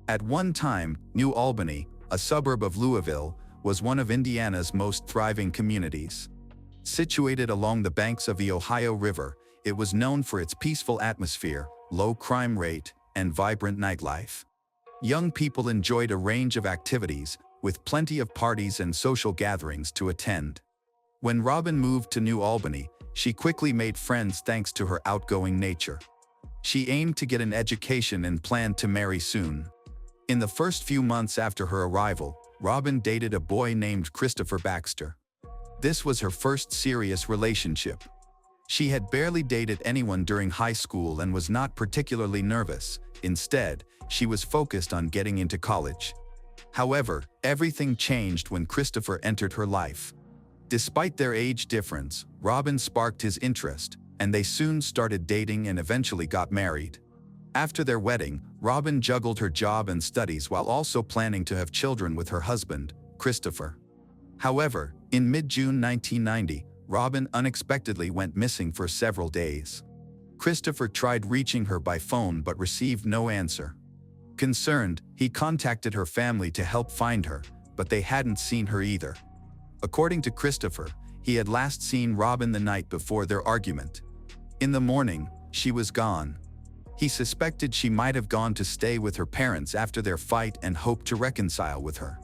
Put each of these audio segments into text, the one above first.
At one time, New Albany, a suburb of Louisville, was one of Indiana's most thriving communities. Situated along the banks of the Ohio River, it was known for its peaceful atmosphere, low crime rate, and vibrant nightlife. Young people enjoyed a range of activities, with plenty of parties and social gatherings to attend. When Robin moved to New Albany, she quickly made friends thanks to her outgoing nature. She aimed to get an education and planned to marry soon. In the first few months after her arrival, Robin dated a boy named Christopher Baxter. This was her first serious relationship. She had barely dated anyone during high school and was not particularly nervous. Instead, she was focused on getting into college. However, everything changed when Christopher entered her life. Despite their age difference, Robin sparked his interest, and they soon started dating and eventually got married. After their wedding, Robin juggled her job and studies while also planning to have children with her husband, Christopher. However, in mid-June 1990, Robin unexpectedly went missing for several days. Christopher tried reaching her by phone but received no answer. Concerned, he contacted her family to help find her, but they hadn't seen her either. According to Christopher, he had last seen Robin the night before their argument. In the morning, she was gone. He suspected she might have gone to stay with her parents after their fight and hoped to reconcile with her.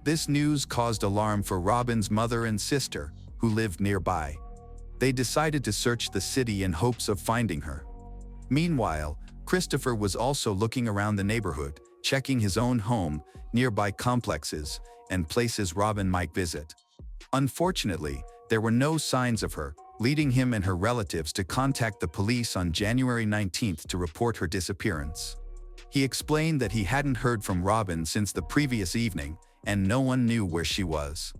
This news caused alarm for Robin's mother and sister, who lived nearby. They decided to search the city in hopes of finding her. Meanwhile, Christopher was also looking around the neighborhood, checking his own home, nearby complexes, and places Robin might visit. Unfortunately, there were no signs of her, leading him and her relatives to contact the police on January 19th to report her disappearance. He explained that he hadn't heard from Robin since the previous evening, and no one knew where she was.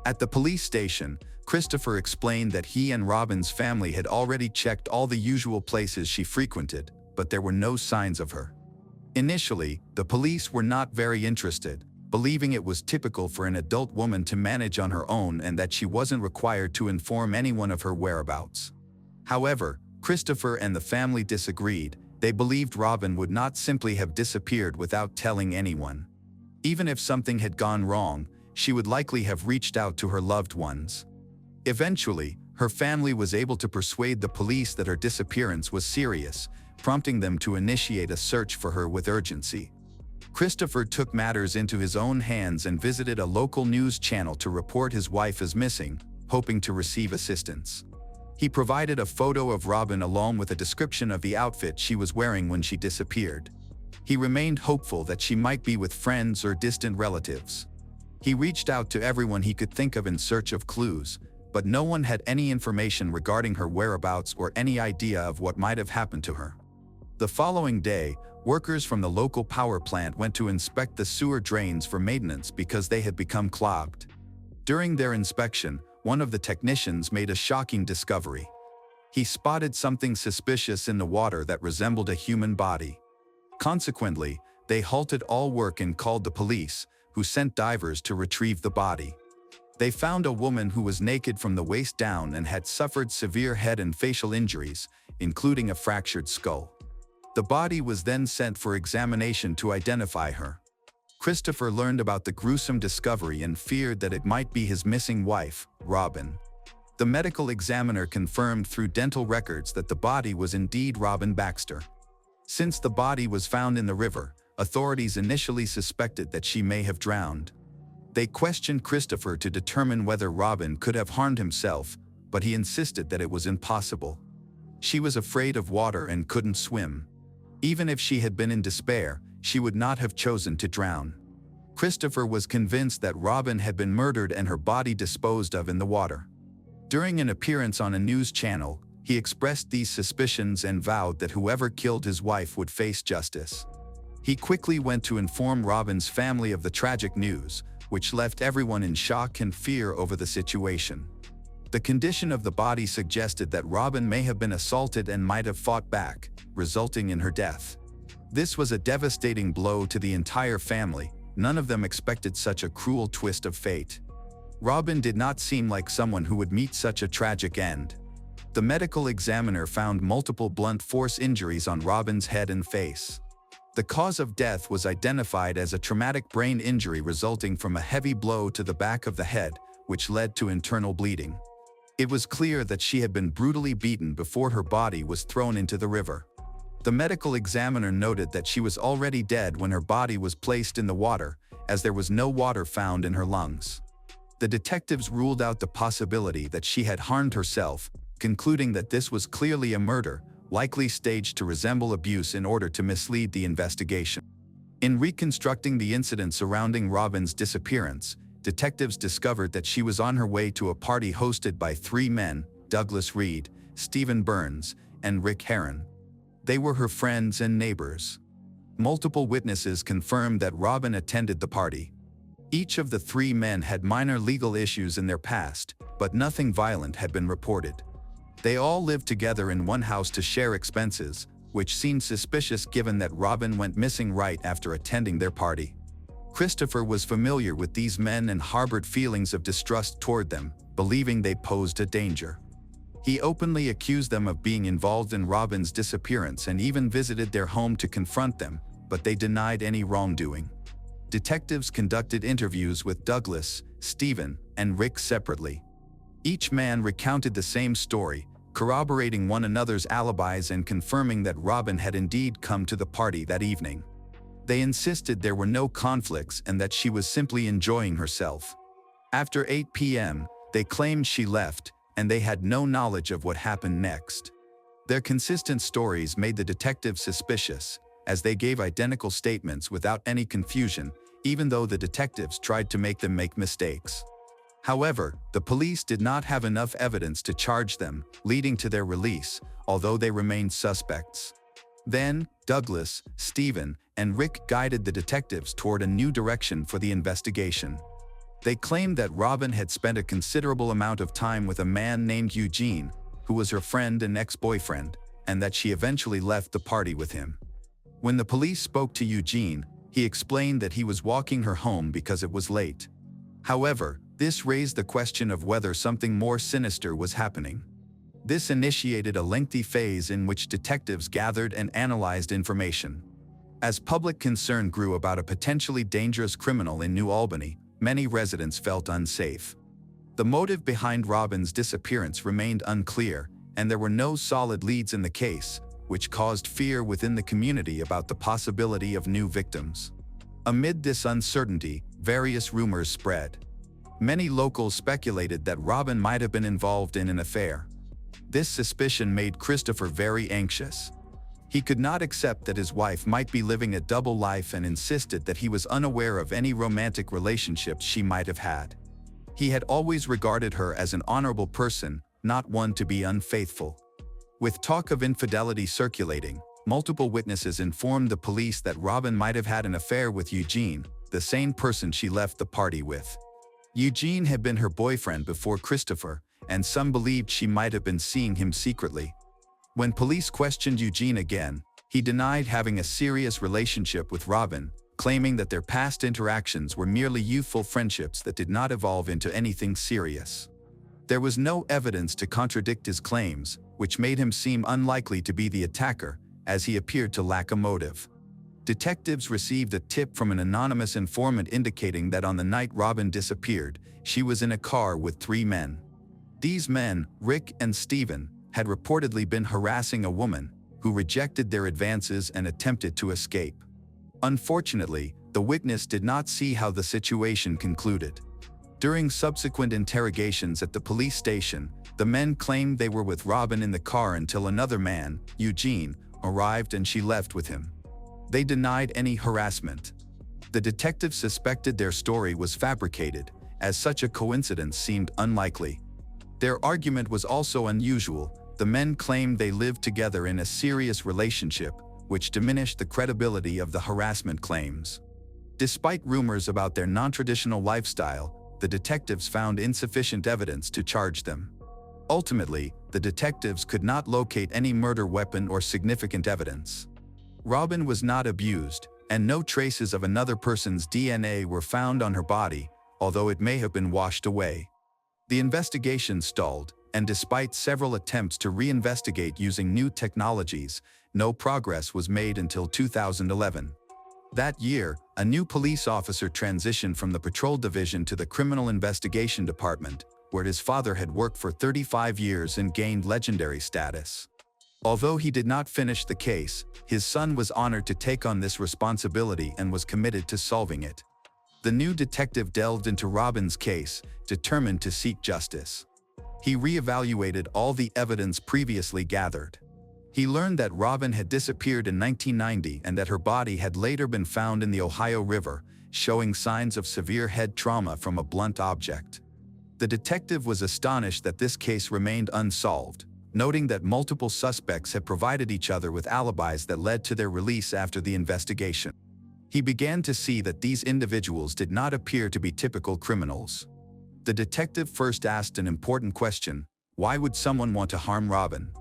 At the police station, Christopher explained that he and Robin's family had already checked all the usual places she frequented, but there were no signs of her. Initially, the police were not very interested, believing it was typical for an adult woman to manage on her own and that she wasn't required to inform anyone of her whereabouts. However, Christopher and the family disagreed. They believed Robin would not simply have disappeared without telling anyone. Even if something had gone wrong, she would likely have reached out to her loved ones. Eventually, her family was able to persuade the police that her disappearance was serious, prompting them to initiate a search for her with urgency. Christopher took matters into his own hands and visited a local news channel to report his wife as missing, hoping to receive assistance. He provided a photo of Robin along with a description of the outfit she was wearing when she disappeared. He remained hopeful that she might be with friends or distant relatives. He reached out to everyone he could think of in search of clues, but no one had any information regarding her whereabouts or any idea of what might have happened to her. The following day, workers from the local power plant went to inspect the sewer drains for maintenance because they had become clogged. During their inspection, one of the technicians made a shocking discovery. He spotted something suspicious in the water that resembled a human body. Consequently, they halted all work and called the police, who sent divers to retrieve the body. They found a woman who was naked from the waist down and had suffered severe head and facial injuries, including a fractured skull. The body was then sent for examination to identify her. Christopher learned about the gruesome discovery and feared that it might be his missing wife, Robin. The medical examiner confirmed through dental records that the body was indeed Robin Baxter. Since the body was found in the river, authorities initially suspected that she may have drowned. They questioned Christopher to determine whether Robin could have harmed himself, but he insisted that it was impossible. She was afraid of water and couldn't swim. Even if she had been in despair, she would not have chosen to drown. Christopher was convinced that Robin had been murdered and her body disposed of in the water. During an appearance on a news channel, he expressed these suspicions and vowed that whoever killed his wife would face justice. He quickly went to inform Robin's family of the tragic news, which left everyone in shock and fear over the situation. The condition of the body suggested that Robin may have been assaulted and might have fought back, resulting in her death. This was a devastating blow to the entire family. None of them expected such a cruel twist of fate. Robin did not seem like someone who would meet such a tragic end. The medical examiner found multiple blunt force injuries on Robin's head and face. The cause of death was identified as a traumatic brain injury resulting from a heavy blow to the back of the head, which led to internal bleeding. It was clear that she had been brutally beaten before her body was thrown into the river. The medical examiner noted that she was already dead when her body was placed in the water, as there was no water found in her lungs. The detectives ruled out the possibility that she had harmed herself, concluding that this was clearly a murder, likely staged to resemble abuse in order to mislead the investigation. In reconstructing the incident surrounding Robin's disappearance, detectives discovered that she was on her way to a party hosted by three men, Douglas Reed, Stephen Burns, and Rick Herron. They were her friends and neighbors. Multiple witnesses confirmed that Robin attended the party. Each of the three men had minor legal issues in their past, but nothing violent had been reported. They all lived together in one house to share expenses, which seemed suspicious given that Robin went missing right after attending their party. Christopher was familiar with these men and harbored feelings of distrust toward them, believing they posed a danger. He openly accused them of being involved in Robin's disappearance and even visited their home to confront them, but they denied any wrongdoing. Detectives conducted interviews with Douglas, Stephen, and Rick separately. Each man recounted the same story, corroborating one another's alibis and confirming that Robin had indeed come to the party that evening. They insisted there were no conflicts and that she was simply enjoying herself. After 8 p.m., they claimed she left, and they had no knowledge of what happened next. Their consistent stories made the detectives suspicious, as they gave identical statements without any confusion, even though the detectives tried to make them make mistakes. However, the police did not have enough evidence to charge them, leading to their release, although they remained suspects. Then, Douglas, Stephen, and Rick guided the detectives toward a new direction for the investigation. They claimed that Robin had spent a considerable amount of time with a man named Eugene, who was her friend and ex-boyfriend, and that she eventually left the party with him. When the police spoke to Eugene, he explained that he was walking her home because it was late. However, this raised the question of whether something more sinister was happening. This initiated a lengthy phase in which detectives gathered and analyzed information. As public concern grew about a potentially dangerous criminal in New Albany, many residents felt unsafe. The motive behind Robin's disappearance remained unclear, and there were no solid leads in the case, which caused fear within the community about the possibility of new victims. Amid this uncertainty, various rumors spread. Many locals speculated that Robin might have been involved in an affair. This suspicion made Christopher very anxious. He could not accept that his wife might be living a double life and insisted that he was unaware of any romantic relationships she might have had. He had always regarded her as an honorable person, not one to be unfaithful. With talk of infidelity circulating, multiple witnesses informed the police that Robin might have had an affair with Eugene, the same person she left the party with. Eugene had been her boyfriend before Christopher, and some believed she might have been seeing him secretly. When police questioned Eugene again, he denied having a serious relationship with Robin, claiming that their past interactions were merely youthful friendships that did not evolve into anything serious. There was no evidence to contradict his claims, which made him seem unlikely to be the attacker, as he appeared to lack a motive. Detectives received a tip from an anonymous informant indicating that on the night Robin disappeared, she was in a car with three men. These men, Rick and Stephen, had reportedly been harassing a woman, who rejected their advances and attempted to escape. Unfortunately, the witness did not see how the situation concluded. During subsequent interrogations at the police station, the men claimed they were with Robin in the car until another man, Eugene, arrived and she left with him. They denied any harassment. The detectives suspected their story was fabricated, as such a coincidence seemed unlikely. Their argument was also unusual. The men claimed they lived together in a serious relationship, which diminished the credibility of the harassment claims. Despite rumors about their non-traditional lifestyle, the detectives found insufficient evidence to charge them. Ultimately, the detectives could not locate any murder weapon or significant evidence. Robin was not abused, and no traces of another person's DNA were found on her body, although it may have been washed away. The investigation stalled, and despite several attempts to reinvestigate using new technologies, No progress was made until 2011. That year, a new police officer transitioned from the patrol division to the criminal investigation department, where his father had worked for 35 years and gained legendary status. Although he did not finish the case, his son was honored to take on this responsibility and was committed to solving it. The new detective delved into Robin's case, determined to seek justice. He reevaluated all the evidence previously gathered. He learned that Robin had disappeared in 1990 and that her body had later been found in the Ohio River, showing signs of severe head trauma from a blunt object. The detective was astonished that this case remained unsolved, noting that multiple suspects had provided each other with alibis that led to their release after the investigation. He began to see that these individuals did not appear to be typical criminals. The detective first asked an important question: why would someone want to harm Robin?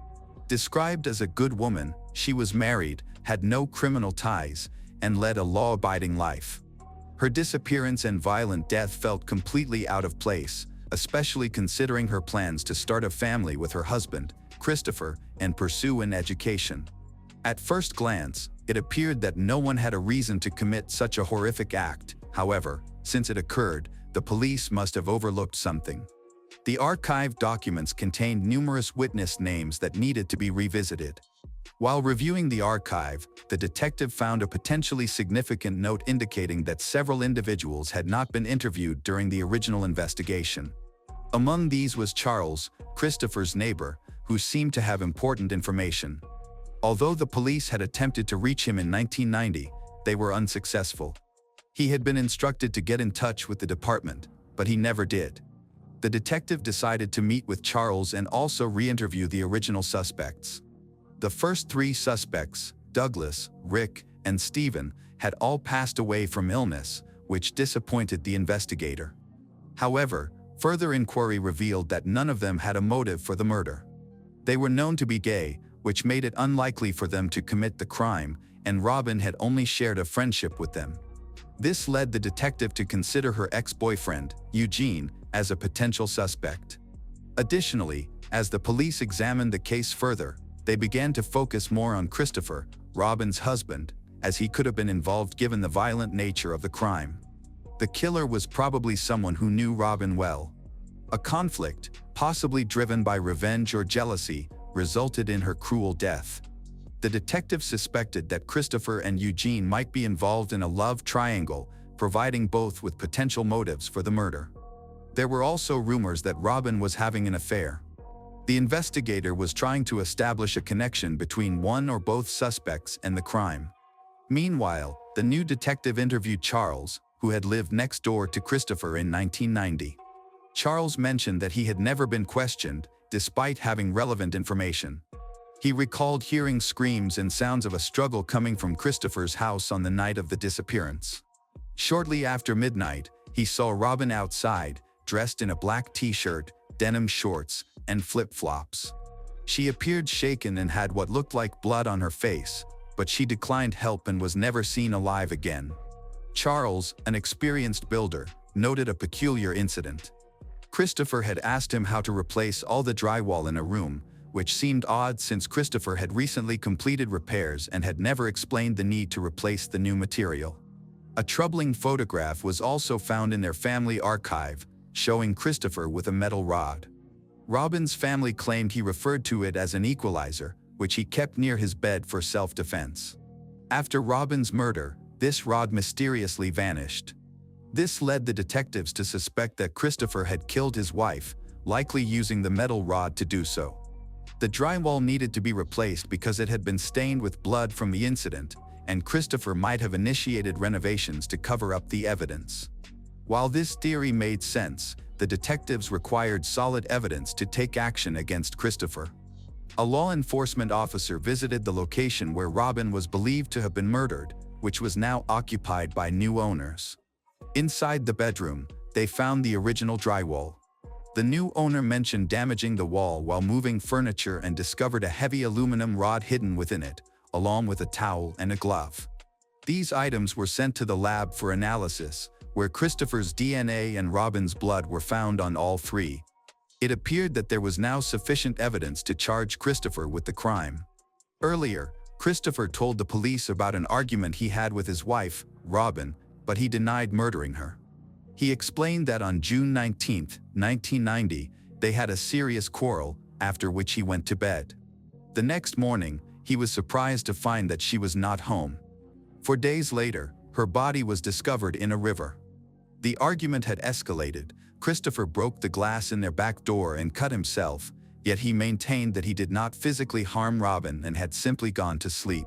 Described as a good woman, she was married, had no criminal ties, and led a law-abiding life. Her disappearance and violent death felt completely out of place, especially considering her plans to start a family with her husband, Christopher, and pursue an education. At first glance, it appeared that no one had a reason to commit such a horrific act. However, since it occurred, the police must have overlooked something. The archived documents contained numerous witness names that needed to be revisited. While reviewing the archive, the detective found a potentially significant note indicating that several individuals had not been interviewed during the original investigation. Among these was Charles, Christopher's neighbor, who seemed to have important information. Although the police had attempted to reach him in 1990, they were unsuccessful. He had been instructed to get in touch with the department, but he never did. The detective decided to meet with Charles and also re-interview the original suspects. The first three suspects, Douglas, Rick, and Stephen, had all passed away from illness, which disappointed the investigator. However, further inquiry revealed that none of them had a motive for the murder. They were known to be gay, which made it unlikely for them to commit the crime, and Robin had only shared a friendship with them. This led the detective to consider her ex-boyfriend, Eugene, as a potential suspect. Additionally, as the police examined the case further, they began to focus more on Christopher, Robin's husband, as he could have been involved given the violent nature of the crime. The killer was probably someone who knew Robin well. A conflict, possibly driven by revenge or jealousy, resulted in her cruel death. The detective suspected that Christopher and Eugene might be involved in a love triangle, providing both with potential motives for the murder. There were also rumors that Robin was having an affair. The investigator was trying to establish a connection between one or both suspects and the crime. Meanwhile, the new detective interviewed Charles, who had lived next door to Christopher in 1990. Charles mentioned that he had never been questioned, despite having relevant information. He recalled hearing screams and sounds of a struggle coming from Christopher's house on the night of the disappearance. Shortly after midnight, he saw Robin outside, dressed in a black t-shirt, denim shorts, and flip-flops. She appeared shaken and had what looked like blood on her face, but she declined help and was never seen alive again. Charles, an experienced builder, noted a peculiar incident. Christopher had asked him how to replace all the drywall in a room, which seemed odd since Christopher had recently completed repairs and had never explained the need to replace the new material. A troubling photograph was also found in their family archive, showing Christopher with a metal rod. Robin's family claimed he referred to it as an equalizer, which he kept near his bed for self-defense. After Robin's murder, this rod mysteriously vanished. This led the detectives to suspect that Christopher had killed his wife, likely using the metal rod to do so. The drywall needed to be replaced because it had been stained with blood from the incident, and Christopher might have initiated renovations to cover up the evidence. While this theory made sense, the detectives required solid evidence to take action against Christopher. A law enforcement officer visited the location where Robin was believed to have been murdered, which was now occupied by new owners. Inside the bedroom, they found the original drywall. The new owner mentioned damaging the wall while moving furniture and discovered a heavy aluminum rod hidden within it, along with a towel and a glove. These items were sent to the lab for analysis, where Christopher's DNA and Robin's blood were found on all three. It appeared that there was now sufficient evidence to charge Christopher with the crime. Earlier, Christopher told the police about an argument he had with his wife, Robin, but he denied murdering her. He explained that on June 19, 1990, they had a serious quarrel, after which he went to bed. The next morning, he was surprised to find that she was not home. 4 days later, her body was discovered in a river. The argument had escalated. Christopher broke the glass in their back door and cut himself, yet he maintained that he did not physically harm Robin and had simply gone to sleep.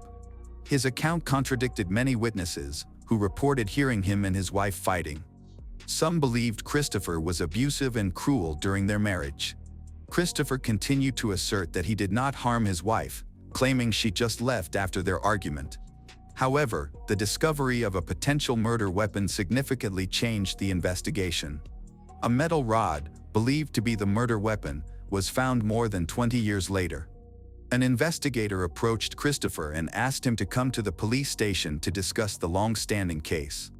His account contradicted many witnesses, who reported hearing him and his wife fighting. Some believed Christopher was abusive and cruel during their marriage. Christopher continued to assert that he did not harm his wife, claiming she just left after their argument. However, the discovery of a potential murder weapon significantly changed the investigation. A metal rod, believed to be the murder weapon, was found more than 20 years later. An investigator approached Christopher and asked him to come to the police station to discuss the long-standing case.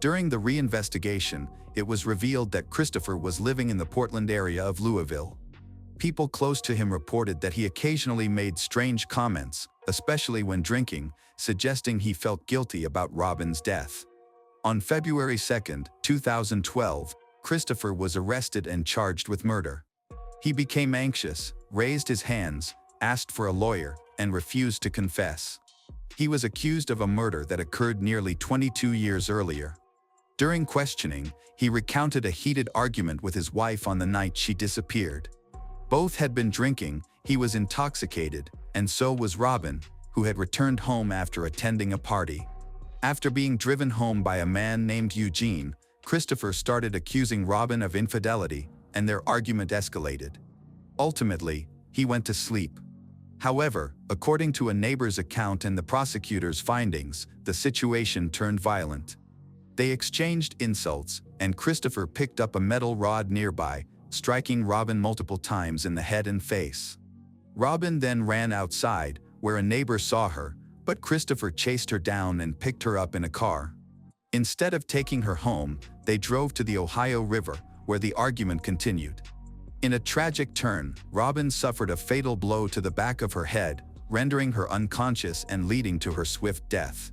During the reinvestigation, it was revealed that Christopher was living in the Portland area of Louisville. People close to him reported that he occasionally made strange comments, especially when drinking, suggesting he felt guilty about Robin's death. On February 2, 2012, Christopher was arrested and charged with murder. He became anxious, raised his hands, asked for a lawyer, and refused to confess. He was accused of a murder that occurred nearly 22 years earlier. During questioning, he recounted a heated argument with his wife on the night she disappeared. Both had been drinking, he was intoxicated, and so was Robin, who had returned home after attending a party. After being driven home by a man named Eugene, Christopher started accusing Robin of infidelity, and their argument escalated. Ultimately, he went to sleep. However, according to a neighbor's account and the prosecutor's findings, the situation turned violent. They exchanged insults, and Christopher picked up a metal rod nearby, striking Robin multiple times in the head and face. Robin then ran outside, where a neighbor saw her, but Christopher chased her down and picked her up in a car. Instead of taking her home, they drove to the Ohio River, where the argument continued. In a tragic turn, Robin suffered a fatal blow to the back of her head, rendering her unconscious and leading to her swift death.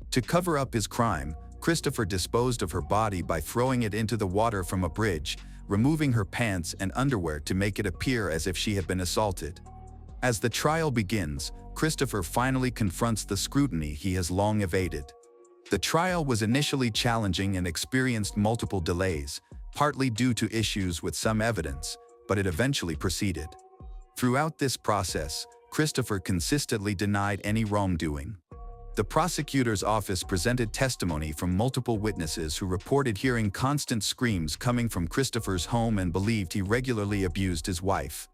To cover up his crime, Christopher disposed of her body by throwing it into the water from a bridge, removing her pants and underwear to make it appear as if she had been assaulted. As the trial begins, Christopher finally confronts the scrutiny he has long evaded. The trial was initially challenging and experienced multiple delays, partly due to issues with some evidence, but it eventually proceeded. Throughout this process, Christopher consistently denied any wrongdoing. The prosecutor's office presented testimony from multiple witnesses who reported hearing constant screams coming from Christopher's home and believed he regularly abused his wife.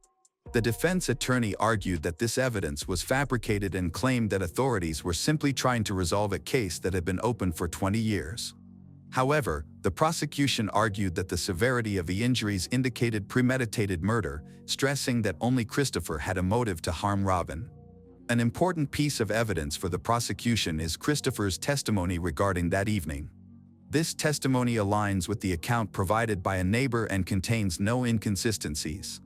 The defense attorney argued that this evidence was fabricated and claimed that authorities were simply trying to resolve a case that had been open for 20 years. However, the prosecution argued that the severity of the injuries indicated premeditated murder, stressing that only Christopher had a motive to harm Robin. An important piece of evidence for the prosecution is Christopher's testimony regarding that evening. This testimony aligns with the account provided by a neighbor and contains no inconsistencies.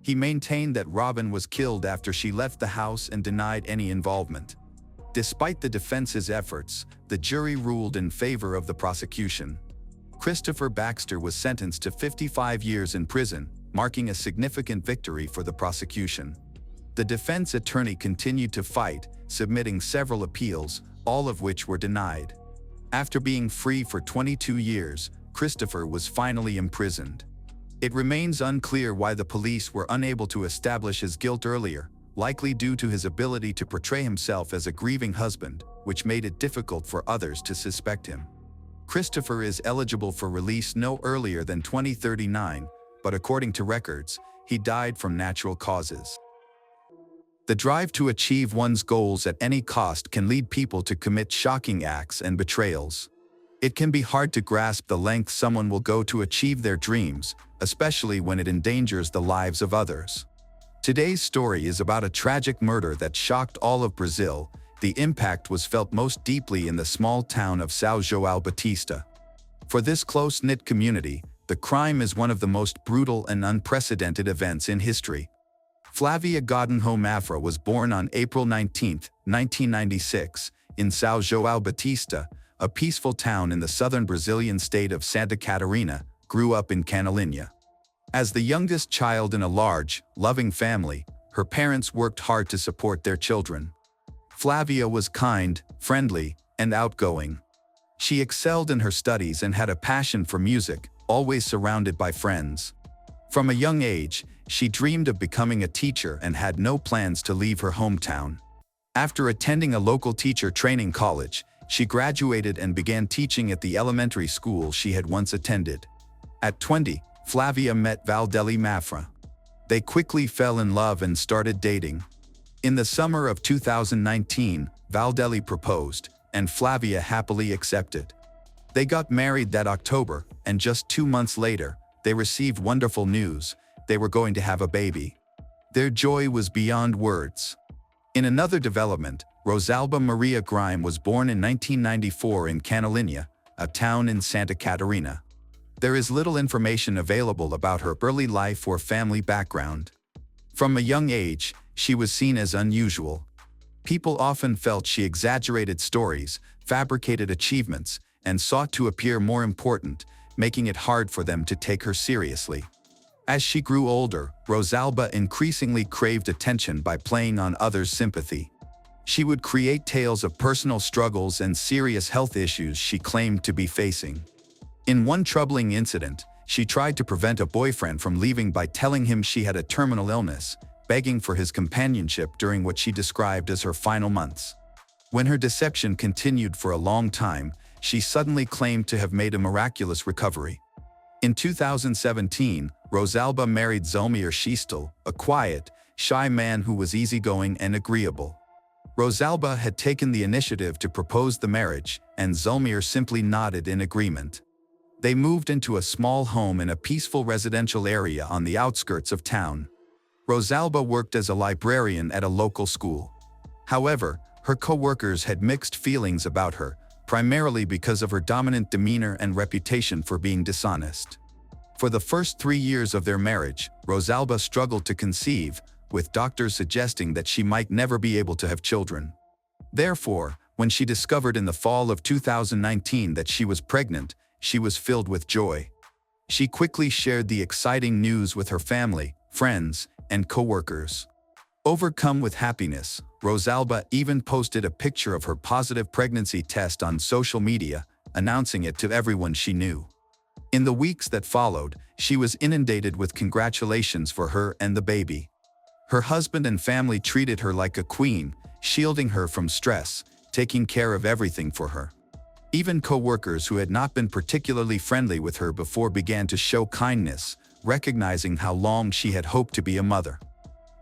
He maintained that Robin was killed after she left the house and denied any involvement. Despite the defense's efforts, the jury ruled in favor of the prosecution. Christopher Baxter was sentenced to 55 years in prison, marking a significant victory for the prosecution. The defense attorney continued to fight, submitting several appeals, all of which were denied. After being free for 22 years, Christopher was finally imprisoned. It remains unclear why the police were unable to establish his guilt earlier, likely due to his ability to portray himself as a grieving husband, which made it difficult for others to suspect him. Christopher is eligible for release no earlier than 2039, but according to records, he died from natural causes. The drive to achieve one's goals at any cost can lead people to commit shocking acts and betrayals. It can be hard to grasp the length someone will go to achieve their dreams, especially when it endangers the lives of others. Today's story is about a tragic murder that shocked all of Brazil. The impact was felt most deeply in the small town of São João Batista. For this close-knit community, the crime is one of the most brutal and unprecedented events in history. Flavia Godinho Mafra was born on April 19, 1996, in São João Batista, a peaceful town in the southern Brazilian state of Santa Catarina, grew up in Canalinha. As the youngest child in a large, loving family, her parents worked hard to support their children. Flavia was kind, friendly, and outgoing. She excelled in her studies and had a passion for music, always surrounded by friends. From a young age, she dreamed of becoming a teacher and had no plans to leave her hometown. After attending a local teacher training college, she graduated and began teaching at the elementary school she had once attended. At 20, Flavia met Valdeli Mafra. They quickly fell in love and started dating. In the summer of 2019, Valdeli proposed, and Flavia happily accepted. They got married that October, and just 2 months later, they received wonderful news: they were going to have a baby. Their joy was beyond words. In another development, Rosalba Maria Grime was born in 1994 in Canalinha, a town in Santa Catarina. There is little information available about her early life or family background. From a young age, she was seen as unusual. People often felt she exaggerated stories, fabricated achievements, and sought to appear more important, making it hard for them to take her seriously. As she grew older, Rosalba increasingly craved attention by playing on others' sympathy. She would create tales of personal struggles and serious health issues she claimed to be facing. In one troubling incident, she tried to prevent a boyfriend from leaving by telling him she had a terminal illness, begging for his companionship during what she described as her final months. When her deception continued for a long time, she suddenly claimed to have made a miraculous recovery. In 2017, Rosalba married Zelmir Schiestel, a quiet, shy man who was easygoing and agreeable. Rosalba had taken the initiative to propose the marriage, and Zelmir simply nodded in agreement. They moved into a small home in a peaceful residential area on the outskirts of town. Rosalba worked as a librarian at a local school. However, her co-workers had mixed feelings about her, primarily because of her dominant demeanor and reputation for being dishonest. For the first 3 years of their marriage, Rosalba struggled to conceive, with doctors suggesting that she might never be able to have children. Therefore, when she discovered in the fall of 2019 that she was pregnant, she was filled with joy. She quickly shared the exciting news with her family, friends, and co-workers. Overcome with happiness, Rosalba even posted a picture of her positive pregnancy test on social media, announcing it to everyone she knew. In the weeks that followed, she was inundated with congratulations for her and the baby. Her husband and family treated her like a queen, shielding her from stress, taking care of everything for her. Even co-workers who had not been particularly friendly with her before began to show kindness, recognizing how long she had hoped to be a mother.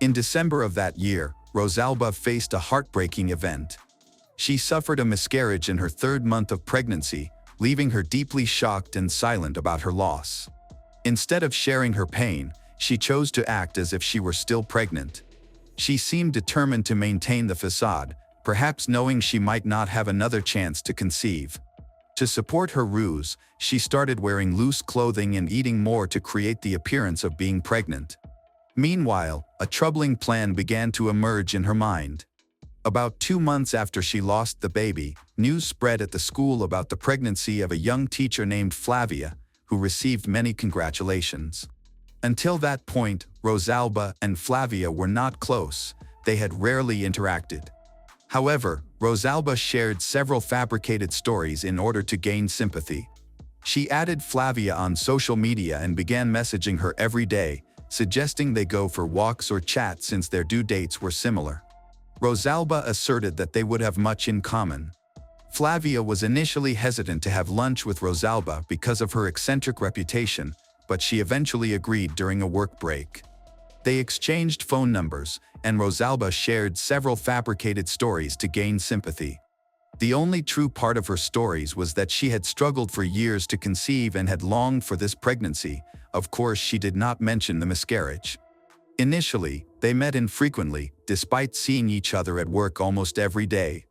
In December of that year, Rosalba faced a heartbreaking event. She suffered a miscarriage in her 3rd month of pregnancy, leaving her deeply shocked and silent about her loss. Instead of sharing her pain, she chose to act as if she were still pregnant. She seemed determined to maintain the facade, perhaps knowing she might not have another chance to conceive. To support her ruse, she started wearing loose clothing and eating more to create the appearance of being pregnant. Meanwhile, a troubling plan began to emerge in her mind. About 2 months after she lost the baby, news spread at the school about the pregnancy of a young teacher named Flavia, who received many congratulations. Until that point, Rosalba and Flavia were not close. They had rarely interacted. However, Rosalba shared several fabricated stories in order to gain sympathy. She added Flavia on social media and began messaging her every day, suggesting they go for walks or chat since their due dates were similar. Rosalba asserted that they would have much in common. Flavia was initially hesitant to have lunch with Rosalba because of her eccentric reputation, but she eventually agreed during a work break. They exchanged phone numbers, and Rosalba shared several fabricated stories to gain sympathy. The only true part of her stories was that she had struggled for years to conceive and had longed for this pregnancy. Of course, she did not mention the miscarriage. Initially, they met infrequently, despite seeing each other at work almost every day.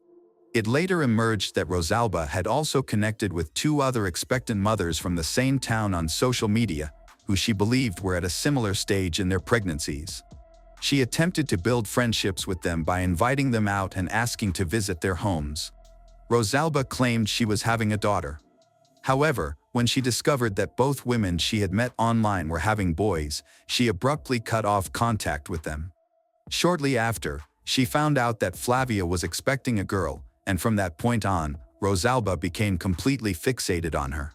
It later emerged that Rosalba had also connected with 2 other expectant mothers from the same town on social media, who she believed were at a similar stage in their pregnancies. She attempted to build friendships with them by inviting them out and asking to visit their homes. Rosalba claimed she was having a daughter. However, when she discovered that both women she had met online were having boys, she abruptly cut off contact with them. Shortly after, she found out that Flavia was expecting a girl, and from that point on, Rosalba became completely fixated on her.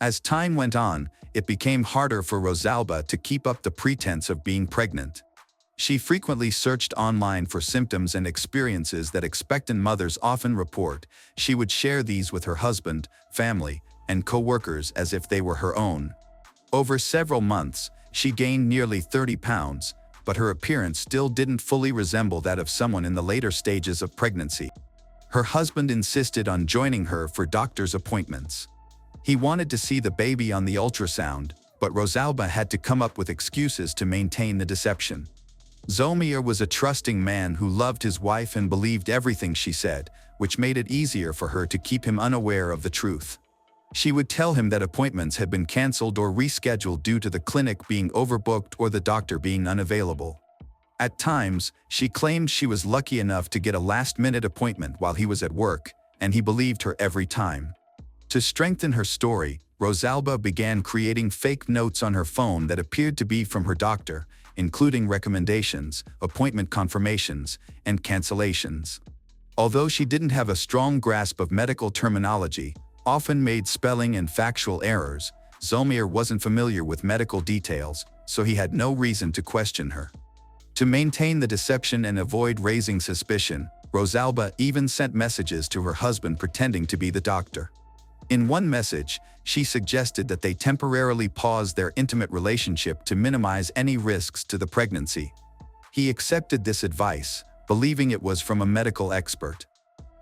As time went on, it became harder for Rosalba to keep up the pretense of being pregnant. She frequently searched online for symptoms and experiences that expectant mothers often report. She would share these with her husband, family, and co-workers as if they were her own. Over several months, she gained nearly 30 pounds, but her appearance still didn't fully resemble that of someone in the later stages of pregnancy. Her husband insisted on joining her for doctor's appointments. He wanted to see the baby on the ultrasound, but Rosalba had to come up with excuses to maintain the deception. Zomir was a trusting man who loved his wife and believed everything she said, which made it easier for her to keep him unaware of the truth. She would tell him that appointments had been canceled or rescheduled due to the clinic being overbooked or the doctor being unavailable. At times, she claimed she was lucky enough to get a last-minute appointment while he was at work, and he believed her every time. To strengthen her story, Rosalba began creating fake notes on her phone that appeared to be from her doctor, including recommendations, appointment confirmations, and cancellations. Although she didn't have a strong grasp of medical terminology, often made spelling and factual errors, Zomir wasn't familiar with medical details, so he had no reason to question her. To maintain the deception and avoid raising suspicion, Rosalba even sent messages to her husband pretending to be the doctor. In one message, she suggested that they temporarily pause their intimate relationship to minimize any risks to the pregnancy. He accepted this advice, believing it was from a medical expert.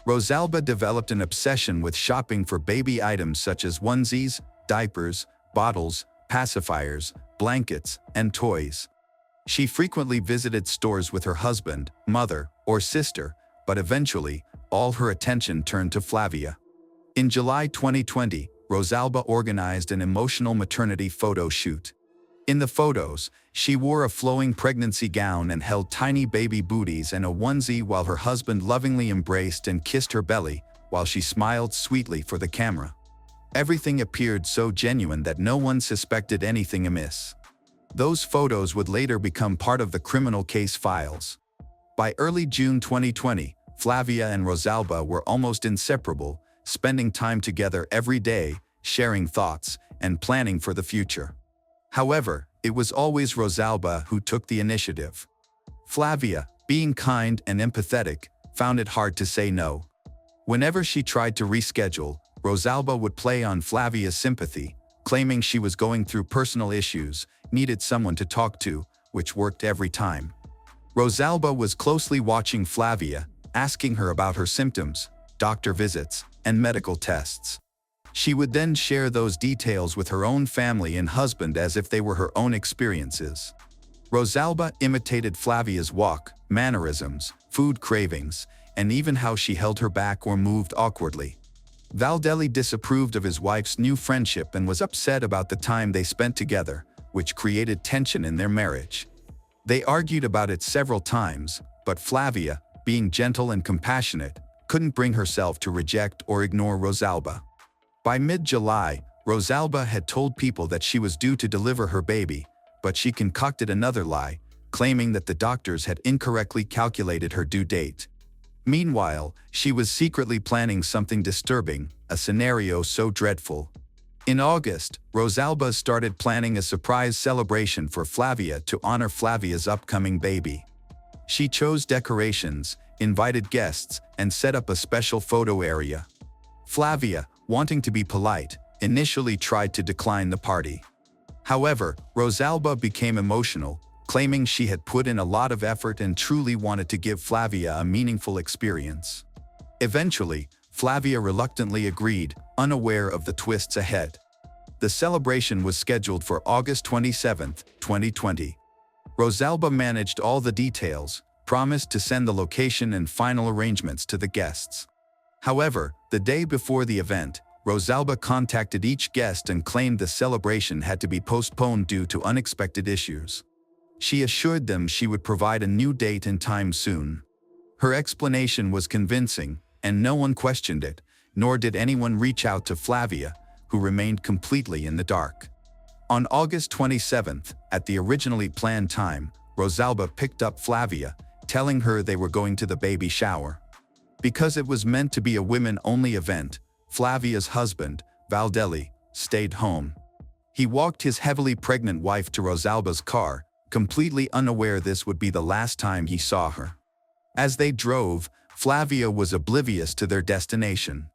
Rosalba developed an obsession with shopping for baby items such as onesies, diapers, bottles, pacifiers, blankets, and toys. She frequently visited stores with her husband, mother, or sister, but eventually, all her attention turned to Flavia. In July 2020, Rosalba organized an emotional maternity photo shoot. In the photos, she wore a flowing pregnancy gown and held tiny baby booties and a onesie while her husband lovingly embraced and kissed her belly, while she smiled sweetly for the camera. Everything appeared so genuine that no one suspected anything amiss. Those photos would later become part of the criminal case files. By early June 2020, Flavia and Rosalba were almost inseparable, spending time together every day, sharing thoughts, and planning for the future. However, it was always Rosalba who took the initiative. Flavia, being kind and empathetic, found it hard to say no. Whenever she tried to reschedule, Rosalba would play on Flavia's sympathy, claiming she was going through personal issues, needed someone to talk to, which worked every time. Rosalba was closely watching Flavia, asking her about her symptoms, doctor visits, and medical tests. She would then share those details with her own family and husband as if they were her own experiences. Rosalba imitated Flavia's walk, mannerisms, food cravings, and even how she held her back or moved awkwardly. Valdelli disapproved of his wife's new friendship and was upset about the time they spent together, which created tension in their marriage. They argued about it several times, but Flavia, being gentle and compassionate, couldn't bring herself to reject or ignore Rosalba. By mid-July, Rosalba had told people that she was due to deliver her baby, but she concocted another lie, claiming that the doctors had incorrectly calculated her due date. Meanwhile, she was secretly planning something disturbing, a scenario so dreadful. In August, Rosalba started planning a surprise celebration for Flavia to honor Flavia's upcoming baby. She chose decorations, invited guests, and set up a special photo area. Flavia, wanting to be polite, initially tried to decline the party. However, Rosalba became emotional, claiming she had put in a lot of effort and truly wanted to give Flavia a meaningful experience. Eventually, Flavia reluctantly agreed, unaware of the twists ahead. The celebration was scheduled for August 27, 2020. Rosalba managed all the details, promised to send the location and final arrangements to the guests. However, the day before the event, Rosalba contacted each guest and claimed the celebration had to be postponed due to unexpected issues. She assured them she would provide a new date and time soon. Her explanation was convincing, and no one questioned it, nor did anyone reach out to Flavia, who remained completely in the dark. On August 27th, at the originally planned time, Rosalba picked up Flavia, telling her they were going to the baby shower. Because it was meant to be a women-only event, Flavia's husband, Valdelli, stayed home. He walked his heavily pregnant wife to Rosalba's car, completely unaware this would be the last time he saw her. As they drove, Flavia was oblivious to their destination.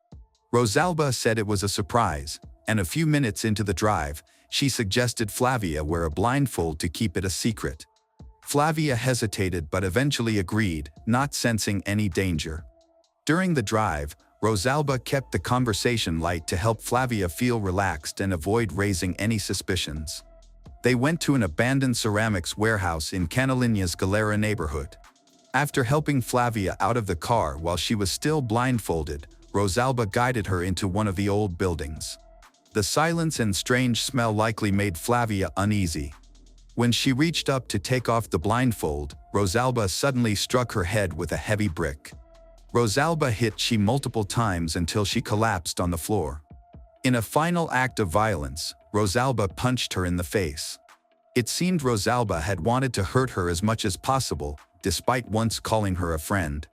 Rosalba said it was a surprise, and a few minutes into the drive, she suggested Flavia wear a blindfold to keep it a secret. Flavia hesitated but eventually agreed, not sensing any danger. During the drive, Rosalba kept the conversation light to help Flavia feel relaxed and avoid raising any suspicions. They went to an abandoned ceramics warehouse in Canalinha's Galera neighborhood. After helping Flavia out of the car while she was still blindfolded, Rosalba guided her into one of the old buildings. The silence and strange smell likely made Flavia uneasy. When she reached up to take off the blindfold, Rosalba suddenly struck her head with a heavy brick. Rosalba hit she multiple times until she collapsed on the floor. In a final act of violence, Rosalba punched her in the face. It seemed Rosalba had wanted to hurt her as much as possible, despite once calling her a friend.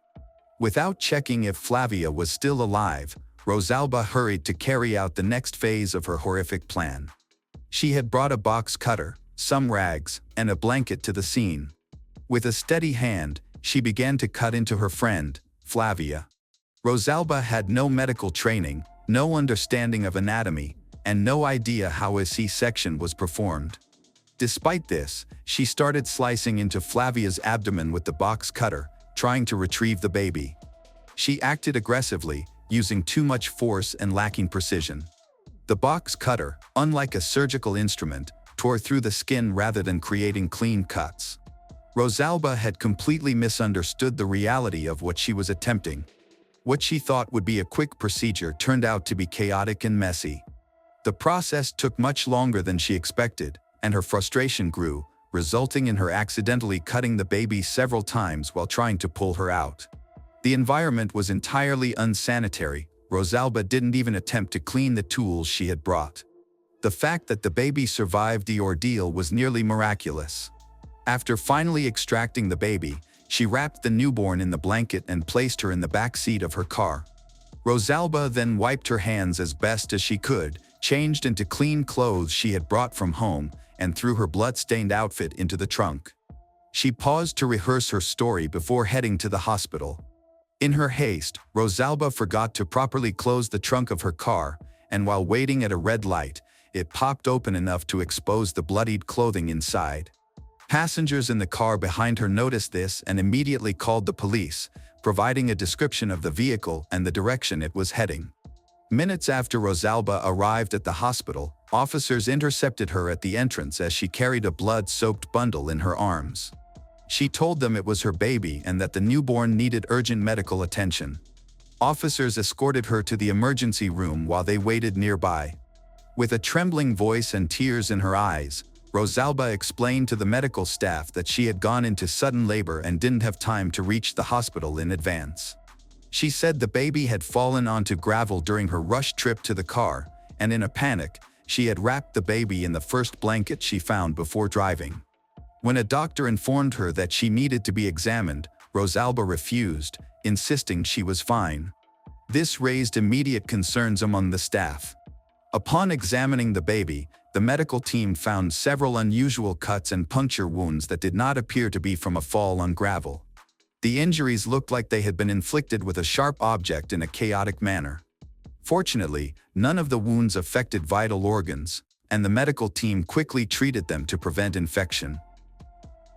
Without checking if Flavia was still alive, Rosalba hurried to carry out the next phase of her horrific plan. She had brought a box cutter, some rags, and a blanket to the scene. With a steady hand, she began to cut into her friend, Flavia. Rosalba had no medical training, no understanding of anatomy, and no idea how a C-section was performed. Despite this, she started slicing into Flavia's abdomen with the box cutter, trying to retrieve the baby. She acted aggressively, using too much force and lacking precision. The box cutter, unlike a surgical instrument, tore through the skin rather than creating clean cuts. Rosalba had completely misunderstood the reality of what she was attempting. What she thought would be a quick procedure turned out to be chaotic and messy. The process took much longer than she expected, and her frustration grew, resulting in her accidentally cutting the baby several times while trying to pull her out. The environment was entirely unsanitary. Rosalba didn't even attempt to clean the tools she had brought. The fact that the baby survived the ordeal was nearly miraculous. After finally extracting the baby, she wrapped the newborn in the blanket and placed her in the back seat of her car. Rosalba then wiped her hands as best as she could, changed into clean clothes she had brought from home, and threw her blood-stained outfit into the trunk. She paused to rehearse her story before heading to the hospital. In her haste, Rosalba forgot to properly close the trunk of her car, and while waiting at a red light, it popped open enough to expose the bloodied clothing inside. Passengers in the car behind her noticed this and immediately called the police, providing a description of the vehicle and the direction it was heading. Minutes after Rosalba arrived at the hospital, officers intercepted her at the entrance as she carried a blood-soaked bundle in her arms. She told them it was her baby and that the newborn needed urgent medical attention. Officers escorted her to the emergency room while they waited nearby. With a trembling voice and tears in her eyes, Rosalba explained to the medical staff that she had gone into sudden labor and didn't have time to reach the hospital in advance. She said the baby had fallen onto gravel during her rush trip to the car, and in a panic, she had wrapped the baby in the first blanket she found before driving. When a doctor informed her that she needed to be examined, Rosalba refused, insisting she was fine. This raised immediate concerns among the staff. Upon examining the baby, the medical team found several unusual cuts and puncture wounds that did not appear to be from a fall on gravel. The injuries looked like they had been inflicted with a sharp object in a chaotic manner. Fortunately, none of the wounds affected vital organs, and the medical team quickly treated them to prevent infection.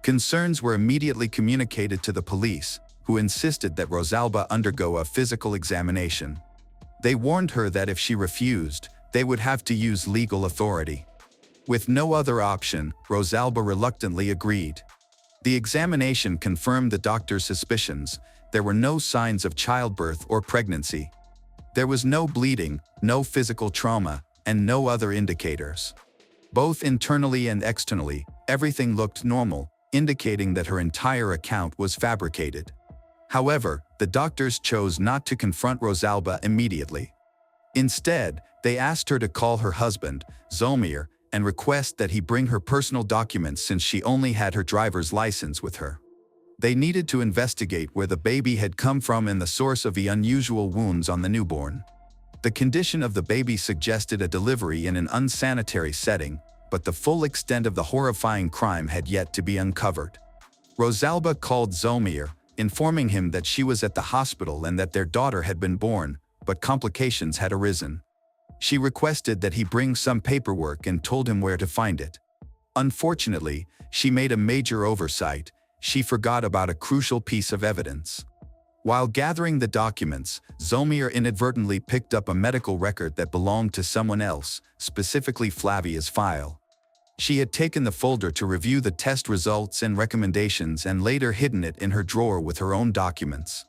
Concerns were immediately communicated to the police, who insisted that Rosalba undergo a physical examination. They warned her that if she refused, they would have to use legal authority. With no other option, Rosalba reluctantly agreed. The examination confirmed the doctor's suspicions. There were no signs of childbirth or pregnancy. There was no bleeding, no physical trauma, and no other indicators. Both internally and externally, everything looked normal, indicating that her entire account was fabricated. However, the doctors chose not to confront Rosalba immediately. Instead, they asked her to call her husband, Zomir, and request that he bring her personal documents since she only had her driver's license with her. They needed to investigate where the baby had come from and the source of the unusual wounds on the newborn. The condition of the baby suggested a delivery in an unsanitary setting, but the full extent of the horrifying crime had yet to be uncovered. Rosalba called Zomir, informing him that she was at the hospital and that their daughter had been born, but complications had arisen. She requested that he bring some paperwork and told him where to find it. Unfortunately, she made a major oversight. She forgot about a crucial piece of evidence. While gathering the documents, Zomir inadvertently picked up a medical record that belonged to someone else, specifically Flavia's file. She had taken the folder to review the test results and recommendations and later hidden it in her drawer with her own documents.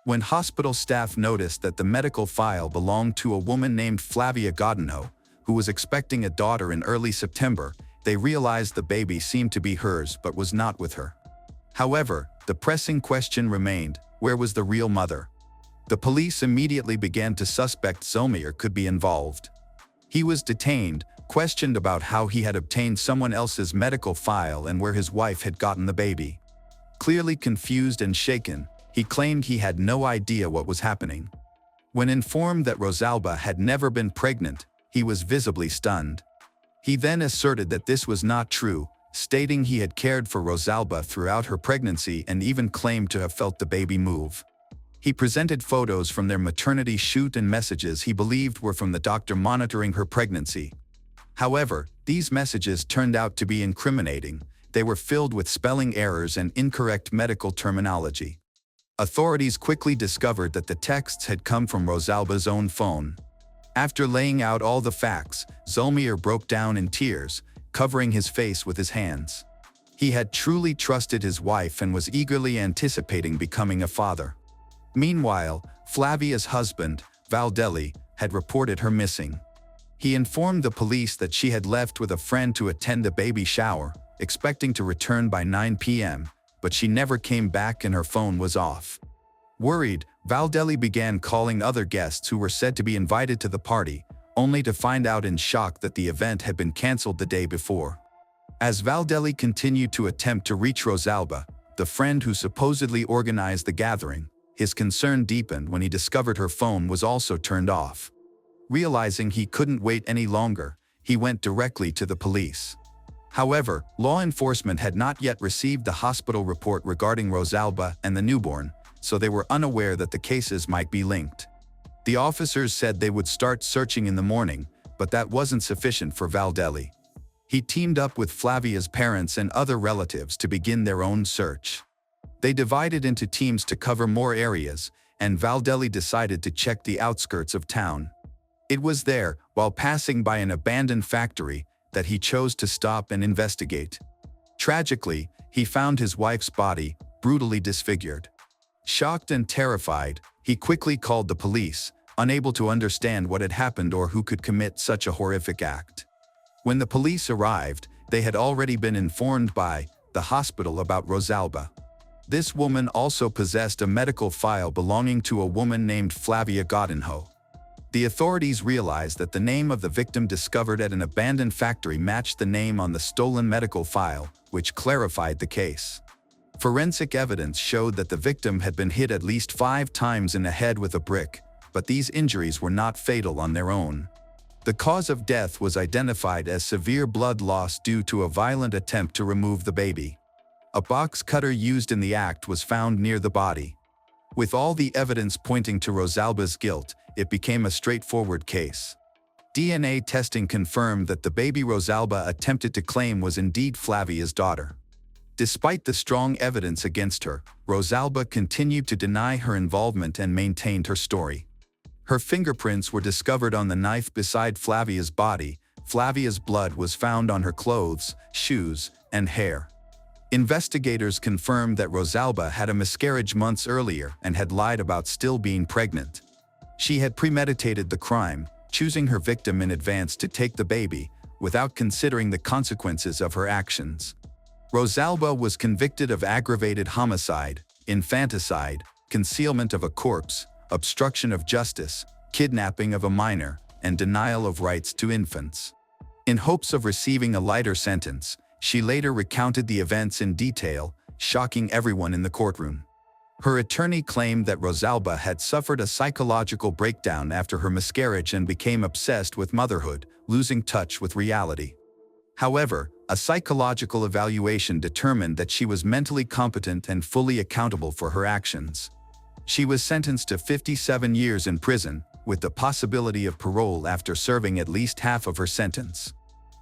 When hospital staff noticed that the medical file belonged to a woman named Flavia Godinho, who was expecting a daughter in early September, they realized the baby seemed to be hers but was not with her. However, the pressing question remained: where was the real mother? The police immediately began to suspect Zomir could be involved. He was detained, questioned about how he had obtained someone else's medical file and where his wife had gotten the baby. Clearly confused and shaken, he claimed he had no idea what was happening. When informed that Rosalba had never been pregnant, he was visibly stunned. He then asserted that this was not true, stating he had cared for Rosalba throughout her pregnancy and even claimed to have felt the baby move. He presented photos from their maternity shoot and messages he believed were from the doctor monitoring her pregnancy. However, these messages turned out to be incriminating. They were filled with spelling errors and incorrect medical terminology. Authorities quickly discovered that the texts had come from Rosalba's own phone. After laying out all the facts, Zomir broke down in tears, covering his face with his hands. He had truly trusted his wife and was eagerly anticipating becoming a father. Meanwhile, Flavia's husband, Valdelli, had reported her missing. He informed the police that she had left with a friend to attend a baby shower, expecting to return by 9 p.m., but she never came back and her phone was off. Worried, Valdelli began calling other guests who were said to be invited to the party, only to find out in shock that the event had been cancelled the day before. As Valdelli continued to attempt to reach Rosalba, the friend who supposedly organized the gathering, his concern deepened when he discovered her phone was also turned off. Realizing he couldn't wait any longer, he went directly to the police. However, law enforcement had not yet received the hospital report regarding Rosalba and the newborn, so they were unaware that the cases might be linked. The officers said they would start searching in the morning, but that wasn't sufficient for Valdelli. He teamed up with Flavia's parents and other relatives to begin their own search. They divided into teams to cover more areas, and Valdelli decided to check the outskirts of town. It was there, while passing by an abandoned factory, that he chose to stop and investigate. Tragically, he found his wife's body, brutally disfigured. Shocked and terrified, he quickly called the police, unable to understand what had happened or who could commit such a horrific act. When the police arrived, they had already been informed by the hospital about Rosalba. This woman also possessed a medical file belonging to a woman named Flavia Godinho. The authorities realized that the name of the victim discovered at an abandoned factory matched the name on the stolen medical file, which clarified the case. Forensic evidence showed that the victim had been hit at least 5 times in the head with a brick, but these injuries were not fatal on their own. The cause of death was identified as severe blood loss due to a violent attempt to remove the baby. A box cutter used in the act was found near the body. With all the evidence pointing to Rosalba's guilt, it became a straightforward case. DNA testing confirmed that the baby Rosalba attempted to claim was indeed Flavia's daughter. Despite the strong evidence against her, Rosalba continued to deny her involvement and maintained her story. Her fingerprints were discovered on the knife beside Flavia's body. Flavia's blood was found on her clothes, shoes, and hair. Investigators confirmed that Rosalba had a miscarriage months earlier and had lied about still being pregnant. She had premeditated the crime, choosing her victim in advance to take the baby, without considering the consequences of her actions. Rosalba was convicted of aggravated homicide, infanticide, concealment of a corpse, obstruction of justice, kidnapping of a minor, and denial of rights to infants. In hopes of receiving a lighter sentence, she later recounted the events in detail, shocking everyone in the courtroom. Her attorney claimed that Rosalba had suffered a psychological breakdown after her miscarriage and became obsessed with motherhood, losing touch with reality. However, a psychological evaluation determined that she was mentally competent and fully accountable for her actions. She was sentenced to 57 years in prison, with the possibility of parole after serving at least half of her sentence.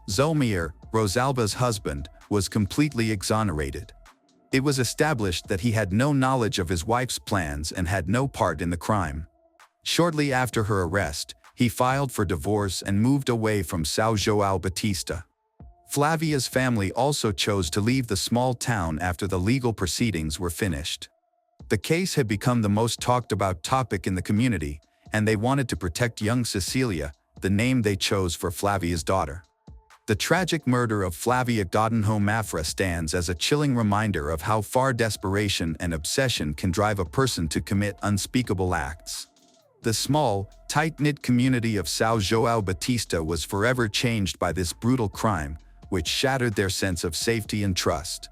Zolmir, Rosalba's husband, was completely exonerated. It was established that he had no knowledge of his wife's plans and had no part in the crime. Shortly after her arrest, he filed for divorce and moved away from São João Batista. Flavia's family also chose to leave the small town after the legal proceedings were finished. The case had become the most talked about topic in the community, and they wanted to protect young Cecilia, the name they chose for Flavia's daughter. The tragic murder of Flavia Godinho Mafra stands as a chilling reminder of how far desperation and obsession can drive a person to commit unspeakable acts. The small, tight-knit community of São João Batista was forever changed by this brutal crime, which shattered their sense of safety and trust.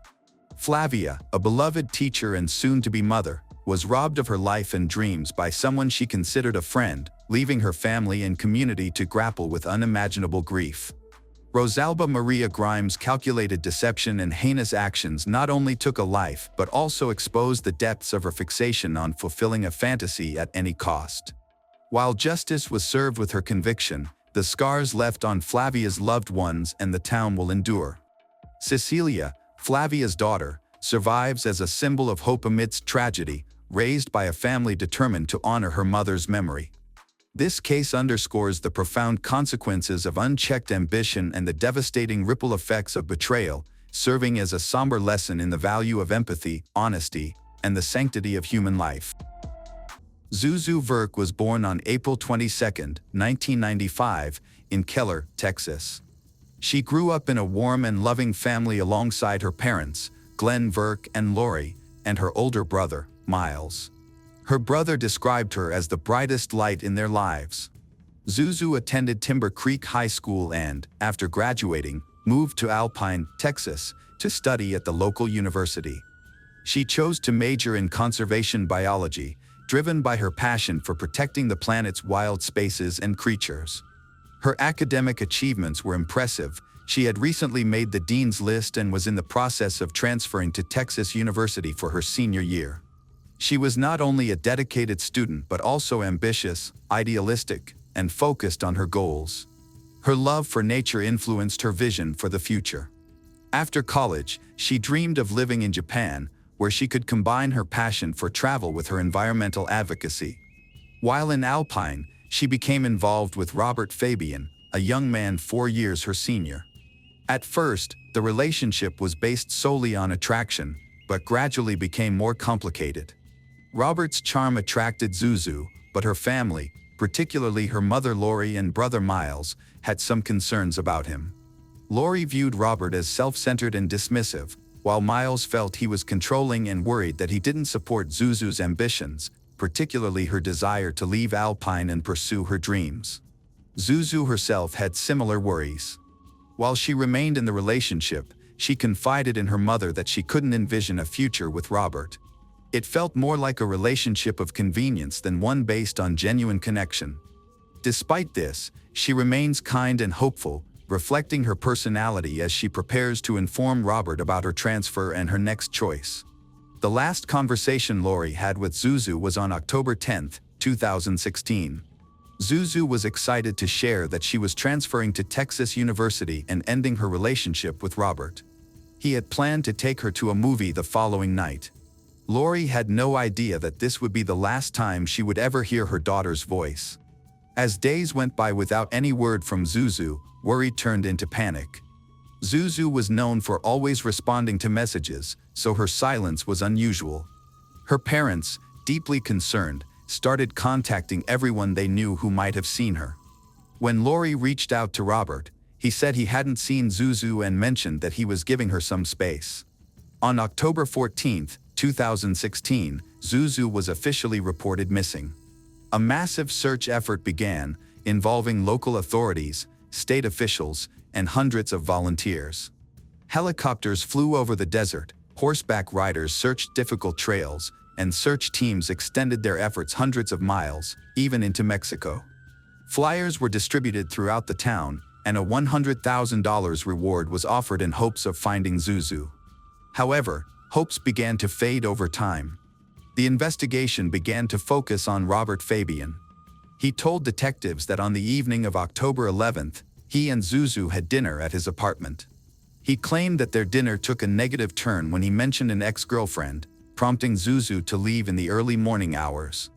Flavia, a beloved teacher and soon-to-be mother, was robbed of her life and dreams by someone she considered a friend, leaving her family and community to grapple with unimaginable grief. Rosalba Maria Grimes' calculated deception and heinous actions not only took a life but also exposed the depths of her fixation on fulfilling a fantasy at any cost. While justice was served with her conviction, the scars left on Flavia's loved ones and the town will endure. Cecilia, Flavia's daughter, survives as a symbol of hope amidst tragedy, raised by a family determined to honor her mother's memory. This case underscores the profound consequences of unchecked ambition and the devastating ripple effects of betrayal, serving as a somber lesson in the value of empathy, honesty, and the sanctity of human life. Zuzu Verk was born on April 22, 1995, in Keller, Texas. She grew up in a warm and loving family alongside her parents, Glenn Verk and Lori, and her older brother, Miles. Her brother described her as the brightest light in their lives. Zuzu attended Timber Creek High School and, after graduating, moved to Alpine, Texas, to study at the local university. She chose to major in conservation biology, driven by her passion for protecting the planet's wild spaces and creatures. Her academic achievements were impressive. She had recently made the dean's list and was in the process of transferring to Texas University for her senior year. She was not only a dedicated student but also ambitious, idealistic, and focused on her goals. Her love for nature influenced her vision for the future. After college, she dreamed of living in Japan, where she could combine her passion for travel with her environmental advocacy. While in Alpine, she became involved with Robert Fabian, a young man 4 years her senior. At first, the relationship was based solely on attraction, but gradually became more complicated. Robert's charm attracted Zuzu, but her family, particularly her mother Lori and brother Miles, had some concerns about him. Lori viewed Robert as self-centered and dismissive, while Miles felt he was controlling and worried that he didn't support Zuzu's ambitions, particularly her desire to leave Alpine and pursue her dreams. Zuzu herself had similar worries. While she remained in the relationship, she confided in her mother that she couldn't envision a future with Robert. It felt more like a relationship of convenience than one based on genuine connection. Despite this, she remains kind and hopeful, reflecting her personality as she prepares to inform Robert about her transfer and her next choice. The last conversation Lori had with Zuzu was on October 10, 2016. Zuzu was excited to share that she was transferring to Texas University and ending her relationship with Robert. He had planned to take her to a movie the following night. Lori had no idea that this would be the last time she would ever hear her daughter's voice. As days went by without any word from Zuzu, worry turned into panic. Zuzu was known for always responding to messages, so her silence was unusual. Her parents, deeply concerned, started contacting everyone they knew who might have seen her. When Lori reached out to Robert, he said he hadn't seen Zuzu and mentioned that he was giving her some space. On October 14, 2016, Zuzu was officially reported missing. A massive search effort began, involving local authorities, state officials, and hundreds of volunteers. Helicopters flew over the desert, horseback riders searched difficult trails, and search teams extended their efforts hundreds of miles, even into Mexico. Flyers were distributed throughout the town, and a $100,000 reward was offered in hopes of finding Zuzu. However, hopes began to fade over time. The investigation began to focus on Robert Fabian. He told detectives that on the evening of October 11th, he and Zuzu had dinner at his apartment. He claimed that their dinner took a negative turn when he mentioned an ex-girlfriend, prompting Zuzu to leave in the early morning hours.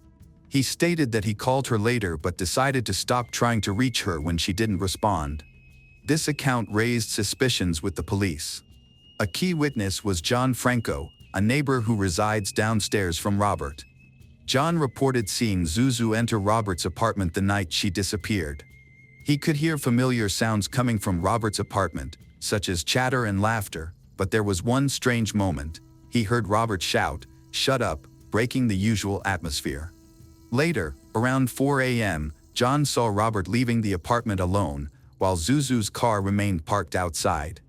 He stated that he called her later but decided to stop trying to reach her when she didn't respond. This account raised suspicions with the police. A key witness was John Franco, a neighbor who resides downstairs from Robert. John reported seeing Zuzu enter Robert's apartment the night she disappeared. He could hear familiar sounds coming from Robert's apartment, such as chatter and laughter, but there was one strange moment. He heard Robert shout, "Shut up," breaking the usual atmosphere. Later, around 4 a.m., John saw Robert leaving the apartment alone, while Zuzu's car remained parked outside.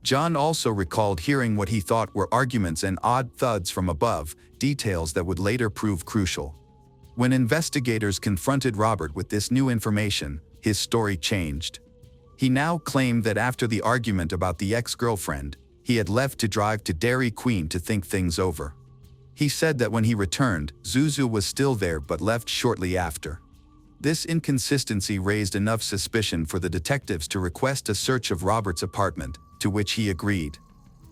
John also recalled hearing what he thought were arguments and odd thuds from above, details that would later prove crucial. When investigators confronted Robert with this new information, his story changed. He now claimed that after the argument about the ex-girlfriend, he had left to drive to Dairy Queen to think things over. He said that when he returned, Zuzu was still there but left shortly after. This inconsistency raised enough suspicion for the detectives to request a search of Robert's apartment, to which he agreed.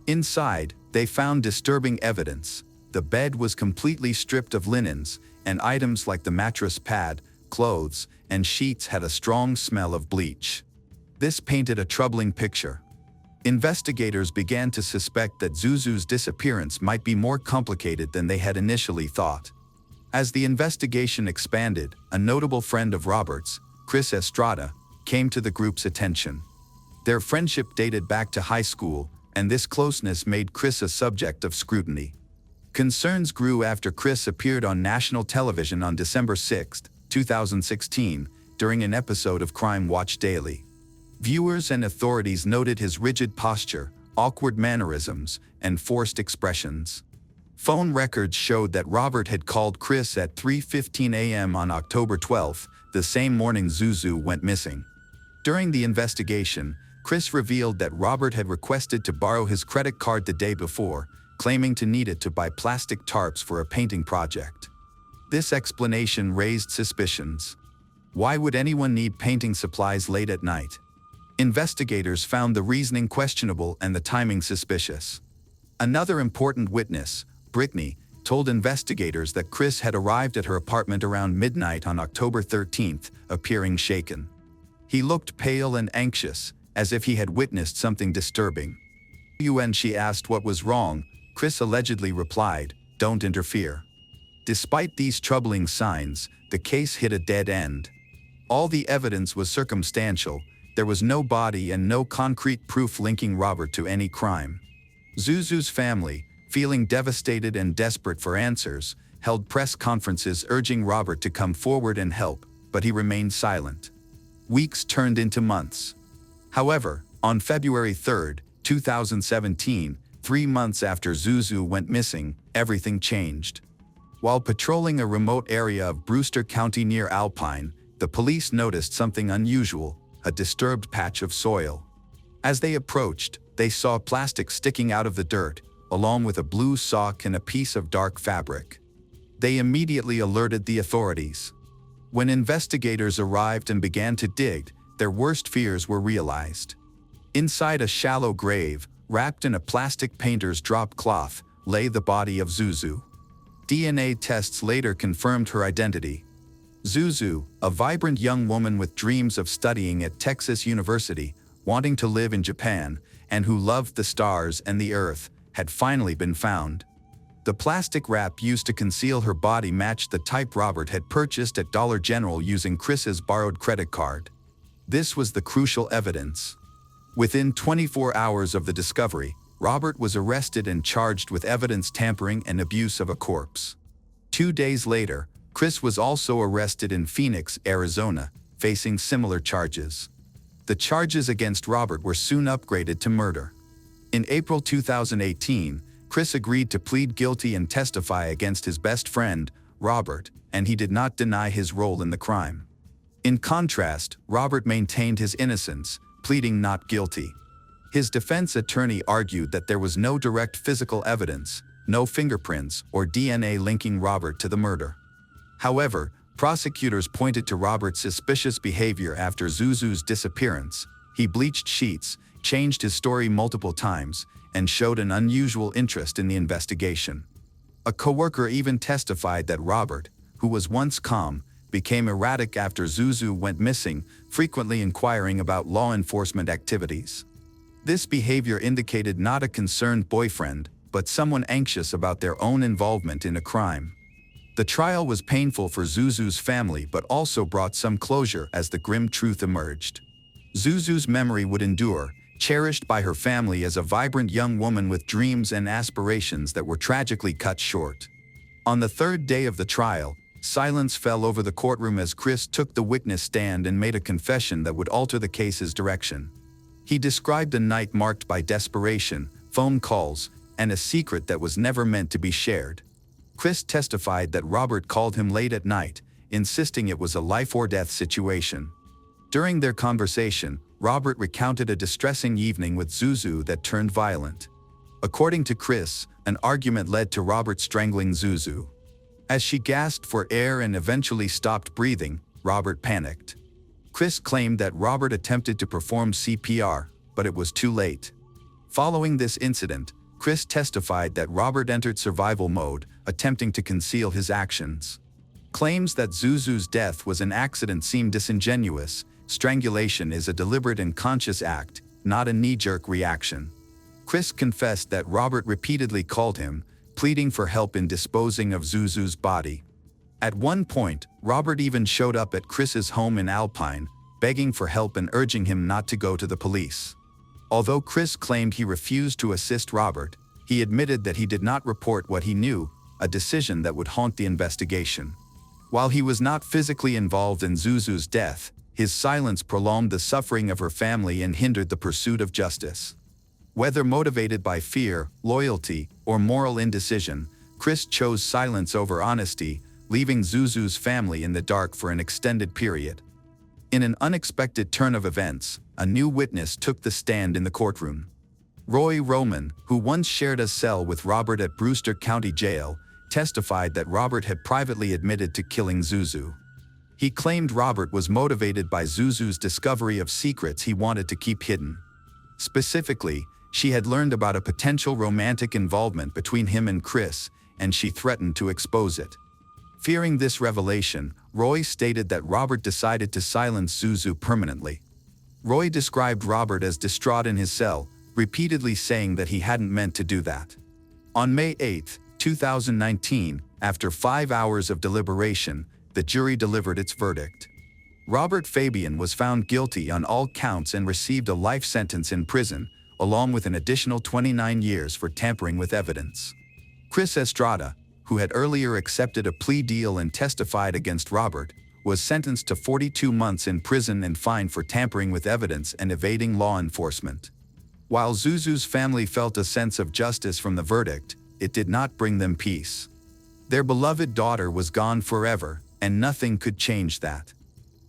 Inside, they found disturbing evidence. The bed was completely stripped of linens, and items like the mattress pad, clothes, and sheets had a strong smell of bleach. This painted a troubling picture. Investigators began to suspect that Zuzu's disappearance might be more complicated than they had initially thought. As the investigation expanded, a notable friend of Robert's, Chris Estrada, came to the group's attention. Their friendship dated back to high school, and this closeness made Chris a subject of scrutiny. Concerns grew after Chris appeared on national television on December 6, 2016, during an episode of Crime Watch Daily. Viewers and authorities noted his rigid posture, awkward mannerisms, and forced expressions. Phone records showed that Robert had called Chris at 3:15 a.m. on October 12, the same morning Zuzu went missing. During the investigation, Chris revealed that Robert had requested to borrow his credit card the day before, claiming to need it to buy plastic tarps for a painting project. This explanation raised suspicions. Why would anyone need painting supplies late at night? Investigators found the reasoning questionable and the timing suspicious. Another important witness, Brittany, told investigators that Chris had arrived at her apartment around midnight on October 13, appearing shaken. He looked pale and anxious, as if he had witnessed something disturbing. When she asked what was wrong, Chris allegedly replied, "Don't interfere." Despite these troubling signs, the case hit a dead end. All the evidence was circumstantial. There was no body and no concrete proof linking Robert to any crime. Zuzu's family, feeling devastated and desperate for answers, held press conferences urging Robert to come forward and help, but he remained silent. Weeks turned into months. However, on February 3, 2017, 3 months after Zuzu went missing, everything changed. While patrolling a remote area of Brewster County near Alpine, the police noticed something unusual, a disturbed patch of soil. As they approached, they saw plastic sticking out of the dirt, along with a blue sock and a piece of dark fabric. They immediately alerted the authorities. When investigators arrived and began to dig, their worst fears were realized. Inside a shallow grave, wrapped in a plastic painter's drop cloth, lay the body of Zuzu. DNA tests later confirmed her identity. Zuzu, a vibrant young woman with dreams of studying at Texas University, wanting to live in Japan, and who loved the stars and the earth, had finally been found. The plastic wrap used to conceal her body matched the type Robert had purchased at Dollar General using Chris's borrowed credit card. This was the crucial evidence. Within 24 hours of the discovery, Robert was arrested and charged with evidence tampering and abuse of a corpse. 2 days later, Chris was also arrested in Phoenix, Arizona, facing similar charges. The charges against Robert were soon upgraded to murder. In April 2018, Chris agreed to plead guilty and testify against his best friend, Robert, and he did not deny his role in the crime. In contrast, Robert maintained his innocence, pleading not guilty. His defense attorney argued that there was no direct physical evidence, no fingerprints or DNA linking Robert to the murder. However, prosecutors pointed to Robert's suspicious behavior after Zuzu's disappearance. He bleached sheets, changed his story multiple times, and showed an unusual interest in the investigation. A coworker even testified that Robert, who was once calm, became erratic after Zuzu went missing, frequently inquiring about law enforcement activities. This behavior indicated not a concerned boyfriend, but someone anxious about their own involvement in a crime. The trial was painful for Zuzu's family but also brought some closure as the grim truth emerged. Zuzu's memory would endure, cherished by her family as a vibrant young woman with dreams and aspirations that were tragically cut short. On the third day of the trial, silence fell over the courtroom as Chris took the witness stand and made a confession that would alter the case's direction. He described a night marked by desperation, phone calls, and a secret that was never meant to be shared. Chris testified that Robert called him late at night, insisting it was a life-or-death situation. During their conversation, Robert recounted a distressing evening with Zuzu that turned violent. According to Chris, an argument led to Robert strangling Zuzu. As she gasped for air and eventually stopped breathing, Robert panicked. Chris claimed that Robert attempted to perform CPR, but it was too late. Following this incident, Chris testified that Robert entered survival mode, attempting to conceal his actions. Claims that Zuzu's death was an accident seem disingenuous. Strangulation is a deliberate and conscious act, not a knee-jerk reaction. Chris confessed that Robert repeatedly called him, pleading for help in disposing of Zuzu's body. At one point, Robert even showed up at Chris's home in Alpine, begging for help and urging him not to go to the police. Although Chris claimed he refused to assist Robert, he admitted that he did not report what he knew, a decision that would haunt the investigation. While he was not physically involved in Zuzu's death, his silence prolonged the suffering of her family and hindered the pursuit of justice. Whether motivated by fear, loyalty, or moral indecision, Chris chose silence over honesty, leaving Zuzu's family in the dark for an extended period. In an unexpected turn of events, a new witness took the stand in the courtroom. Roy Roman, who once shared a cell with Robert at Brewster County Jail, testified that Robert had privately admitted to killing Zuzu. He claimed Robert was motivated by Zuzu's discovery of secrets he wanted to keep hidden. Specifically, she had learned about a potential romantic involvement between him and Chris, and she threatened to expose it. Fearing this revelation, Roy stated that Robert decided to silence Zuzu permanently. Roy described Robert as distraught in his cell, repeatedly saying that he hadn't meant to do that. On May 8, 2019, after 5 hours of deliberation, the jury delivered its verdict. Robert Fabian was found guilty on all counts and received a life sentence in prison, along with an additional 29 years for tampering with evidence. Chris Estrada, who had earlier accepted a plea deal and testified against Robert, was sentenced to 42 months in prison and fined for tampering with evidence and evading law enforcement. While Zuzu's family felt a sense of justice from the verdict, it did not bring them peace. Their beloved daughter was gone forever, and nothing could change that.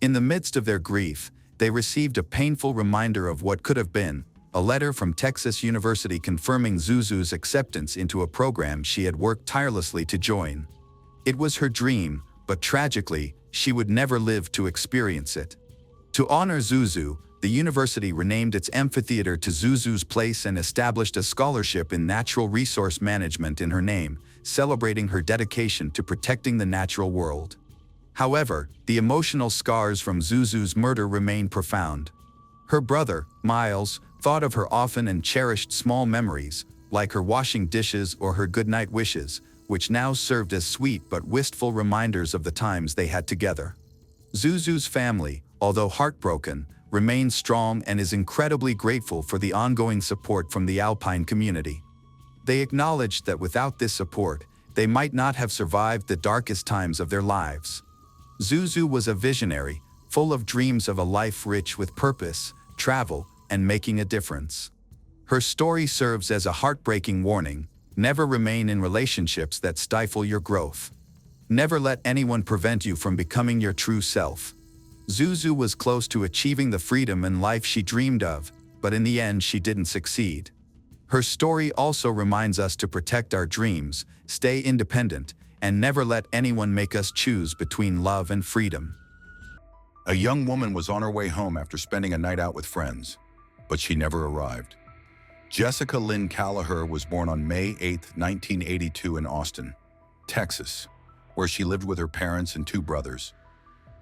In the midst of their grief, they received a painful reminder of what could have been, a letter from Texas University confirming Zuzu's acceptance into a program she had worked tirelessly to join. It was her dream, but tragically, she would never live to experience it. To honor Zuzu, the university renamed its amphitheater to Zuzu's Place and established a scholarship in natural resource management in her name, celebrating her dedication to protecting the natural world. However, the emotional scars from Zuzu's murder remain profound. Her brother, Miles, thought of her often and cherished small memories, like her washing dishes or her goodnight wishes, which now served as sweet but wistful reminders of the times they had together. Zuzu's family, although heartbroken, remains strong and is incredibly grateful for the ongoing support from the alpine community. They acknowledged that without this support, they might not have survived the darkest times of their lives. Zuzu was a visionary, full of dreams of a life rich with purpose, travel, and making a difference. Her story serves as a heartbreaking warning: never remain in relationships that stifle your growth. Never let anyone prevent you from becoming your true self. Zuzu was close to achieving the freedom and life she dreamed of, but in the end she didn't succeed. Her story also reminds us to protect our dreams, stay independent, and never let anyone make us choose between love and freedom. A young woman was on her way home after spending a night out with friends, but she never arrived. Jessica Lynn Callagher was born on May 8, 1982 in Austin, Texas, where she lived with her parents and two brothers.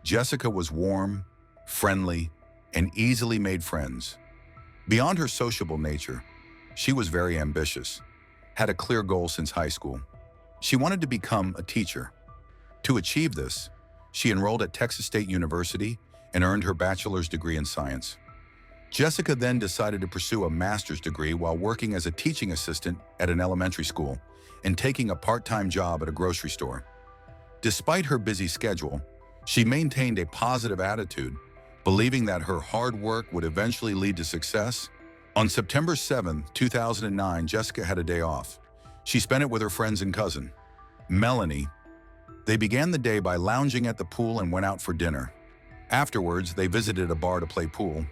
Jessica was warm, friendly, and easily made friends. Beyond her sociable nature, she was very ambitious, had a clear goal since high school. She wanted to become a teacher. To achieve this, she enrolled at Texas State University and earned her bachelor's degree in science. Jessica then decided to pursue a master's degree while working as a teaching assistant at an elementary school and taking a part-time job at a grocery store. Despite her busy schedule, she maintained a positive attitude, believing that her hard work would eventually lead to success. On September 7, 2009, Jessica had a day off. She spent it with her friends and cousin, Melanie. They began the day by lounging at the pool and went out for dinner. Afterwards, they visited a bar to play pool.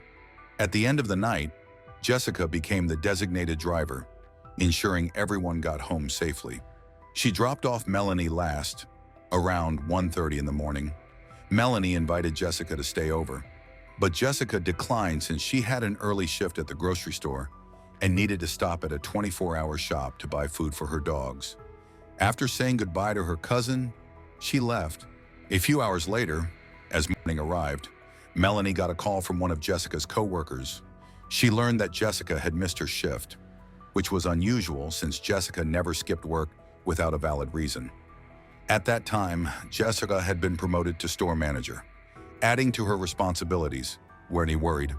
At the end of the night, Jessica became the designated driver, ensuring everyone got home safely. She dropped off Melanie last, around 1:30 in the morning. Melanie invited Jessica to stay over, but Jessica declined since she had an early shift at the grocery store and needed to stop at a 24-hour shop to buy food for her dogs. After saying goodbye to her cousin, she left. A few hours later, as morning arrived, Melanie got a call from one of Jessica's co-workers. She learned that Jessica had missed her shift, which was unusual since Jessica never skipped work without a valid reason. At that time, Jessica had been promoted to store manager, adding to her responsibilities. Weren't worried,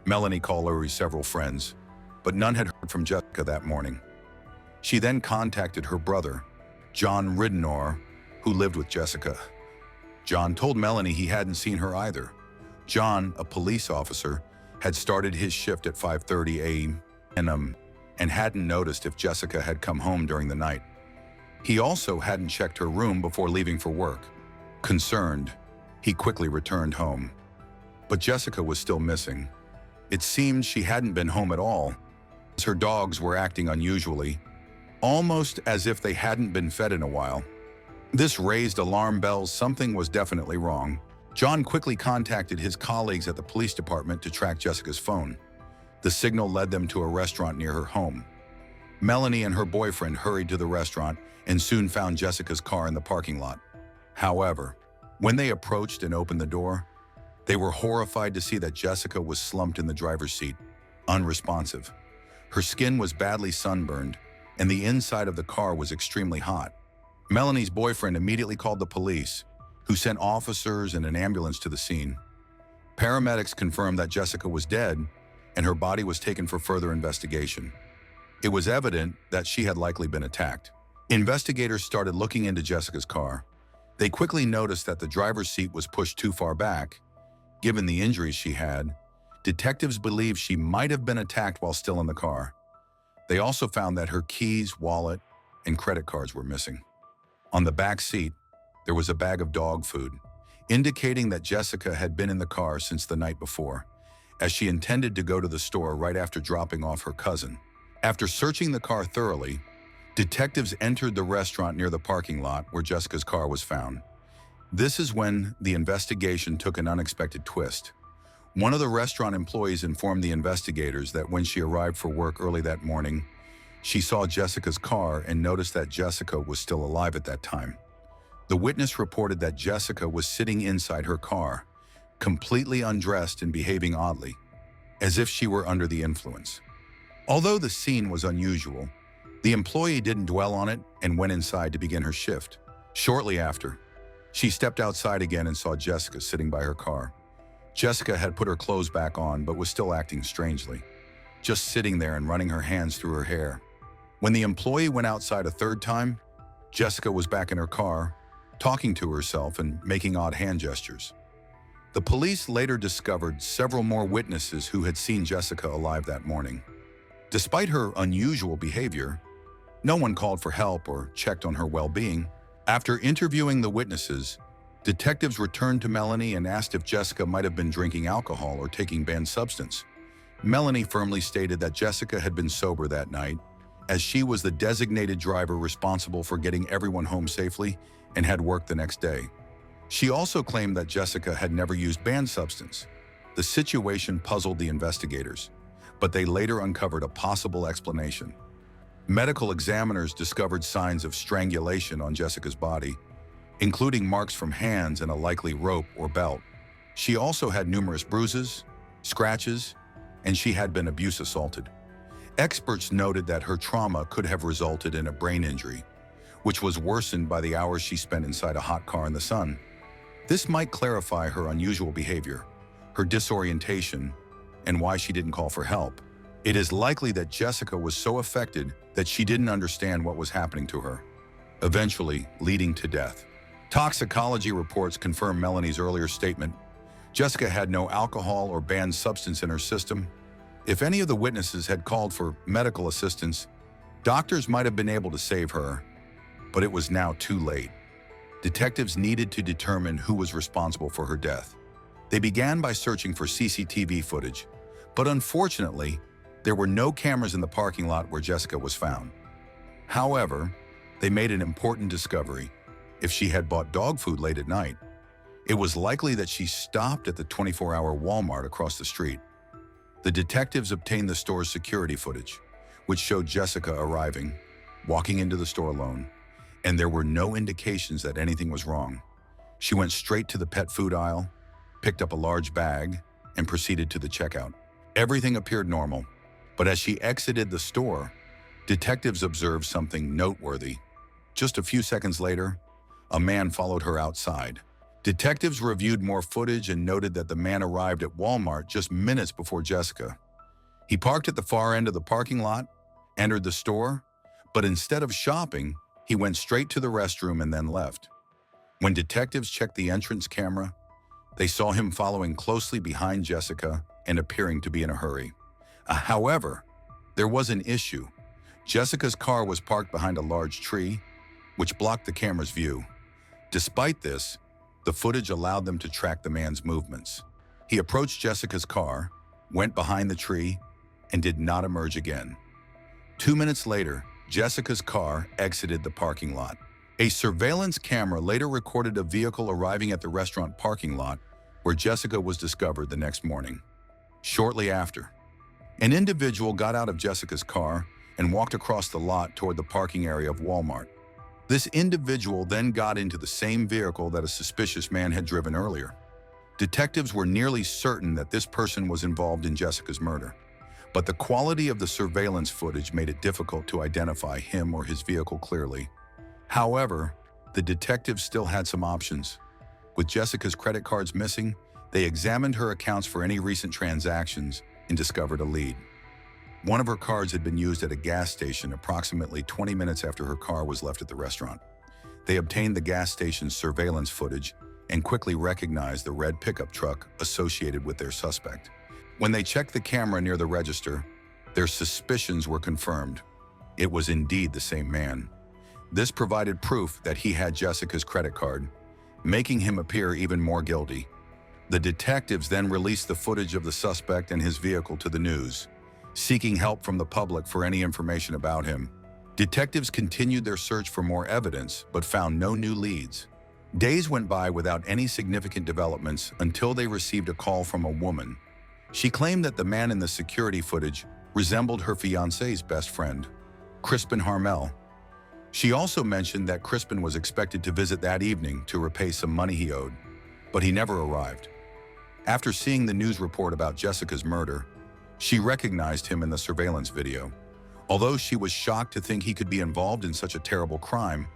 Melanie called Lori's several friends, but none had heard from Jessica that morning. She then contacted her brother, John Ridenour, who lived with Jessica. John told Melanie he hadn't seen her either. John, a police officer, had started his shift at 5:30 a.m. and hadn't noticed if Jessica had come home during the night. He also hadn't checked her room before leaving for work. Concerned, he quickly returned home. But Jessica was still missing. It seemed she hadn't been home at all, as her dogs were acting unusually, almost as if they hadn't been fed in a while. This raised alarm bells. Something was definitely wrong. John quickly contacted his colleagues at the police department to track Jessica's phone. The signal led them to a restaurant near her home. Melanie and her boyfriend hurried to the restaurant and soon found Jessica's car in the parking lot. However, when they approached and opened the door, they were horrified to see that Jessica was slumped in the driver's seat, unresponsive. Her skin was badly sunburned, and the inside of the car was extremely hot. Melanie's boyfriend immediately called the police, who sent officers and an ambulance to the scene. Paramedics confirmed that Jessica was dead, and her body was taken for further investigation. It was evident that she had likely been attacked. Investigators started looking into Jessica's car. They quickly noticed that the driver's seat was pushed too far back. Given the injuries she had, detectives believed she might have been attacked while still in the car. They also found that her keys, wallet, and credit cards were missing. On the back seat, there was a bag of dog food, indicating that Jessica had been in the car since the night before, as she intended to go to the store right after dropping off her cousin. After searching the car thoroughly, detectives entered the restaurant near the parking lot where Jessica's car was found. This is when the investigation took an unexpected twist. One of the restaurant employees informed the investigators that when she arrived for work early that morning, she saw Jessica's car and noticed that Jessica was still alive at that time. The witness reported that Jessica was sitting inside her car, completely undressed and behaving oddly, as if she were under the influence. Although the scene was unusual, the employee didn't dwell on it and went inside to begin her shift. Shortly after, she stepped outside again and saw Jessica sitting by her car. Jessica had put her clothes back on but was still acting strangely, just sitting there and running her hands through her hair. When the employee went outside a third time, Jessica was back in her car, talking to herself and making odd hand gestures. The police later discovered several more witnesses who had seen Jessica alive that morning. Despite her unusual behavior, no one called for help or checked on her well-being. After interviewing the witnesses, detectives returned to Melanie and asked if Jessica might have been drinking alcohol or taking banned substance. Melanie firmly stated that Jessica had been sober that night, as she was the designated driver responsible for getting everyone home safely and had work the next day. She also claimed that Jessica had never used banned substance. The situation puzzled the investigators, but they later uncovered a possible explanation. Medical examiners discovered signs of strangulation on Jessica's body, including marks from hands and a likely rope or belt. She also had numerous bruises, scratches, and she had been abuse assaulted. Experts noted that her trauma could have resulted in a brain injury, which was worsened by the hours she spent inside a hot car in the sun. This might clarify her unusual behavior, her disorientation, and why she didn't call for help. It is likely that Jessica was so affected that she didn't understand what was happening to her, eventually leading to death. Toxicology reports confirm Melanie's earlier statement. Jessica had no alcohol or banned substance in her system. If any of the witnesses had called for medical assistance, doctors might have been able to save her, but it was now too late. Detectives needed to determine who was responsible for her death. They began by searching for CCTV footage, but unfortunately, there were no cameras in the parking lot where Jessica was found. However, they made an important discovery. If she had bought dog food late at night, it was likely that she stopped at the 24-hour Walmart across the street. The detectives obtained the store's security footage, which showed Jessica arriving, walking into the store alone, and there were no indications that anything was wrong. She went straight to the pet food aisle, picked up a large bag, and proceeded to the checkout. Everything appeared normal, but as she exited the store, detectives observed something noteworthy. Just a few seconds later, a man followed her outside. Detectives reviewed more footage and noted that the man arrived at Walmart just minutes before Jessica. He parked at the far end of the parking lot, entered the store, but instead of shopping, he went straight to the restroom and then left. When detectives checked the entrance camera, they saw him following closely behind Jessica and appearing to be in a hurry. However, there was an issue. Jessica's car was parked behind a large tree, which blocked the camera's view. Despite this, the footage allowed them to track the man's movements. He approached Jessica's car, went behind the tree, and did not emerge again. 2 minutes later, Jessica's car exited the parking lot. A surveillance camera later recorded a vehicle arriving at the restaurant parking lot where Jessica was discovered the next morning. Shortly after, an individual got out of Jessica's car and walked across the lot toward the parking area of Walmart. This individual then got into the same vehicle that a suspicious man had driven earlier. Detectives were nearly certain that this person was involved in Jessica's murder, but the quality of the surveillance footage made it difficult to identify him or his vehicle clearly. However, the detectives still had some options. With Jessica's credit cards missing, they examined her accounts for any recent transactions and discovered a lead. One of her cards had been used at a gas station approximately 20 minutes after her car was left at the restaurant. They obtained the gas station's surveillance footage and quickly recognized the red pickup truck associated with their suspect. When they checked the camera near the register, their suspicions were confirmed. It was indeed the same man. This provided proof that he had Jessica's credit card, making him appear even more guilty. The detectives then released the footage of the suspect and his vehicle to the news, seeking help from the public for any information about him. Detectives continued their search for more evidence, but found no new leads. Days went by without any significant developments until they received a call from a woman. She claimed that the man in the security footage resembled her fiancé's best friend, Crispin Harmel. She also mentioned that Crispin was expected to visit that evening to repay some money he owed, but he never arrived. After seeing the news report about Jessica's murder, she recognized him in the surveillance video. Although she was shocked to think he could be involved in such a terrible crime,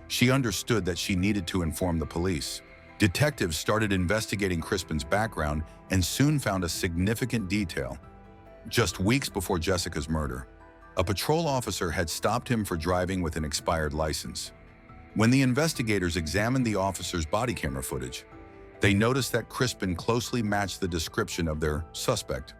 she understood that she needed to inform the police. Detectives started investigating Crispin's background and soon found a significant detail. Just weeks before Jessica's murder, a patrol officer had stopped him for driving with an expired license. When the investigators examined the officer's body camera footage, they noticed that Crispin closely matched the description of their suspect.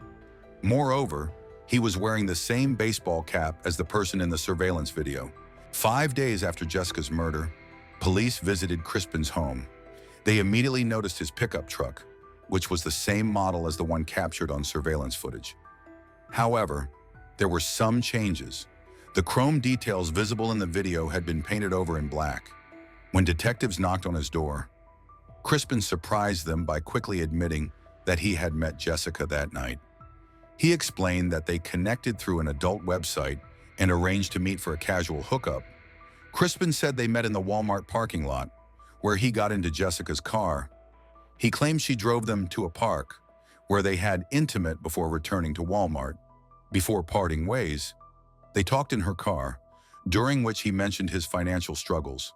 Moreover, he was wearing the same baseball cap as the person in the surveillance video. 5 days after Jessica's murder, police visited Crispin's home. They immediately noticed his pickup truck, which was the same model as the one captured on surveillance footage. However, there were some changes. The chrome details visible in the video had been painted over in black. When detectives knocked on his door, Crispin surprised them by quickly admitting that he had met Jessica that night. He explained that they connected through an adult website and arranged to meet for a casual hookup. Crispin said they met in the Walmart parking lot, where he got into Jessica's car. He claimed she drove them to a park, where they had intimate before returning to Walmart. Before parting ways, they talked in her car, during which he mentioned his financial struggles.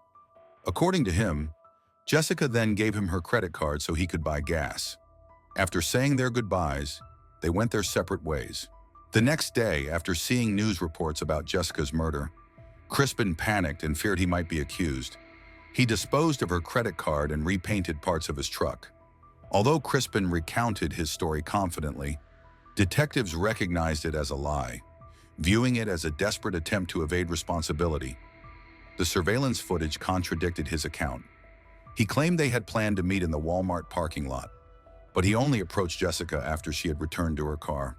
According to him, Jessica then gave him her credit card so he could buy gas. After saying their goodbyes, they went their separate ways. The next day, after seeing news reports about Jessica's murder, Crispin panicked and feared he might be accused. He disposed of her credit card and repainted parts of his truck. Although Crispin recounted his story confidently, detectives recognized it as a lie, viewing it as a desperate attempt to evade responsibility. The surveillance footage contradicted his account. He claimed they had planned to meet in the Walmart parking lot, but he only approached Jessica after she had returned to her car.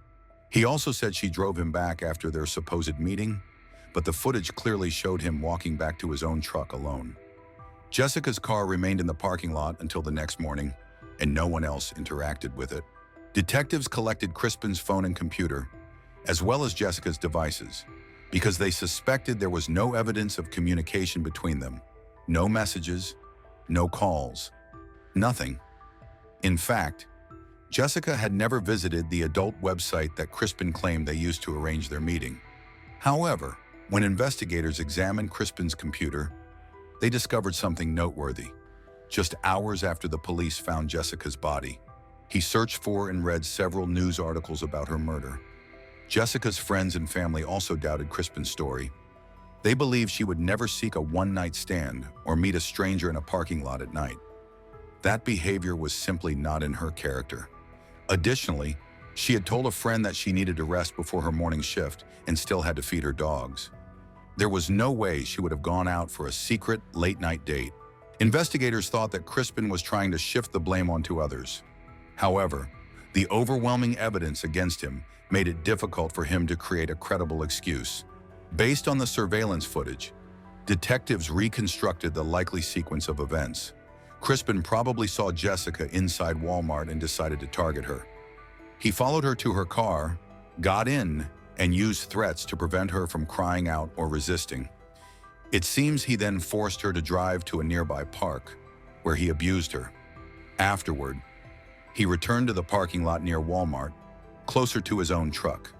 He also said she drove him back after their supposed meeting, but the footage clearly showed him walking back to his own truck alone. Jessica's car remained in the parking lot until the next morning, and no one else interacted with it. Detectives collected Crispin's phone and computer, as well as Jessica's devices, because they suspected there was no evidence of communication between them. No messages, no calls, nothing. In fact, Jessica had never visited the adult website that Crispin claimed they used to arrange their meeting. However, when investigators examined Crispin's computer, they discovered something noteworthy. Just hours after the police found Jessica's body, he searched for and read several news articles about her murder. Jessica's friends and family also doubted Crispin's story. They believed she would never seek a one-night stand or meet a stranger in a parking lot at night. That behavior was simply not in her character. Additionally, she had told a friend that she needed to rest before her morning shift and still had to feed her dogs. There was no way she would have gone out for a secret late-night date. Investigators thought that Crispin was trying to shift the blame onto others. However, the overwhelming evidence against him made it difficult for him to create a credible excuse. Based on the surveillance footage, detectives reconstructed the likely sequence of events. Crispin probably saw Jessica inside Walmart and decided to target her. He followed her to her car, got in, and used threats to prevent her from crying out or resisting. It seems he then forced her to drive to a nearby park, where he abused her. Afterward, he returned to the parking lot near Walmart, closer to his own truck.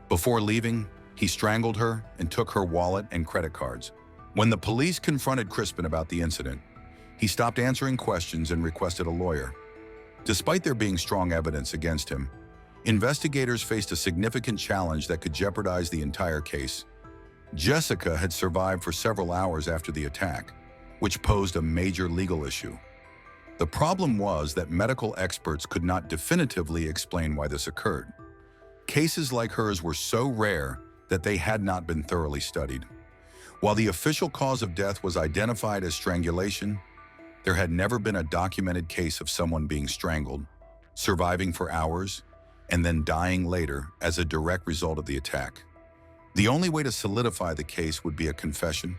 Before leaving, he strangled her and took her wallet and credit cards. When the police confronted Crispin about the incident, he stopped answering questions and requested a lawyer. Despite there being strong evidence against him, investigators faced a significant challenge that could jeopardize the entire case. Jessica had survived for several hours after the attack, which posed a major legal issue. The problem was that medical experts could not definitively explain why this occurred. Cases like hers were so rare that they had not been thoroughly studied. While the official cause of death was identified as strangulation, there had never been a documented case of someone being strangled, surviving for hours, and then dying later as a direct result of the attack. The only way to solidify the case would be a confession,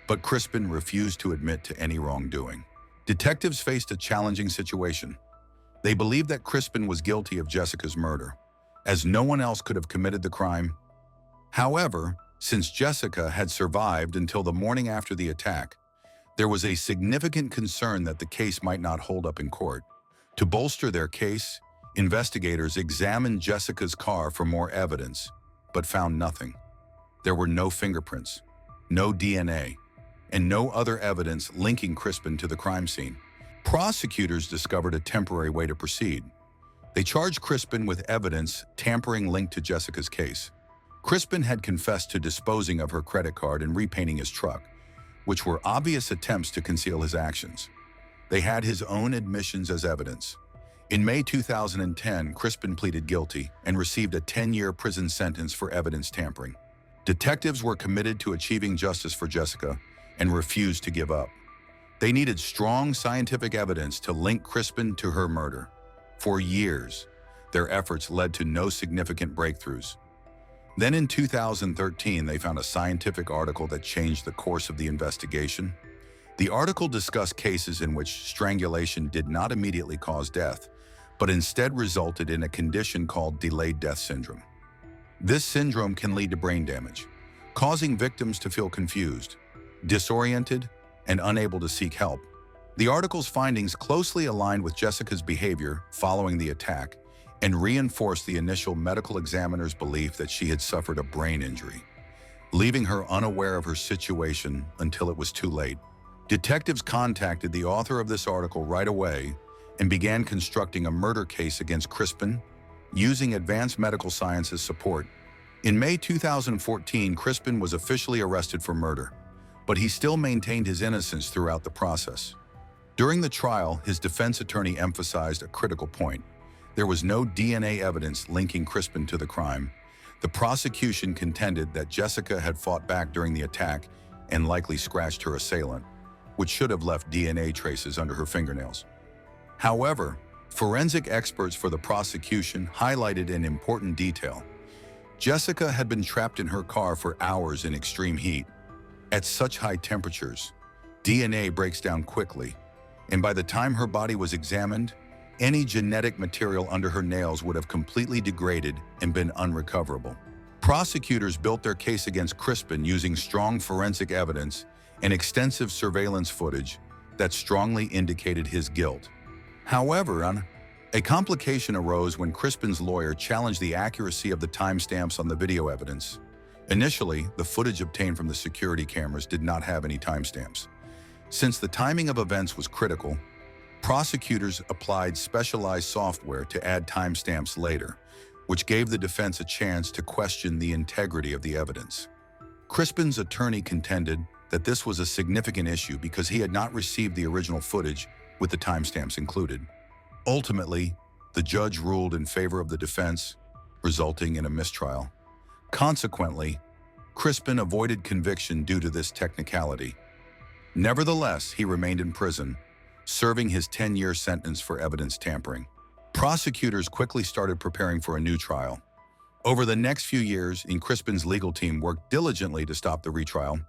but Crispin refused to admit to any wrongdoing. Detectives faced a challenging situation. They believed that Crispin was guilty of Jessica's murder, as no one else could have committed the crime. However, since Jessica had survived until the morning after the attack, there was a significant concern that the case might not hold up in court. To bolster their case, investigators examined Jessica's car for more evidence, but found nothing. There were no fingerprints, no DNA, and no other evidence linking Crispin to the crime scene. Prosecutors discovered a temporary way to proceed. They charged Crispin with evidence tampering linked to Jessica's case. Crispin had confessed to disposing of her credit card and repainting his truck, which were obvious attempts to conceal his actions. They had his own admissions as evidence. In May 2010, Crispin pleaded guilty and received a 10-year prison sentence for evidence tampering. Detectives were committed to achieving justice for Jessica and refused to give up. They needed strong scientific evidence to link Crispin to her murder. For years, their efforts led to no significant breakthroughs. Then in 2013, they found a scientific article that changed the course of the investigation. The article discussed cases in which strangulation did not immediately cause death, but instead resulted in a condition called delayed death syndrome. This syndrome can lead to brain damage, causing victims to feel confused, disoriented, and unable to seek help. The article's findings closely aligned with Jessica's behavior following the attack and reinforced the initial medical examiner's belief that she had suffered a brain injury, leaving her unaware of her situation until it was too late. Detectives contacted the author of this article right away and began constructing a murder case against Crispin using advanced medical sciences support. In May 2014, Crispin was officially arrested for murder, but he still maintained his innocence throughout the process. During the trial, his defense attorney emphasized a critical point. There was no DNA evidence linking Crispin to the crime. The prosecution contended that Jessica had fought back during the attack and likely scratched her assailant, which should have left DNA traces under her fingernails. However, forensic experts for the prosecution highlighted an important detail. Jessica had been trapped in her car for hours in extreme heat. At such high temperatures, DNA breaks down quickly, and by the time her body was examined, any genetic material under her nails would have completely degraded and been unrecoverable. Prosecutors built their case against Crispin using strong forensic evidence and extensive surveillance footage that strongly indicated his guilt. However, a complication arose when Crispin's lawyer challenged the accuracy of the timestamps on the video evidence. Initially, the footage obtained from the security cameras did not have any timestamps. Since the timing of events was critical, prosecutors applied specialized software to add timestamps later, which gave the defense a chance to question the integrity of the evidence. Crispin's attorney contended that this was a significant issue because he had not received the original footage with the timestamps included. Ultimately, the judge ruled in favor of the defense, resulting in a mistrial. Consequently, Crispin avoided conviction due to this technicality. Nevertheless, he remained in prison, serving his 10-year sentence for evidence tampering. Prosecutors quickly started preparing for a new trial. Over the next few years, Crispin's legal team worked diligently to stop the retrial,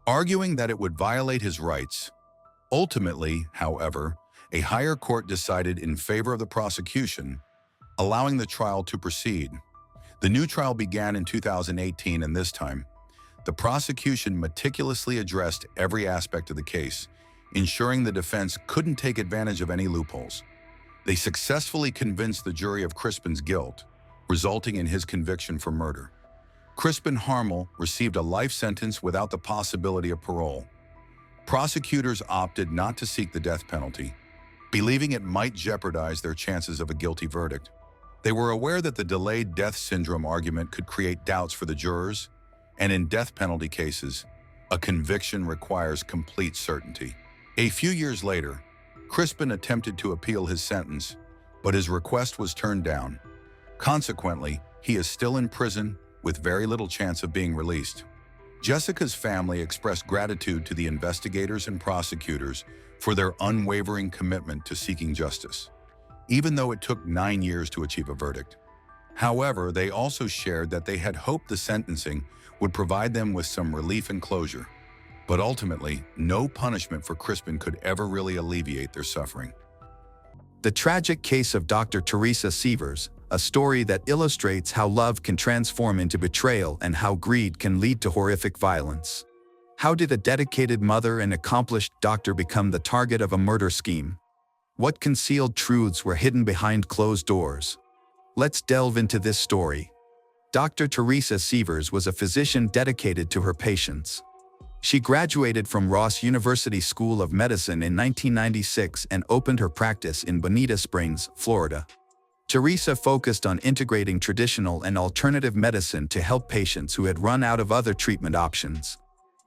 arguing that it would violate his rights. Ultimately, however, a higher court decided in favor of the prosecution, allowing the trial to proceed. The new trial began in 2018, and this time, the prosecution meticulously addressed every aspect of the case, ensuring the defense couldn't take advantage of any loopholes. They successfully convinced the jury of Crispin's guilt, resulting in his conviction for murder. Crispin Harmel received a life sentence without the possibility of parole. Prosecutors opted not to seek the death penalty, believing it might jeopardize their chances of a guilty verdict. They were aware that the delayed death syndrome argument could create doubts for the jurors, and in death penalty cases, a conviction requires complete certainty. A few years later, Crispin attempted to appeal his sentence, but his request was turned down. Consequently, he is still in prison with very little chance of being released. Jessica's family expressed gratitude to the investigators and prosecutors for their unwavering commitment to seeking justice, even though it took 9 years to achieve a verdict. However, they also shared that they had hoped the sentencing would provide them with some relief and closure. But ultimately, no punishment for Crispin could ever really alleviate their suffering. The tragic case of Dr. Teresa Sievers, a story that illustrates how love can transform into betrayal and how greed can lead to horrific violence. How did a dedicated mother and accomplished doctor become the target of a murder scheme? What concealed truths were hidden behind closed doors? Let's delve into this story. Dr. Teresa Sievers was a physician dedicated to her patients. She graduated from Ross University School of Medicine in 1996 and opened her practice in Bonita Springs, Florida. Teresa focused on integrating traditional and alternative medicine to help patients who had run out of other treatment options.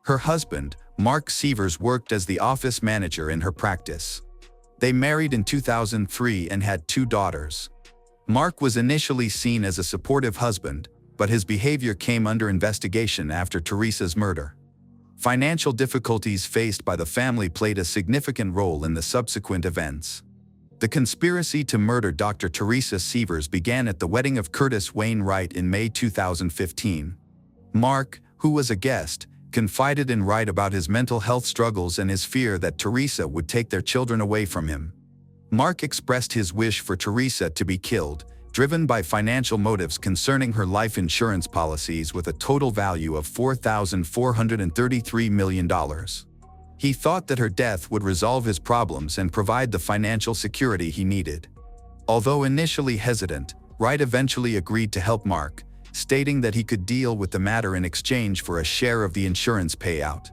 Her husband, Mark Sievers, worked as the office manager in her practice. They married in 2003 and had 2 daughters. Mark was initially seen as a supportive husband, but his behavior came under investigation after Teresa's murder. Financial difficulties faced by the family played a significant role in the subsequent events. The conspiracy to murder Dr. Teresa Sievers began at the wedding of Curtis Wayne Wright in May 2015. Mark, who was a guest, confided in Wright about his mental health struggles and his fear that Teresa would take their children away from him. Mark expressed his wish for Teresa to be killed, driven by financial motives concerning her life insurance policies with a total value of $4,433 million. He thought that her death would resolve his problems and provide the financial security he needed. Although initially hesitant, Wright eventually agreed to help Mark, stating that he could deal with the matter in exchange for a share of the insurance payout.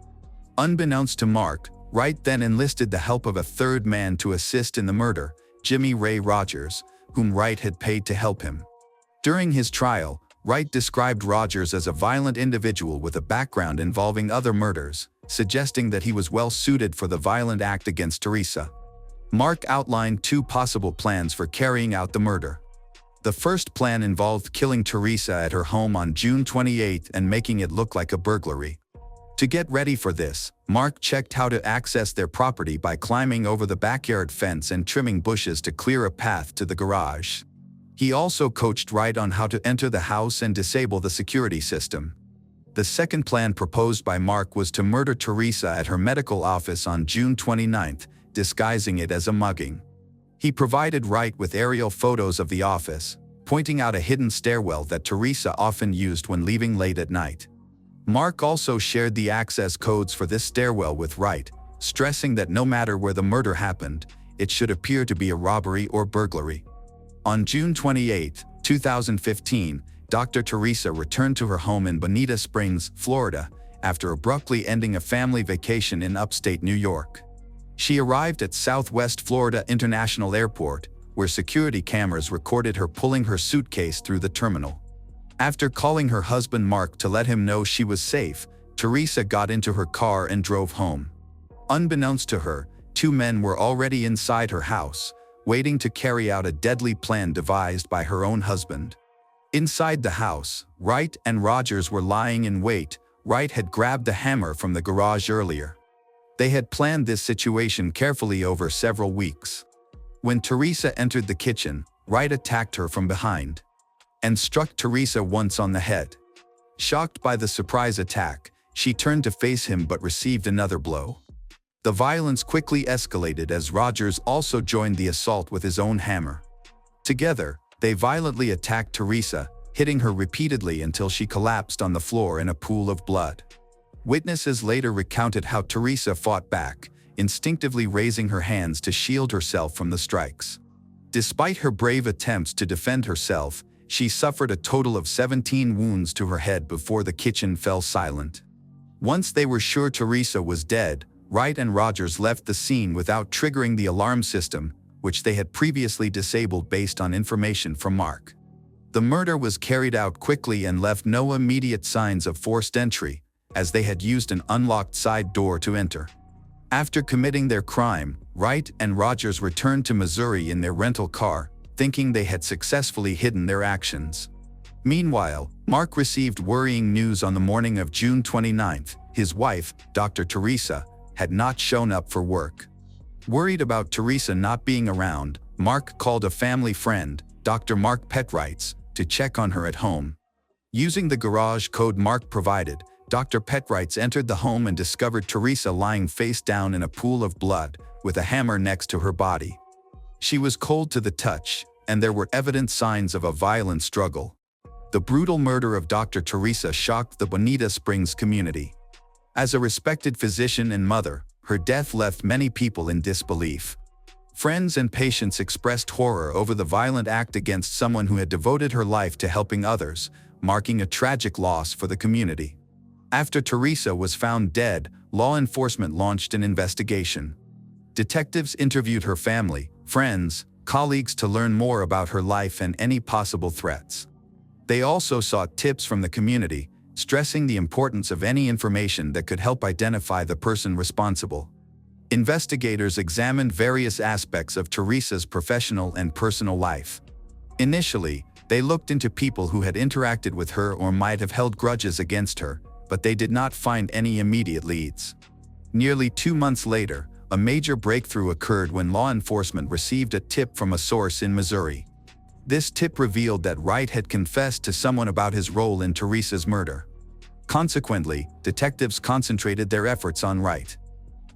Unbeknownst to Mark, Wright then enlisted the help of a third man to assist in the murder, Jimmy Ray Rogers, whom Wright had paid to help him. During his trial, Wright described Rogers as a violent individual with a background involving other murders, suggesting that he was well suited for the violent act against Teresa. Mark outlined 2 possible plans for carrying out the murder. The first plan involved killing Teresa at her home on June 28 and making it look like a burglary. To get ready for this, Mark checked how to access their property by climbing over the backyard fence and trimming bushes to clear a path to the garage. He also coached Wright on how to enter the house and disable the security system. The second plan proposed by Mark was to murder Teresa at her medical office on June 29, disguising it as a mugging. He provided Wright with aerial photos of the office, pointing out a hidden stairwell that Teresa often used when leaving late at night. Mark also shared the access codes for this stairwell with Wright, stressing that no matter where the murder happened, it should appear to be a robbery or burglary. On June 28, 2015, Dr. Teresa returned to her home in Bonita Springs, Florida, after abruptly ending a family vacation in upstate New York. She arrived at Southwest Florida International Airport, where security cameras recorded her pulling her suitcase through the terminal. After calling her husband Mark to let him know she was safe, Teresa got into her car and drove home. Unbeknownst to her, 2 men were already inside her house, waiting to carry out a deadly plan devised by her own husband. Inside the house, Wright and Rogers were lying in wait. Wright had grabbed the hammer from the garage earlier. They had planned this situation carefully over several weeks. When Teresa entered the kitchen, Wright attacked her from behind and struck Teresa once on the head. Shocked by the surprise attack, she turned to face him but received another blow. The violence quickly escalated as Rogers also joined the assault with his own hammer. Together, they violently attacked Teresa, hitting her repeatedly until she collapsed on the floor in a pool of blood. Witnesses later recounted how Teresa fought back, instinctively raising her hands to shield herself from the strikes. Despite her brave attempts to defend herself, she suffered a total of 17 wounds to her head before the kitchen fell silent. Once they were sure Teresa was dead, Wright and Rogers left the scene without triggering the alarm system, which they had previously disabled based on information from Mark. The murder was carried out quickly and left no immediate signs of forced entry, as they had used an unlocked side door to enter. After committing their crime, Wright and Rogers returned to Missouri in their rental car, thinking they had successfully hidden their actions. Meanwhile, Mark received worrying news on the morning of June 29. His wife, Dr. Teresa, had not shown up for work. Worried about Teresa not being around, Mark called a family friend, Dr. Mark Petrites, to check on her at home. Using the garage code Mark provided, Dr. Petrites entered the home and discovered Teresa lying face down in a pool of blood, with a hammer next to her body. She was cold to the touch, and there were evident signs of a violent struggle. The brutal murder of Dr. Teresa shocked the Bonita Springs community. As a respected physician and mother, her death left many people in disbelief. Friends and patients expressed horror over the violent act against someone who had devoted her life to helping others, marking a tragic loss for the community. After Teresa was found dead, law enforcement launched an investigation. Detectives interviewed her family, friends, colleagues to learn more about her life and any possible threats. They also sought tips from the community, stressing the importance of any information that could help identify the person responsible. Investigators examined various aspects of Teresa's professional and personal life. Initially, they looked into people who had interacted with her or might have held grudges against her, but they did not find any immediate leads. Nearly 2 months later, a major breakthrough occurred when law enforcement received a tip from a source in Missouri. This tip revealed that Wright had confessed to someone about his role in Teresa's murder. Consequently, detectives concentrated their efforts on Wright.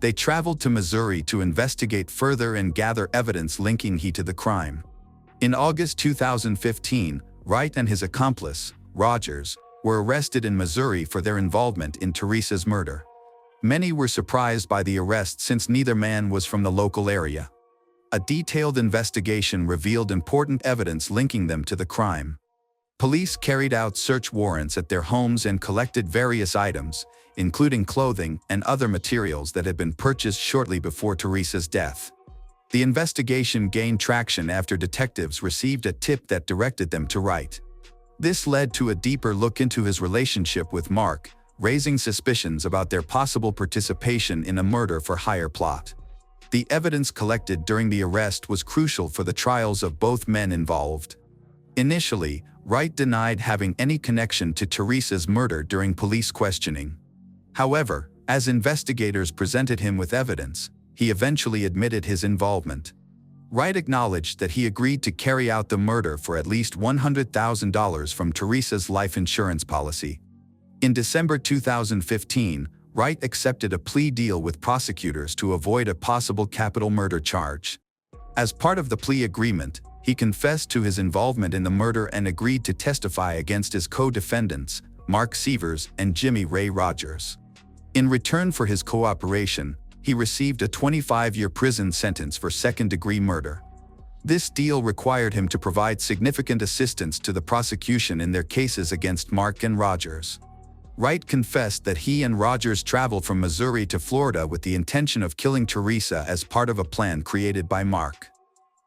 They traveled to Missouri to investigate further and gather evidence linking he to the crime. In August 2015, Wright and his accomplice, Rogers, were arrested in Missouri for their involvement in Teresa's murder. Many were surprised by the arrest since neither man was from the local area. A detailed investigation revealed important evidence linking them to the crime. Police carried out search warrants at their homes and collected various items, including clothing and other materials that had been purchased shortly before Teresa's death. The investigation gained traction after detectives received a tip that directed them to Wright. This led to a deeper look into his relationship with Mark, raising suspicions about their possible participation in a murder-for-hire plot. The evidence collected during the arrest was crucial for the trials of both men involved. Initially, Wright denied having any connection to Teresa's murder during police questioning. However, as investigators presented him with evidence, he eventually admitted his involvement. Wright acknowledged that he agreed to carry out the murder for at least $100,000 from Teresa's life insurance policy. In December 2015, Wright accepted a plea deal with prosecutors to avoid a possible capital murder charge. As part of the plea agreement, he confessed to his involvement in the murder and agreed to testify against his co-defendants, Mark Sievers and Jimmy Ray Rogers. In return for his cooperation, he received a 25-year prison sentence for second-degree murder. This deal required him to provide significant assistance to the prosecution in their cases against Mark and Rogers. Wright confessed that he and Rogers traveled from Missouri to Florida with the intention of killing Teresa as part of a plan created by Mark.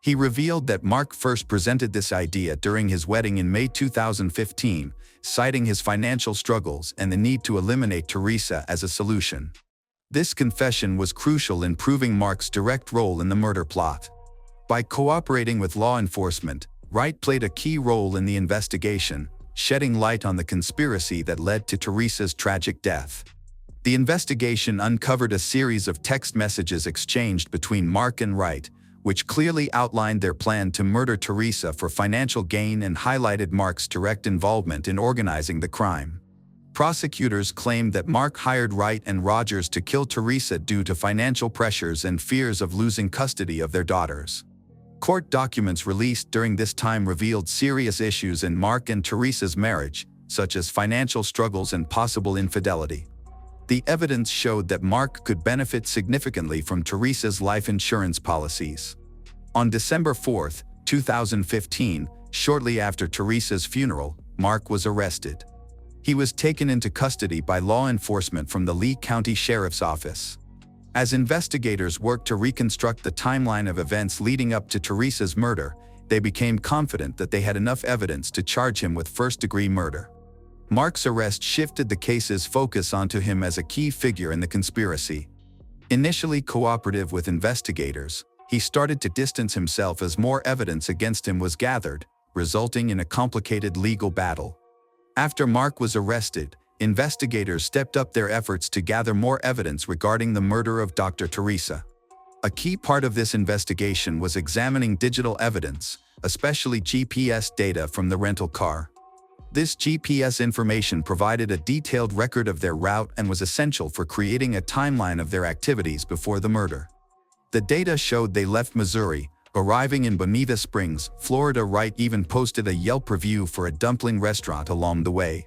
He revealed that Mark first presented this idea during his wedding in May 2015, citing his financial struggles and the need to eliminate Teresa as a solution. This confession was crucial in proving Mark's direct role in the murder plot. By cooperating with law enforcement, Wright played a key role in the investigation, shedding light on the conspiracy that led to Teresa's tragic death. The investigation uncovered a series of text messages exchanged between Mark and Wright, which clearly outlined their plan to murder Teresa for financial gain and highlighted Mark's direct involvement in organizing the crime. Prosecutors claimed that Mark hired Wright and Rogers to kill Teresa due to financial pressures and fears of losing custody of their daughters. Court documents released during this time revealed serious issues in Mark and Teresa's marriage, such as financial struggles and possible infidelity. The evidence showed that Mark could benefit significantly from Teresa's life insurance policies. On December 4, 2015, shortly after Teresa's funeral, Mark was arrested. He was taken into custody by law enforcement from the Lee County Sheriff's Office. As investigators worked to reconstruct the timeline of events leading up to Teresa's murder, they became confident that they had enough evidence to charge him with first-degree murder. Mark's arrest shifted the case's focus onto him as a key figure in the conspiracy. Initially cooperative with investigators, he started to distance himself as more evidence against him was gathered, resulting in a complicated legal battle. After Mark was arrested, investigators stepped up their efforts to gather more evidence regarding the murder of Dr. Teresa. A key part of this investigation was examining digital evidence, especially GPS data from the rental car. This GPS information provided a detailed record of their route and was essential for creating a timeline of their activities before the murder. The data showed they left Missouri, arriving in Bonita Springs, Florida. Wright even posted a Yelp review for a dumpling restaurant along the way.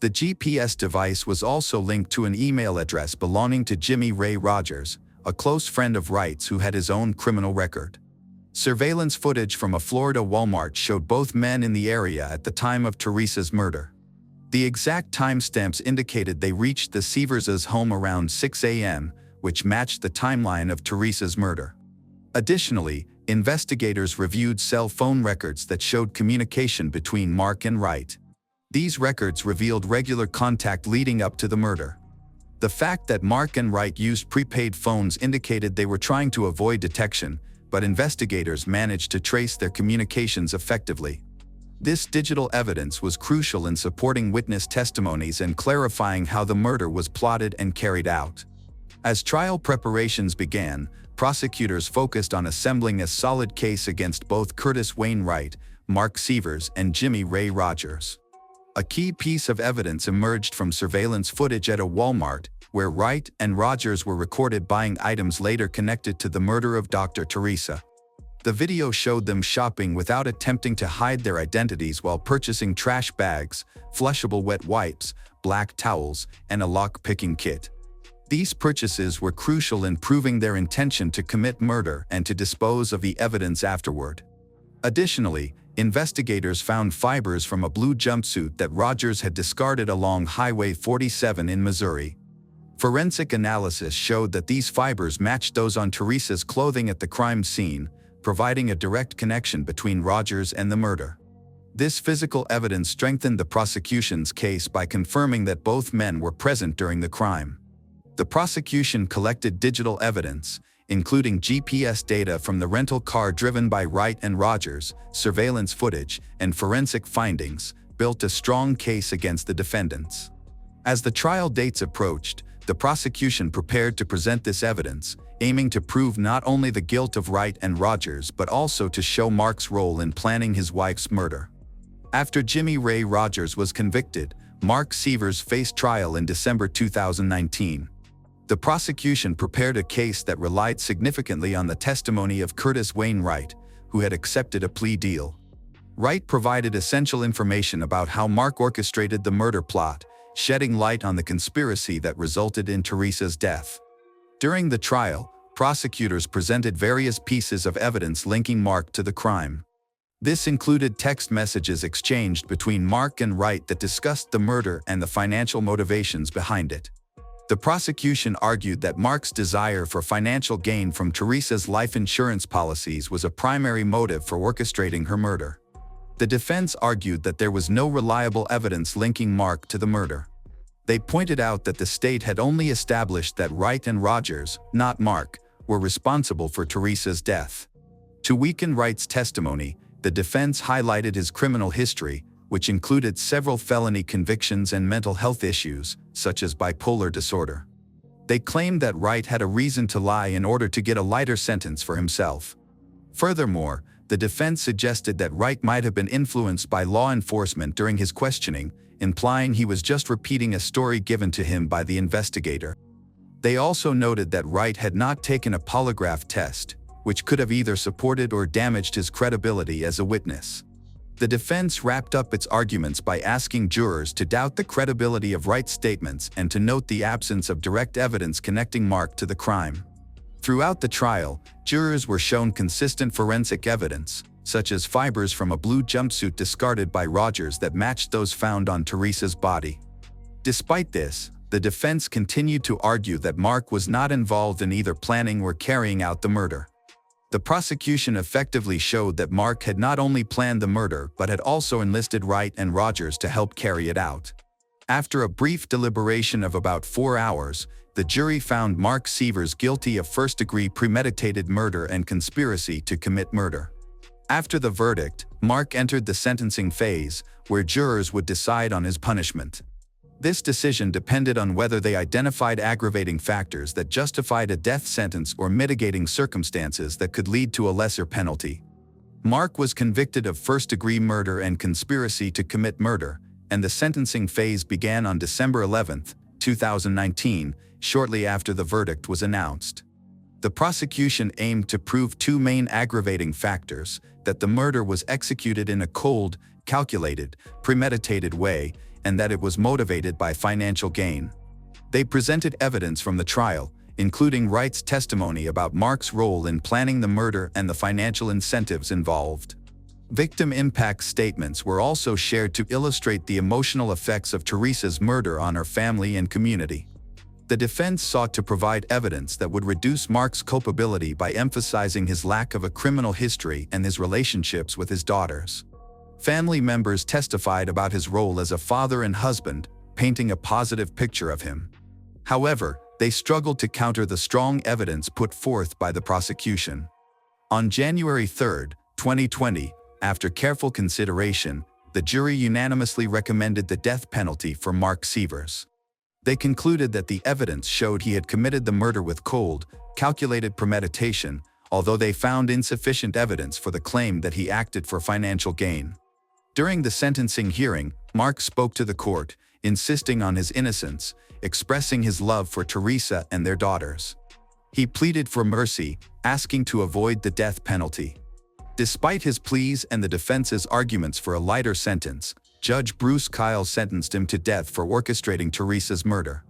The GPS device was also linked to an email address belonging to Jimmy Ray Rogers, a close friend of Wright's who had his own criminal record. Surveillance footage from a Florida Walmart showed both men in the area at the time of Teresa's murder. The exact timestamps indicated they reached the Severses' home around 6 a.m., which matched the timeline of Teresa's murder. Additionally, investigators reviewed cell phone records that showed communication between Mark and Wright. These records revealed regular contact leading up to the murder. The fact that Mark and Wright used prepaid phones indicated they were trying to avoid detection, but investigators managed to trace their communications effectively. This digital evidence was crucial in supporting witness testimonies and clarifying how the murder was plotted and carried out. As trial preparations began, prosecutors focused on assembling a solid case against both Curtis Wayne Wright, Mark Severs, and Jimmy Ray Rogers. A key piece of evidence emerged from surveillance footage at a Walmart, where Wright and Rogers were recorded buying items later connected to the murder of Dr. Teresa. The video showed them shopping without attempting to hide their identities while purchasing trash bags, flushable wet wipes, black towels, and a lock-picking kit. These purchases were crucial in proving their intention to commit murder and to dispose of the evidence afterward. Additionally, investigators found fibers from a blue jumpsuit that Rogers had discarded along Highway 47 in Missouri. Forensic analysis showed that these fibers matched those on Teresa's clothing at the crime scene, providing a direct connection between Rogers and the murder. This physical evidence strengthened the prosecution's case by confirming that both men were present during the crime. The prosecution collected digital evidence, including GPS data from the rental car driven by Wright and Rogers, surveillance footage, and forensic findings, built a strong case against the defendants. As the trial dates approached, the prosecution prepared to present this evidence, aiming to prove not only the guilt of Wright and Rogers but also to show Mark's role in planning his wife's murder. After Jimmy Ray Rogers was convicted, Mark Severs faced trial in December 2019. The prosecution prepared a case that relied significantly on the testimony of Curtis Wayne Wright, who had accepted a plea deal. Wright provided essential information about how Mark orchestrated the murder plot, shedding light on the conspiracy that resulted in Teresa's death. During the trial, prosecutors presented various pieces of evidence linking Mark to the crime. This included text messages exchanged between Mark and Wright that discussed the murder and the financial motivations behind it. The prosecution argued that Mark's desire for financial gain from Teresa's life insurance policies was a primary motive for orchestrating her murder. The defense argued that there was no reliable evidence linking Mark to the murder. They pointed out that the state had only established that Wright and Rogers, not Mark, were responsible for Teresa's death. To weaken Wright's testimony, the defense highlighted his criminal history, which included several felony convictions and mental health issues, such as bipolar disorder. They claimed that Wright had a reason to lie in order to get a lighter sentence for himself. Furthermore, the defense suggested that Wright might have been influenced by law enforcement during his questioning, implying he was just repeating a story given to him by the investigator. They also noted that Wright had not taken a polygraph test, which could have either supported or damaged his credibility as a witness. The defense wrapped up its arguments by asking jurors to doubt the credibility of Wright's statements and to note the absence of direct evidence connecting Mark to the crime. Throughout the trial, jurors were shown consistent forensic evidence, such as fibers from a blue jumpsuit discarded by Rogers that matched those found on Teresa's body. Despite this, the defense continued to argue that Mark was not involved in either planning or carrying out the murder. The prosecution effectively showed that Mark had not only planned the murder but had also enlisted Wright and Rogers to help carry it out. After a brief deliberation of about 4 hours, the jury found Mark Severs guilty of first-degree premeditated murder and conspiracy to commit murder. After the verdict, Mark entered the sentencing phase, where jurors would decide on his punishment. This decision depended on whether they identified aggravating factors that justified a death sentence or mitigating circumstances that could lead to a lesser penalty. Mark was convicted of first-degree murder and conspiracy to commit murder, and the sentencing phase began on December 11, 2019, shortly after the verdict was announced. The prosecution aimed to prove two main aggravating factors: that the murder was executed in a cold, calculated, premeditated way, and that it was motivated by financial gain. They presented evidence from the trial, including Wright's testimony about Mark's role in planning the murder and the financial incentives involved. Victim impact statements were also shared to illustrate the emotional effects of Teresa's murder on her family and community. The defense sought to provide evidence that would reduce Mark's culpability by emphasizing his lack of a criminal history and his relationships with his daughters. Family members testified about his role as a father and husband, painting a positive picture of him. However, they struggled to counter the strong evidence put forth by the prosecution. On January 3, 2020, after careful consideration, the jury unanimously recommended the death penalty for Mark Sievers. They concluded that the evidence showed he had committed the murder with cold, calculated premeditation, although they found insufficient evidence for the claim that he acted for financial gain. During the sentencing hearing, Mark spoke to the court, insisting on his innocence, expressing his love for Teresa and their daughters. He pleaded for mercy, asking to avoid the death penalty. Despite his pleas and the defense's arguments for a lighter sentence, Judge Bruce Kyle sentenced him to death for orchestrating Teresa's murder.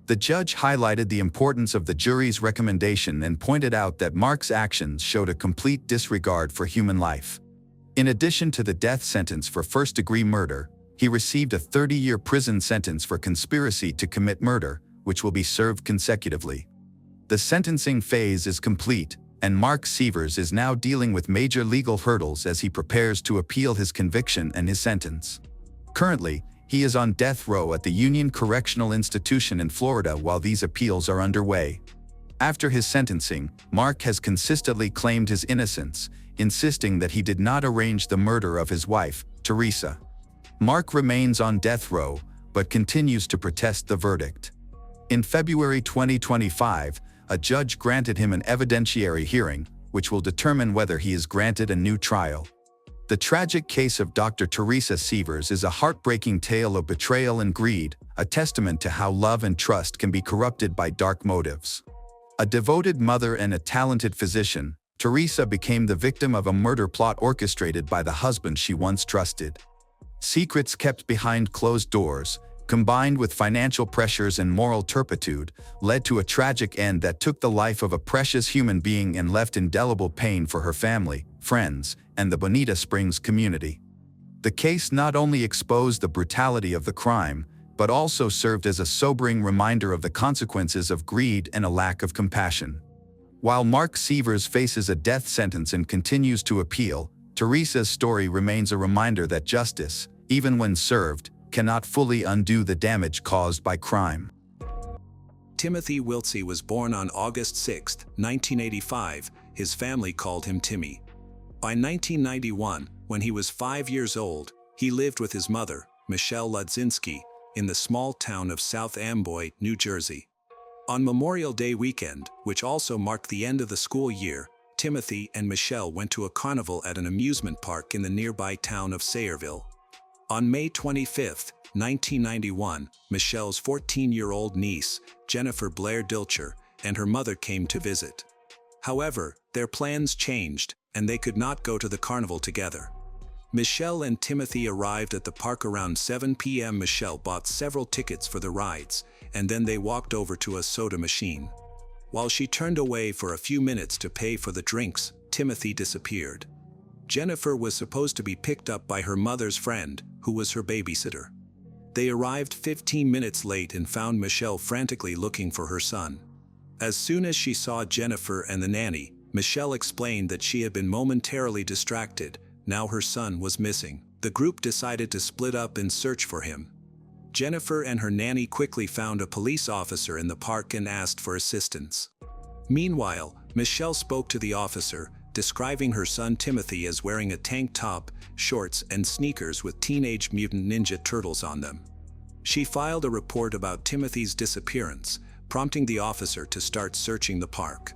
The judge highlighted the importance of the jury's recommendation and pointed out that Mark's actions showed a complete disregard for human life. In addition to the death sentence for first-degree murder, he received a 30-year prison sentence for conspiracy to commit murder, which will be served consecutively. The sentencing phase is complete, and Mark Sievers is now dealing with major legal hurdles as he prepares to appeal his conviction and his sentence. Currently, he is on death row at the Union Correctional Institution in Florida while these appeals are underway. After his sentencing, Mark has consistently claimed his innocence, insisting that he did not arrange the murder of his wife, Teresa. Mark remains on death row, but continues to protest the verdict. In February 2025, a judge granted him an evidentiary hearing, which will determine whether he is granted a new trial. The tragic case of Dr. Teresa Sievers is a heartbreaking tale of betrayal and greed, a testament to how love and trust can be corrupted by dark motives. A devoted mother and a talented physician, Teresa became the victim of a murder plot orchestrated by the husband she once trusted. Secrets kept behind closed doors, combined with financial pressures and moral turpitude, led to a tragic end that took the life of a precious human being and left indelible pain for her family, friends, and the Bonita Springs community. The case not only exposed the brutality of the crime, but also served as a sobering reminder of the consequences of greed and a lack of compassion. While Mark Sievers faces a death sentence and continues to appeal, Teresa's story remains a reminder that justice, even when served, cannot fully undo the damage caused by crime. Timothy Wiltsey was born on August 6, 1985. His family called him Timmy. By 1991, when he was 5 years old, he lived with his mother, Michelle Ludzinski, in the small town of South Amboy, New Jersey. On Memorial Day weekend, which also marked the end of the school year, Timothy and Michelle went to a carnival at an amusement park in the nearby town of Sayreville. On May 25, 1991, Michelle's 14-year-old niece, Jennifer Blair Dilcher, and her mother came to visit. However, their plans changed, and they could not go to the carnival together. Michelle and Timothy arrived at the park around 7 p.m. Michelle bought several tickets for the rides, and then they walked over to a soda machine. While she turned away for a few minutes to pay for the drinks, Timothy disappeared. Jennifer was supposed to be picked up by her mother's friend, who was her babysitter. They arrived 15 minutes late and found Michelle frantically looking for her son. As soon as she saw Jennifer and the nanny, Michelle explained that she had been momentarily distracted. Now her son was missing. The group decided to split up and search for him. Jennifer and her nanny quickly found a police officer in the park and asked for assistance. Meanwhile, Michelle spoke to the officer, describing her son Timothy as wearing a tank top, shorts, and sneakers with Teenage Mutant Ninja Turtles on them. She filed a report about Timothy's disappearance, prompting the officer to start searching the park.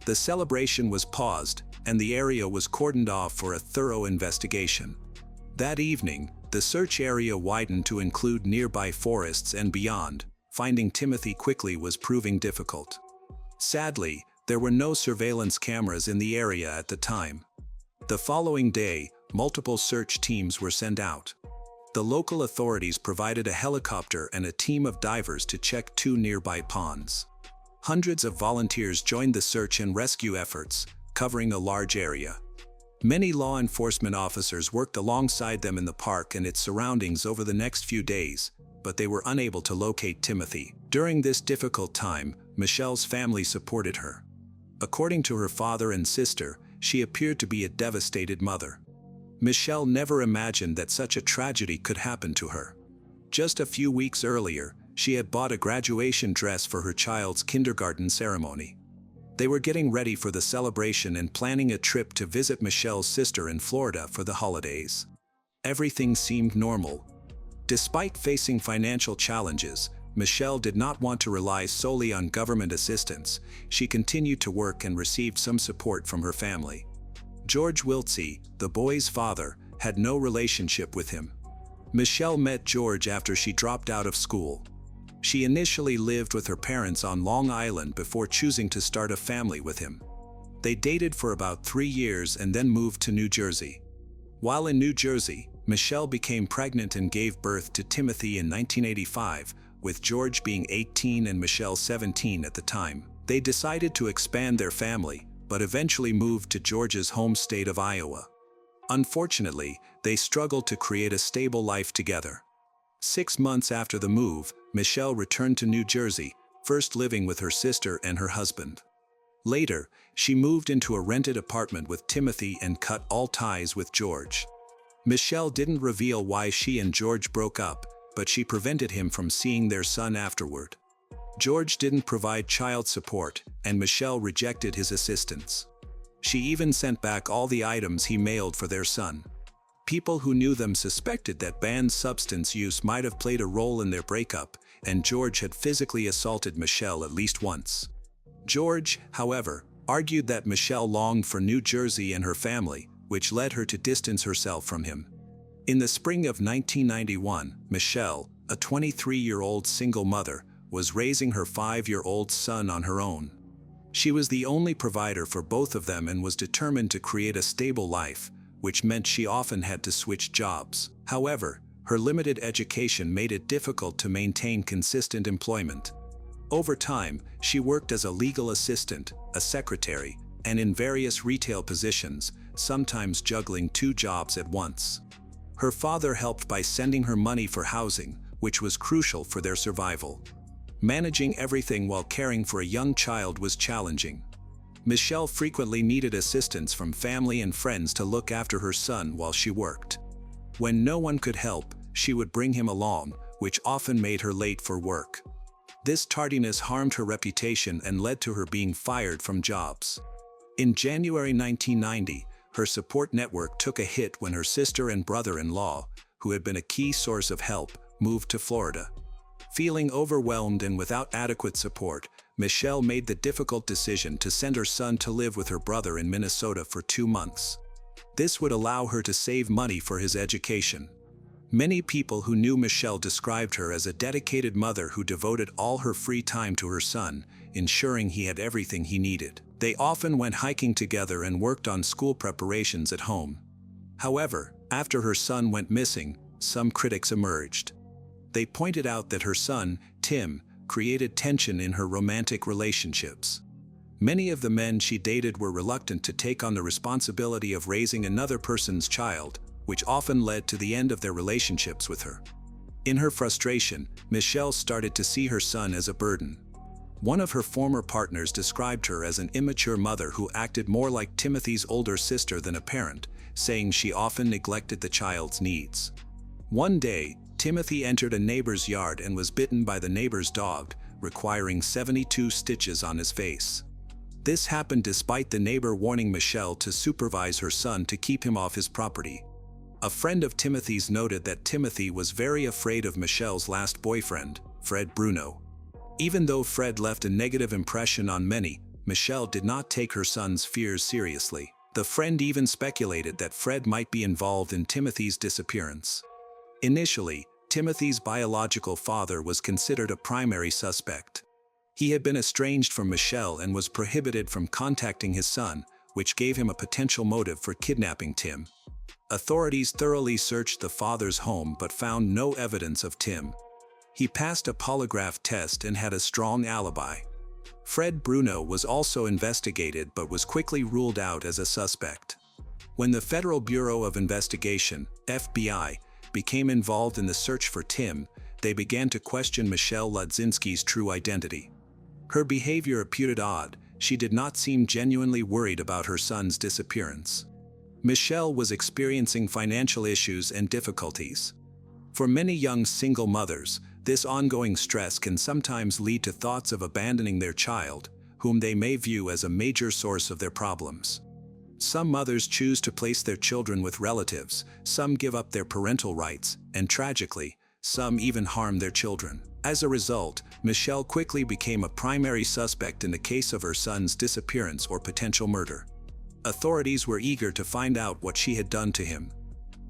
The celebration was paused, and the area was cordoned off for a thorough investigation. That evening, the search area widened to include nearby forests and beyond. Finding Timothy quickly was proving difficult. Sadly, there were no surveillance cameras in the area at the time. The following day, multiple search teams were sent out. The local authorities provided a helicopter and a team of divers to check 2 nearby ponds. Hundreds of volunteers joined the search and rescue efforts, covering a large area. Many law enforcement officers worked alongside them in the park and its surroundings over the next few days, but they were unable to locate Timothy. During this difficult time, Michelle's family supported her. According to her father and sister, she appeared to be a devastated mother. Michelle never imagined that such a tragedy could happen to her. Just a few weeks earlier, she had bought a graduation dress for her child's kindergarten ceremony. They were getting ready for the celebration and planning a trip to visit Michelle's sister in Florida for the holidays. Everything seemed normal. Despite facing financial challenges, Michelle did not want to rely solely on government assistance. She continued to work and received some support from her family. George Wiltse, the boy's father, had no relationship with him. Michelle met George after she dropped out of school. She initially lived with her parents on Long Island before choosing to start a family with him. They dated for about 3 years and then moved to New Jersey. While in New Jersey, Michelle became pregnant and gave birth to Timothy in 1985, with George being 18 and Michelle 17 at the time. They decided to expand their family, but eventually moved to George's home state of Iowa. Unfortunately, they struggled to create a stable life together. 6 months after the move, Michelle returned to New Jersey, first living with her sister and her husband. Later, she moved into a rented apartment with Timothy and cut all ties with George. Michelle didn't reveal why she and George broke up, but she prevented him from seeing their son afterward. George didn't provide child support, and Michelle rejected his assistance. She even sent back all the items he mailed for their son. People who knew them suspected that banned substance use might have played a role in their breakup, and George had physically assaulted Michelle at least once. George, however, argued that Michelle longed for New Jersey and her family, which led her to distance herself from him. In the spring of 1991, Michelle, a 23-year-old single mother, was raising her 5-year-old son on her own. She was the only provider for both of them and was determined to create a stable life, which meant she often had to switch jobs. However, her limited education made it difficult to maintain consistent employment. Over time, she worked as a legal assistant, a secretary, and in various retail positions, sometimes juggling 2 jobs at once. Her father helped by sending her money for housing, which was crucial for their survival. Managing everything while caring for a young child was challenging. Michelle frequently needed assistance from family and friends to look after her son while she worked. When no one could help, she would bring him along, which often made her late for work. This tardiness harmed her reputation and led to her being fired from jobs. In January 1990, her support network took a hit when her sister and brother-in-law, who had been a key source of help, moved to Florida. Feeling overwhelmed and without adequate support, Michelle made the difficult decision to send her son to live with her brother in Minnesota for 2 months. This would allow her to save money for his education. Many people who knew Michelle described her as a dedicated mother who devoted all her free time to her son, ensuring he had everything he needed. They often went hiking together and worked on school preparations at home. However, after her son went missing, some critics emerged. They pointed out that her son, Tim, created tension in her romantic relationships. Many of the men she dated were reluctant to take on the responsibility of raising another person's child, which often led to the end of their relationships with her. In her frustration, Michelle started to see her son as a burden. One of her former partners described her as an immature mother who acted more like Timothy's older sister than a parent, saying she often neglected the child's needs. One day, Timothy entered a neighbor's yard and was bitten by the neighbor's dog, requiring 72 stitches on his face. This happened despite the neighbor warning Michelle to supervise her son to keep him off his property. A friend of Timothy's noted that Timothy was very afraid of Michelle's last boyfriend, Fred Bruno. Even though Fred left a negative impression on many, Michelle did not take her son's fears seriously. The friend even speculated that Fred might be involved in Timothy's disappearance. Initially, Timothy's biological father was considered a primary suspect. He had been estranged from Michelle and was prohibited from contacting his son, which gave him a potential motive for kidnapping Tim. Authorities thoroughly searched the father's home but found no evidence of Tim. He passed a polygraph test and had a strong alibi. Fred Bruno was also investigated but was quickly ruled out as a suspect. When the Federal Bureau of Investigation, FBI, became involved in the search for Tim, they began to question Michelle Ludzinski's true identity. Her behavior appeared odd. She did not seem genuinely worried about her son's disappearance. Michelle was experiencing financial issues and difficulties. For many young single mothers, this ongoing stress can sometimes lead to thoughts of abandoning their child, whom they may view as a major source of their problems. Some mothers choose to place their children with relatives, some give up their parental rights, and tragically, some even harm their children. As a result, Michelle quickly became a primary suspect in the case of her son's disappearance or potential murder. Authorities were eager to find out what she had done to him.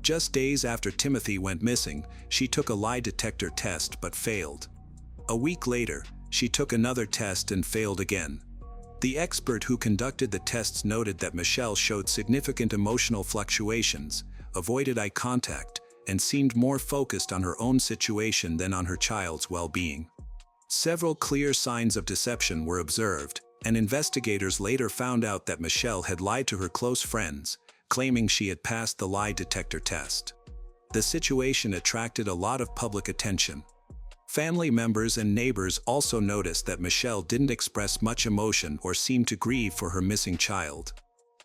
Just days after Timothy went missing, she took a lie detector test but failed. A week later, she took another test and failed again. The expert who conducted the tests noted that Michelle showed significant emotional fluctuations, avoided eye contact, and seemed more focused on her own situation than on her child's well-being. Several clear signs of deception were observed, and investigators later found out that Michelle had lied to her close friends, claiming she had passed the lie detector test. The situation attracted a lot of public attention. Family members and neighbors also noticed that Michelle didn't express much emotion or seem to grieve for her missing child.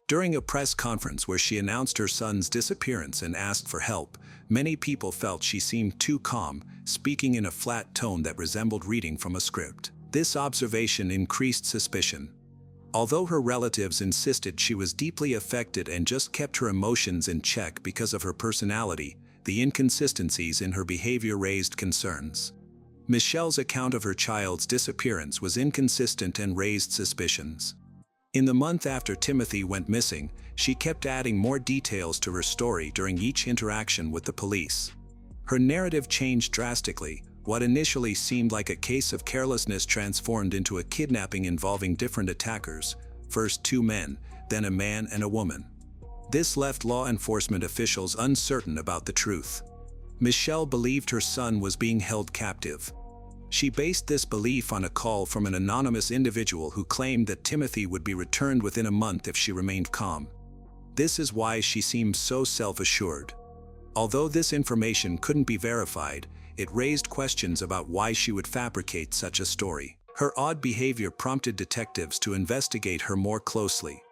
During a press conference where she announced her son's disappearance and asked for help, many people felt she seemed too calm, speaking in a flat tone that resembled reading from a script. This observation increased suspicion. Although her relatives insisted she was deeply affected and just kept her emotions in check because of her personality, the inconsistencies in her behavior raised concerns. Michelle's account of her child's disappearance was inconsistent and raised suspicions. In the month after Timothy went missing, she kept adding more details to her story during each interaction with the police. Her narrative changed drastically. What initially seemed like a case of carelessness transformed into a kidnapping involving different attackers, first 2 men, then a man and a woman. This left law enforcement officials uncertain about the truth. Michelle believed her son was being held captive. She based this belief on a call from an anonymous individual who claimed that Timothy would be returned within a month if she remained calm. This is why she seemed so self-assured. Although this information couldn't be verified, it raised questions about why she would fabricate such a story. Her odd behavior prompted detectives to investigate her more closely.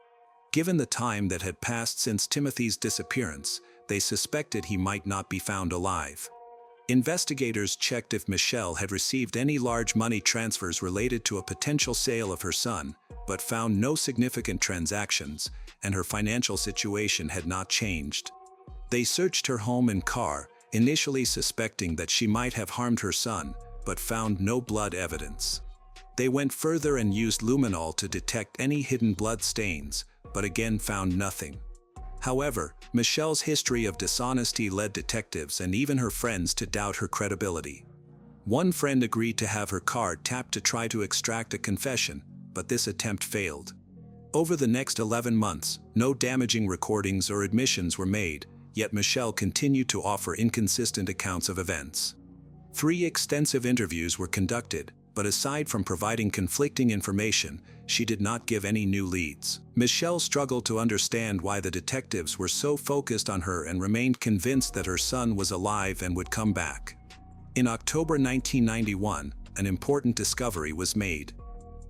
Given the time that had passed since Timothy's disappearance, they suspected he might not be found alive. Investigators checked if Michelle had received any large money transfers related to a potential sale of her son, but found no significant transactions, and her financial situation had not changed. They searched her home and car, initially suspecting that she might have harmed her son, but found no blood evidence. They went further and used luminol to detect any hidden blood stains, but again found nothing. However, Michelle's history of dishonesty led detectives and even her friends to doubt her credibility. One friend agreed to have her card tapped to try to extract a confession, but this attempt failed. Over the next 11 months, no damaging recordings or admissions were made, yet Michelle continued to offer inconsistent accounts of events. 3 extensive interviews were conducted, but aside from providing conflicting information, she did not give any new leads. Michelle struggled to understand why the detectives were so focused on her and remained convinced that her son was alive and would come back. In October 1991, an important discovery was made.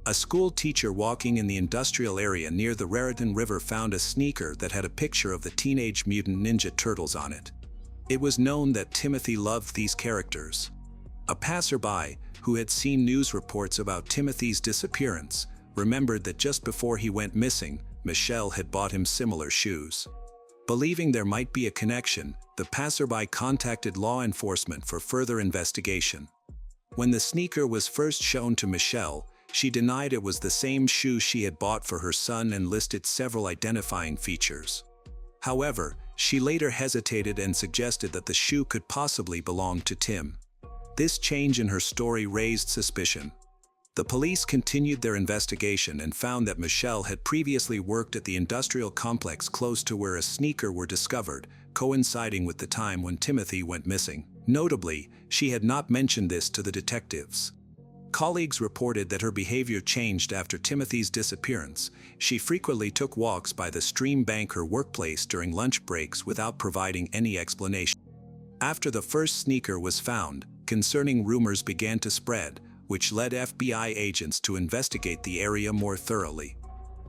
A school teacher walking in the industrial area near the Raritan River found a sneaker that had a picture of the Teenage Mutant Ninja Turtles on it. It was known that Timothy loved these characters. A passerby, who had seen news reports about Timothy's disappearance, remembered that just before he went missing, Michelle had bought him similar shoes. Believing there might be a connection, the passerby contacted law enforcement for further investigation. When the sneaker was first shown to Michelle, she denied it was the same shoe she had bought for her son and listed several identifying features. However, she later hesitated and suggested that the shoe could possibly belong to Tim. This change in her story raised suspicion. The police continued their investigation and found that Michelle had previously worked at the industrial complex close to where a sneaker were discovered, coinciding with the time when Timothy went missing. Notably, she had not mentioned this to the detectives. Colleagues reported that her behavior changed after Timothy's disappearance. She frequently took walks by the stream bank, her workplace, during lunch breaks without providing any explanation. After the first sneaker was found, concerning rumors began to spread, which led FBI agents to investigate the area more thoroughly.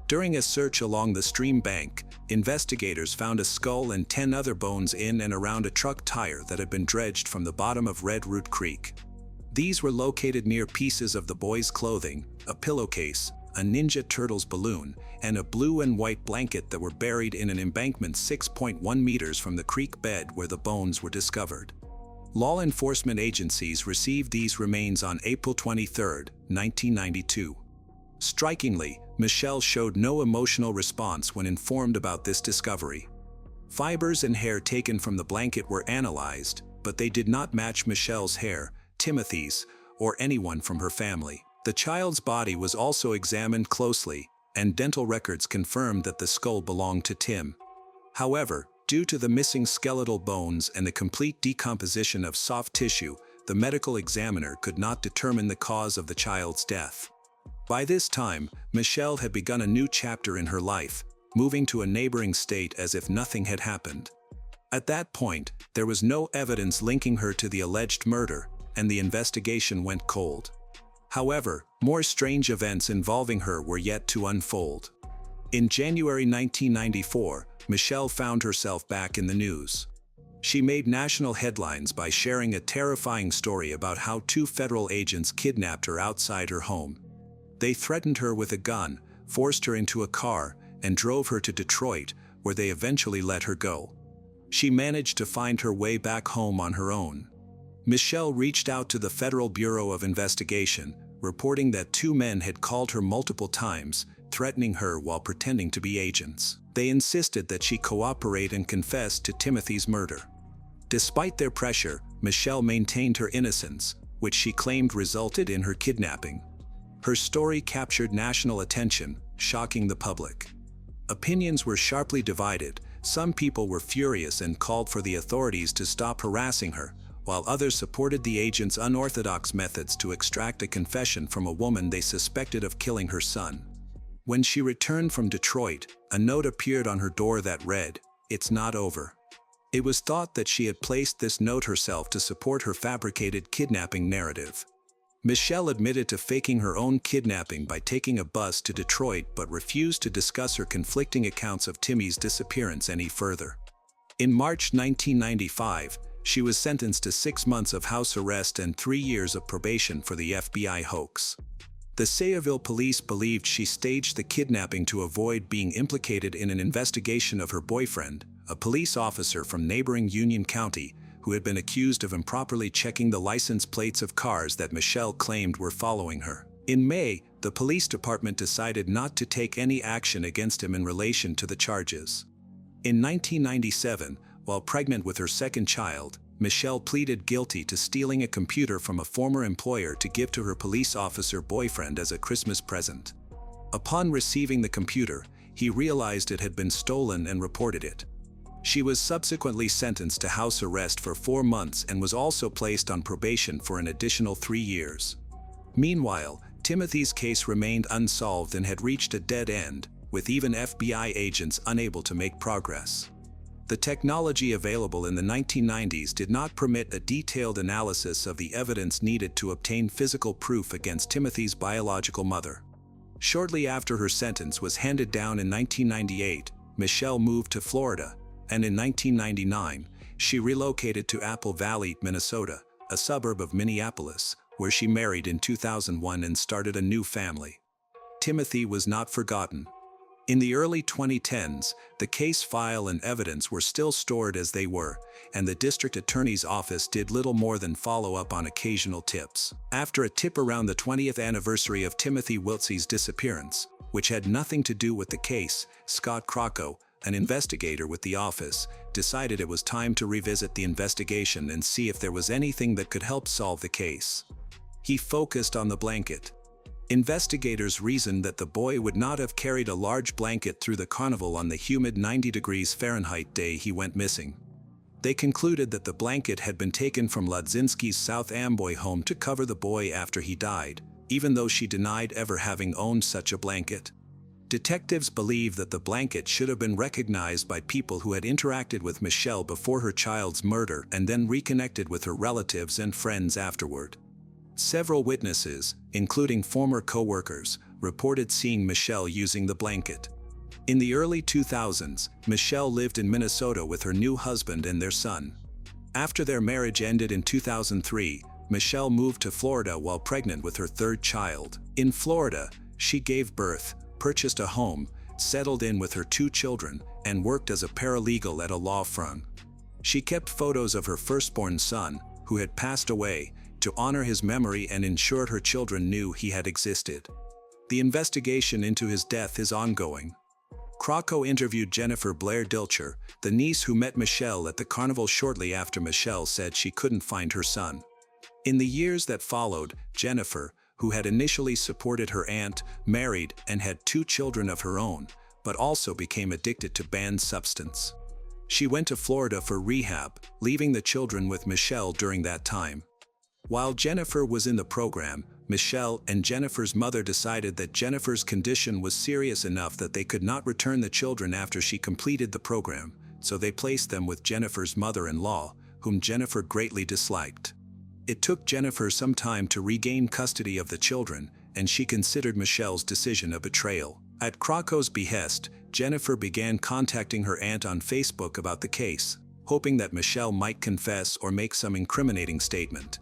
During a search along the stream bank, investigators found a skull and 10 other bones in and around a truck tire that had been dredged from the bottom of Red Root Creek. These were located near pieces of the boy's clothing, a pillowcase, a Ninja Turtles balloon, and a blue and white blanket that were buried in an embankment 6.1 meters from the creek bed where the bones were discovered. Law enforcement agencies received these remains on April 23, 1992. Strikingly, Michelle showed no emotional response when informed about this discovery. Fibers and hair taken from the blanket were analyzed, but they did not match Michelle's hair, Timothy's, or anyone from her family. The child's body was also examined closely, and dental records confirmed that the skull belonged to Tim. However, due to the missing skeletal bones and the complete decomposition of soft tissue, the medical examiner could not determine the cause of the child's death. By this time, Michelle had begun a new chapter in her life, moving to a neighboring state as if nothing had happened. At that point, there was no evidence linking her to the alleged murder, and the investigation went cold. However, more strange events involving her were yet to unfold. In January 1994, Michelle found herself back in the news. She made national headlines by sharing a terrifying story about how 2 federal agents kidnapped her outside her home. They threatened her with a gun, forced her into a car, and drove her to Detroit, where they eventually let her go. She managed to find her way back home on her own. Michelle reached out to the Federal Bureau of Investigation, reporting that 2 men had called her multiple times, threatening her while pretending to be agents. They insisted that she cooperate and confess to Timothy's murder. Despite their pressure, Michelle maintained her innocence, which she claimed resulted in her kidnapping. Her story captured national attention, shocking the public. Opinions were sharply divided. Some people were furious and called for the authorities to stop harassing her, while others supported the agents' unorthodox methods to extract a confession from a woman they suspected of killing her son. When she returned from Detroit, a note appeared on her door that read, "It's not over." It was thought that she had placed this note herself to support her fabricated kidnapping narrative. Michelle admitted to faking her own kidnapping by taking a bus to Detroit but refused to discuss her conflicting accounts of Timmy's disappearance any further. In March 1995, she was sentenced to 6 months of house arrest and 3 years of probation for the FBI hoax. The Sayreville police believed she staged the kidnapping to avoid being implicated in an investigation of her boyfriend, a police officer from neighboring Union County, who had been accused of improperly checking the license plates of cars that Michelle claimed were following her. In May, the police department decided not to take any action against him in relation to the charges. In 1997, while pregnant with her second child, Michelle pleaded guilty to stealing a computer from a former employer to give to her police officer boyfriend as a Christmas present. Upon receiving the computer, he realized it had been stolen and reported it. She was subsequently sentenced to house arrest for 4 months and was also placed on probation for an additional 3 years. Meanwhile, Timothy's case remained unsolved and had reached a dead end, with even FBI agents unable to make progress. The technology available in the 1990s did not permit a detailed analysis of the evidence needed to obtain physical proof against Timothy's biological mother. Shortly after her sentence was handed down in 1998, Michelle moved to Florida, and in 1999, she relocated to Apple Valley, Minnesota, a suburb of Minneapolis, where she married in 2001 and started a new family. Timothy was not forgotten. In the early 2010s, the case file and evidence were still stored as they were, and the district attorney's office did little more than follow up on occasional tips. After a tip around the 20th anniversary of Timothy Wiltsey's disappearance, which had nothing to do with the case, Scott Crocco, an investigator with the office, decided it was time to revisit the investigation and see if there was anything that could help solve the case. He focused on the blanket. Investigators reasoned that the boy would not have carried a large blanket through the carnival on the humid 90 degrees Fahrenheit day he went missing. They concluded that the blanket had been taken from Ladzinski's South Amboy home to cover the boy after he died, even though she denied ever having owned such a blanket. Detectives believe that the blanket should have been recognized by people who had interacted with Michelle before her child's murder and then reconnected with her relatives and friends afterward. Several witnesses, including former co-workers, reported seeing Michelle using the blanket. In the early 2000s, Michelle lived in Minnesota with her new husband and their son. After their marriage ended in 2003, Michelle moved to Florida while pregnant with her third child. In Florida, she gave birth, purchased a home, settled in with her 2 children, and worked as a paralegal at a law firm. She kept photos of her firstborn son, who had passed away, to honor his memory and ensured her children knew he had existed. The investigation into his death is ongoing. Krakow interviewed Jennifer Blair Dilcher, the niece who met Michelle at the carnival shortly after Michelle said she couldn't find her son. In the years that followed, Jennifer, who had initially supported her aunt, married and had 2 children of her own, but also became addicted to banned substance. She went to Florida for rehab, leaving the children with Michelle during that time. While Jennifer was in the program, Michelle and Jennifer's mother decided that Jennifer's condition was serious enough that they could not return the children after she completed the program, so they placed them with Jennifer's mother-in-law, whom Jennifer greatly disliked. It took Jennifer some time to regain custody of the children, and she considered Michelle's decision a betrayal. At Krakow's behest, Jennifer began contacting her aunt on Facebook about the case, hoping that Michelle might confess or make some incriminating statement.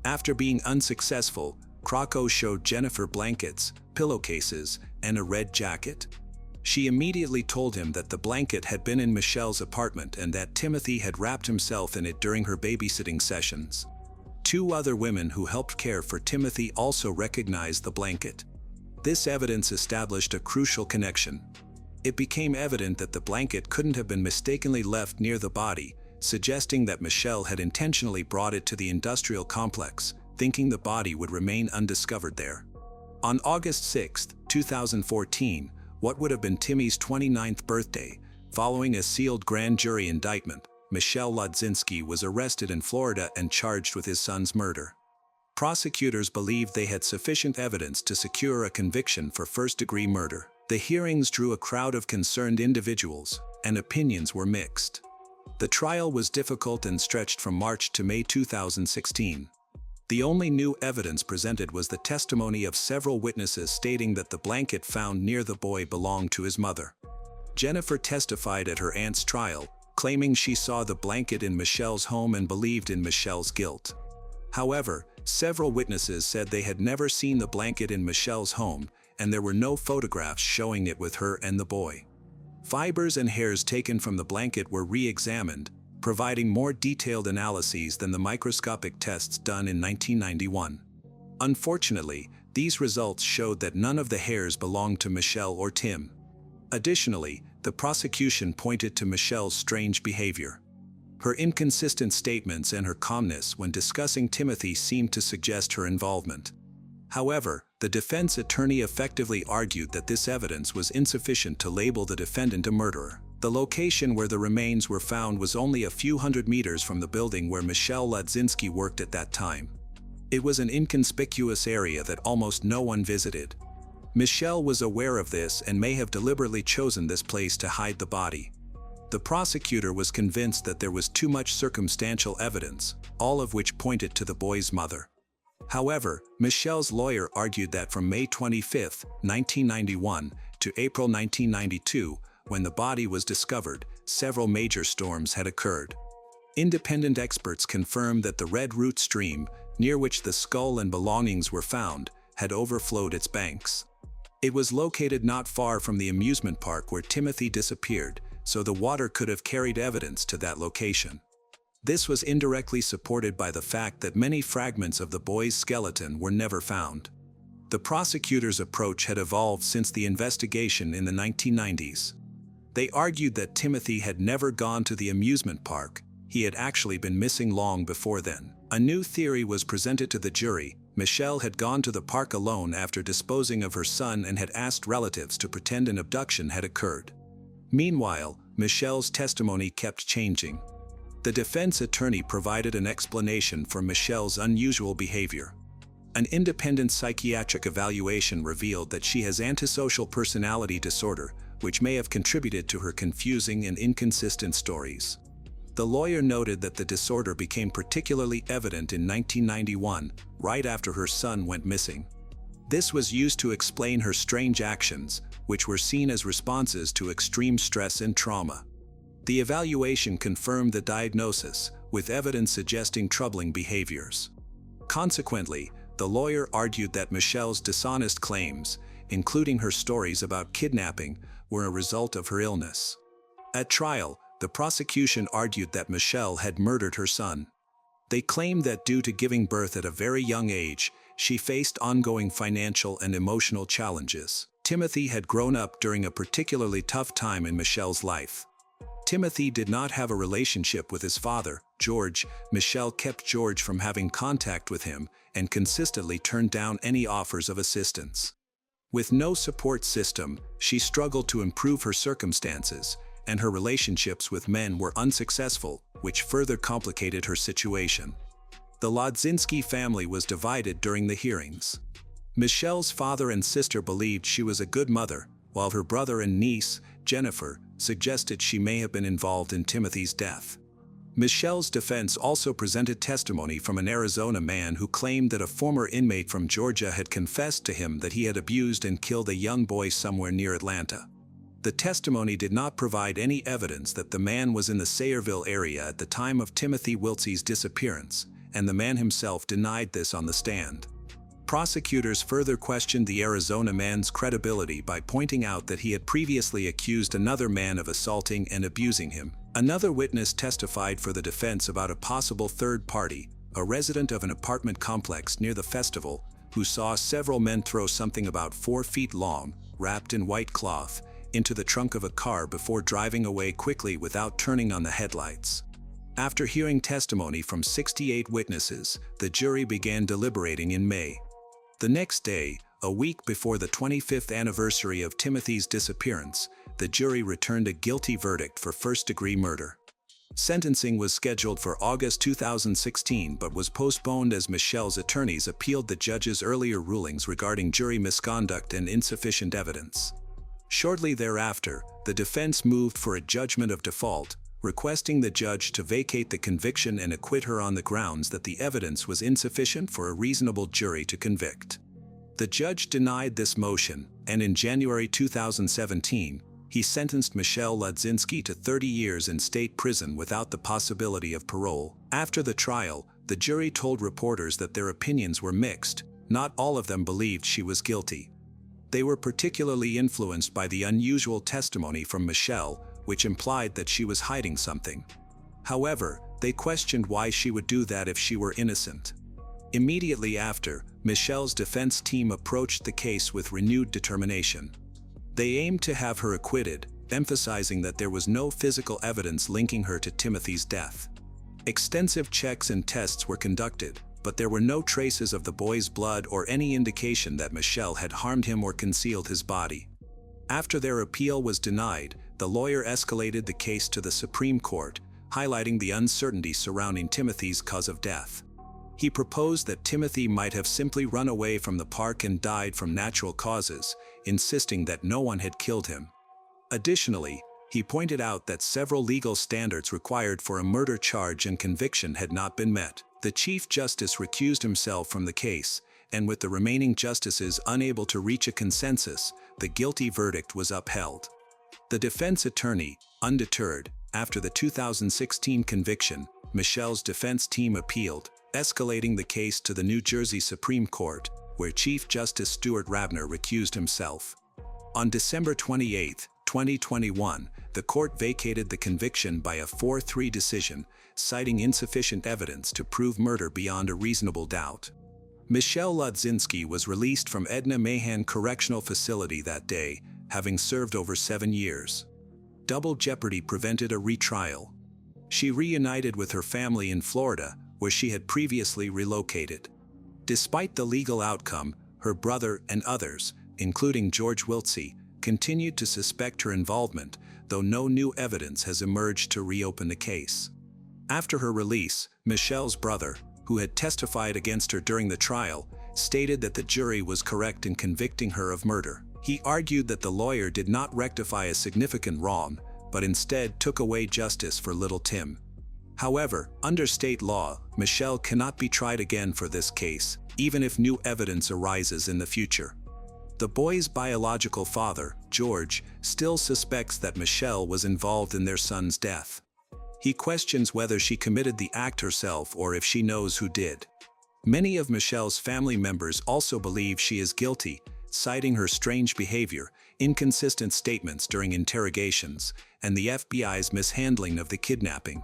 After being unsuccessful, Krakow showed Jennifer blankets, pillowcases, and a red jacket. She immediately told him that the blanket had been in Michelle's apartment and that Timothy had wrapped himself in it during her babysitting sessions. 2 other women who helped care for Timothy also recognized the blanket. This evidence established a crucial connection. It became evident that the blanket couldn't have been mistakenly left near the body, suggesting that Michelle had intentionally brought it to the industrial complex, thinking the body would remain undiscovered there. On August 6, 2014, what would have been Timmy's 29th birthday, following a sealed grand jury indictment, Michelle Ladzinski was arrested in Florida and charged with his son's murder. Prosecutors believed they had sufficient evidence to secure a conviction for first-degree murder. The hearings drew a crowd of concerned individuals, and opinions were mixed. The trial was difficult and stretched from March to May 2016. The only new evidence presented was the testimony of several witnesses stating that the blanket found near the boy belonged to his mother. Jennifer testified at her aunt's trial, claiming she saw the blanket in Michelle's home and believed in Michelle's guilt. However, several witnesses said they had never seen the blanket in Michelle's home, and there were no photographs showing it with her and the boy. Fibers and hairs taken from the blanket were re-examined, providing more detailed analyses than the microscopic tests done in 1991. Unfortunately, these results showed that none of the hairs belonged to Michelle or Tim. Additionally, the prosecution pointed to Michelle's strange behavior. Her inconsistent statements and her calmness when discussing Timothy seemed to suggest her involvement. However, the defense attorney effectively argued that this evidence was insufficient to label the defendant a murderer. The location where the remains were found was only a few hundred meters from the building where Michelle Ladzinski worked at that time. It was an inconspicuous area that almost no one visited. Michelle was aware of this and may have deliberately chosen this place to hide the body. The prosecutor was convinced that there was too much circumstantial evidence, all of which pointed to the boy's mother. However, Michelle's lawyer argued that from May 25, 1991 to April 1992, when the body was discovered, several major storms had occurred. Independent experts confirmed that the Red Root stream, near which the skull and belongings were found, had overflowed its banks. It was located not far from the amusement park where Timothy disappeared, so the water could have carried evidence to that location. This was indirectly supported by the fact that many fragments of the boy's skeleton were never found. The prosecutor's approach had evolved since the investigation in the 1990s. They argued that Timothy had never gone to the amusement park. He had actually been missing long before then. A new theory was presented to the jury. Michelle had gone to the park alone after disposing of her son and had asked relatives to pretend an abduction had occurred. Meanwhile, Michelle's testimony kept changing. The defense attorney provided an explanation for Michelle's unusual behavior. An independent psychiatric evaluation revealed that she has antisocial personality disorder, which may have contributed to her confusing and inconsistent stories. The lawyer noted that the disorder became particularly evident in 1991, right after her son went missing. This was used to explain her strange actions, which were seen as responses to extreme stress and trauma. The evaluation confirmed the diagnosis, with evidence suggesting troubling behaviors. Consequently, the lawyer argued that Michelle's dishonest claims, including her stories about kidnapping, were a result of her illness. At trial, the prosecution argued that Michelle had murdered her son. They claimed that due to giving birth at a very young age, she faced ongoing financial and emotional challenges. Timothy had grown up during a particularly tough time in Michelle's life. Timothy did not have a relationship with his father, George. Michelle kept George from having contact with him and consistently turned down any offers of assistance. With no support system, she struggled to improve her circumstances, and her relationships with men were unsuccessful, which further complicated her situation. The Lodzinski family was divided during the hearings. Michelle's father and sister believed she was a good mother, while her brother and niece, Jennifer, suggested she may have been involved in Timothy's death. Michelle's defense also presented testimony from an Arizona man who claimed that a former inmate from Georgia had confessed to him that he had abused and killed a young boy somewhere near Atlanta. The testimony did not provide any evidence that the man was in the Sayreville area at the time of Timothy Wiltsey's disappearance, and the man himself denied this on the stand. Prosecutors further questioned the Arizona man's credibility by pointing out that he had previously accused another man of assaulting and abusing him. Another witness testified for the defense about a possible third party, a resident of an apartment complex near the festival, who saw several men throw something about 4 feet long, wrapped in white cloth, into the trunk of a car before driving away quickly without turning on the headlights. After hearing testimony from 68 witnesses, the jury began deliberating in May. The next day, a week before the 25th anniversary of Timothy's disappearance, the jury returned a guilty verdict for first-degree murder. Sentencing was scheduled for August 2016 but was postponed as Michelle's attorneys appealed the judge's earlier rulings regarding jury misconduct and insufficient evidence. Shortly thereafter, the defense moved for a judgment of default, requesting the judge to vacate the conviction and acquit her on the grounds that the evidence was insufficient for a reasonable jury to convict. The judge denied this motion, and in January 2017, he sentenced Michelle Lodzinski to 30 years in state prison without the possibility of parole. After the trial, the jury told reporters that their opinions were mixed. Not all of them believed she was guilty. They were particularly influenced by the unusual testimony from Michelle, which implied that she was hiding something. However, they questioned why she would do that if she were innocent. Immediately after, Michelle's defense team approached the case with renewed determination. They aimed to have her acquitted, emphasizing that there was no physical evidence linking her to Timothy's death. Extensive checks and tests were conducted, but there were no traces of the boy's blood or any indication that Michelle had harmed him or concealed his body. After their appeal was denied, the lawyer escalated the case to the Supreme Court, highlighting the uncertainty surrounding Timothy's cause of death. He proposed that Timothy might have simply run away from the park and died from natural causes, insisting that no one had killed him. Additionally, he pointed out that several legal standards required for a murder charge and conviction had not been met. The Chief Justice recused himself from the case, and with the remaining justices unable to reach a consensus, the guilty verdict was upheld. The defense attorney, undeterred, after the 2016 conviction, Michelle's defense team appealed, escalating the case to the New Jersey Supreme Court, where Chief Justice Stuart Rabner recused himself. On December 28, 2021, the court vacated the conviction by a 4-3 decision, citing insufficient evidence to prove murder beyond a reasonable doubt. Michelle Lodzinski was released from Edna Mahan Correctional Facility that day, having served over 7 years. Double jeopardy prevented a retrial. She reunited with her family in Florida, where she had previously relocated. Despite the legal outcome, her brother and others, including George Wiltsey, continued to suspect her involvement, though no new evidence has emerged to reopen the case. After her release, Michelle's brother, who had testified against her during the trial, stated that the jury was correct in convicting her of murder. He argued that the lawyer did not rectify a significant wrong, but instead took away justice for little Tim. However, under state law, Michelle cannot be tried again for this case, even if new evidence arises in the future. The boy's biological father, George, still suspects that Michelle was involved in their son's death. He questions whether she committed the act herself or if she knows who did. Many of Michelle's family members also believe she is guilty, citing her strange behavior, inconsistent statements during interrogations, and the FBI's mishandling of the kidnapping.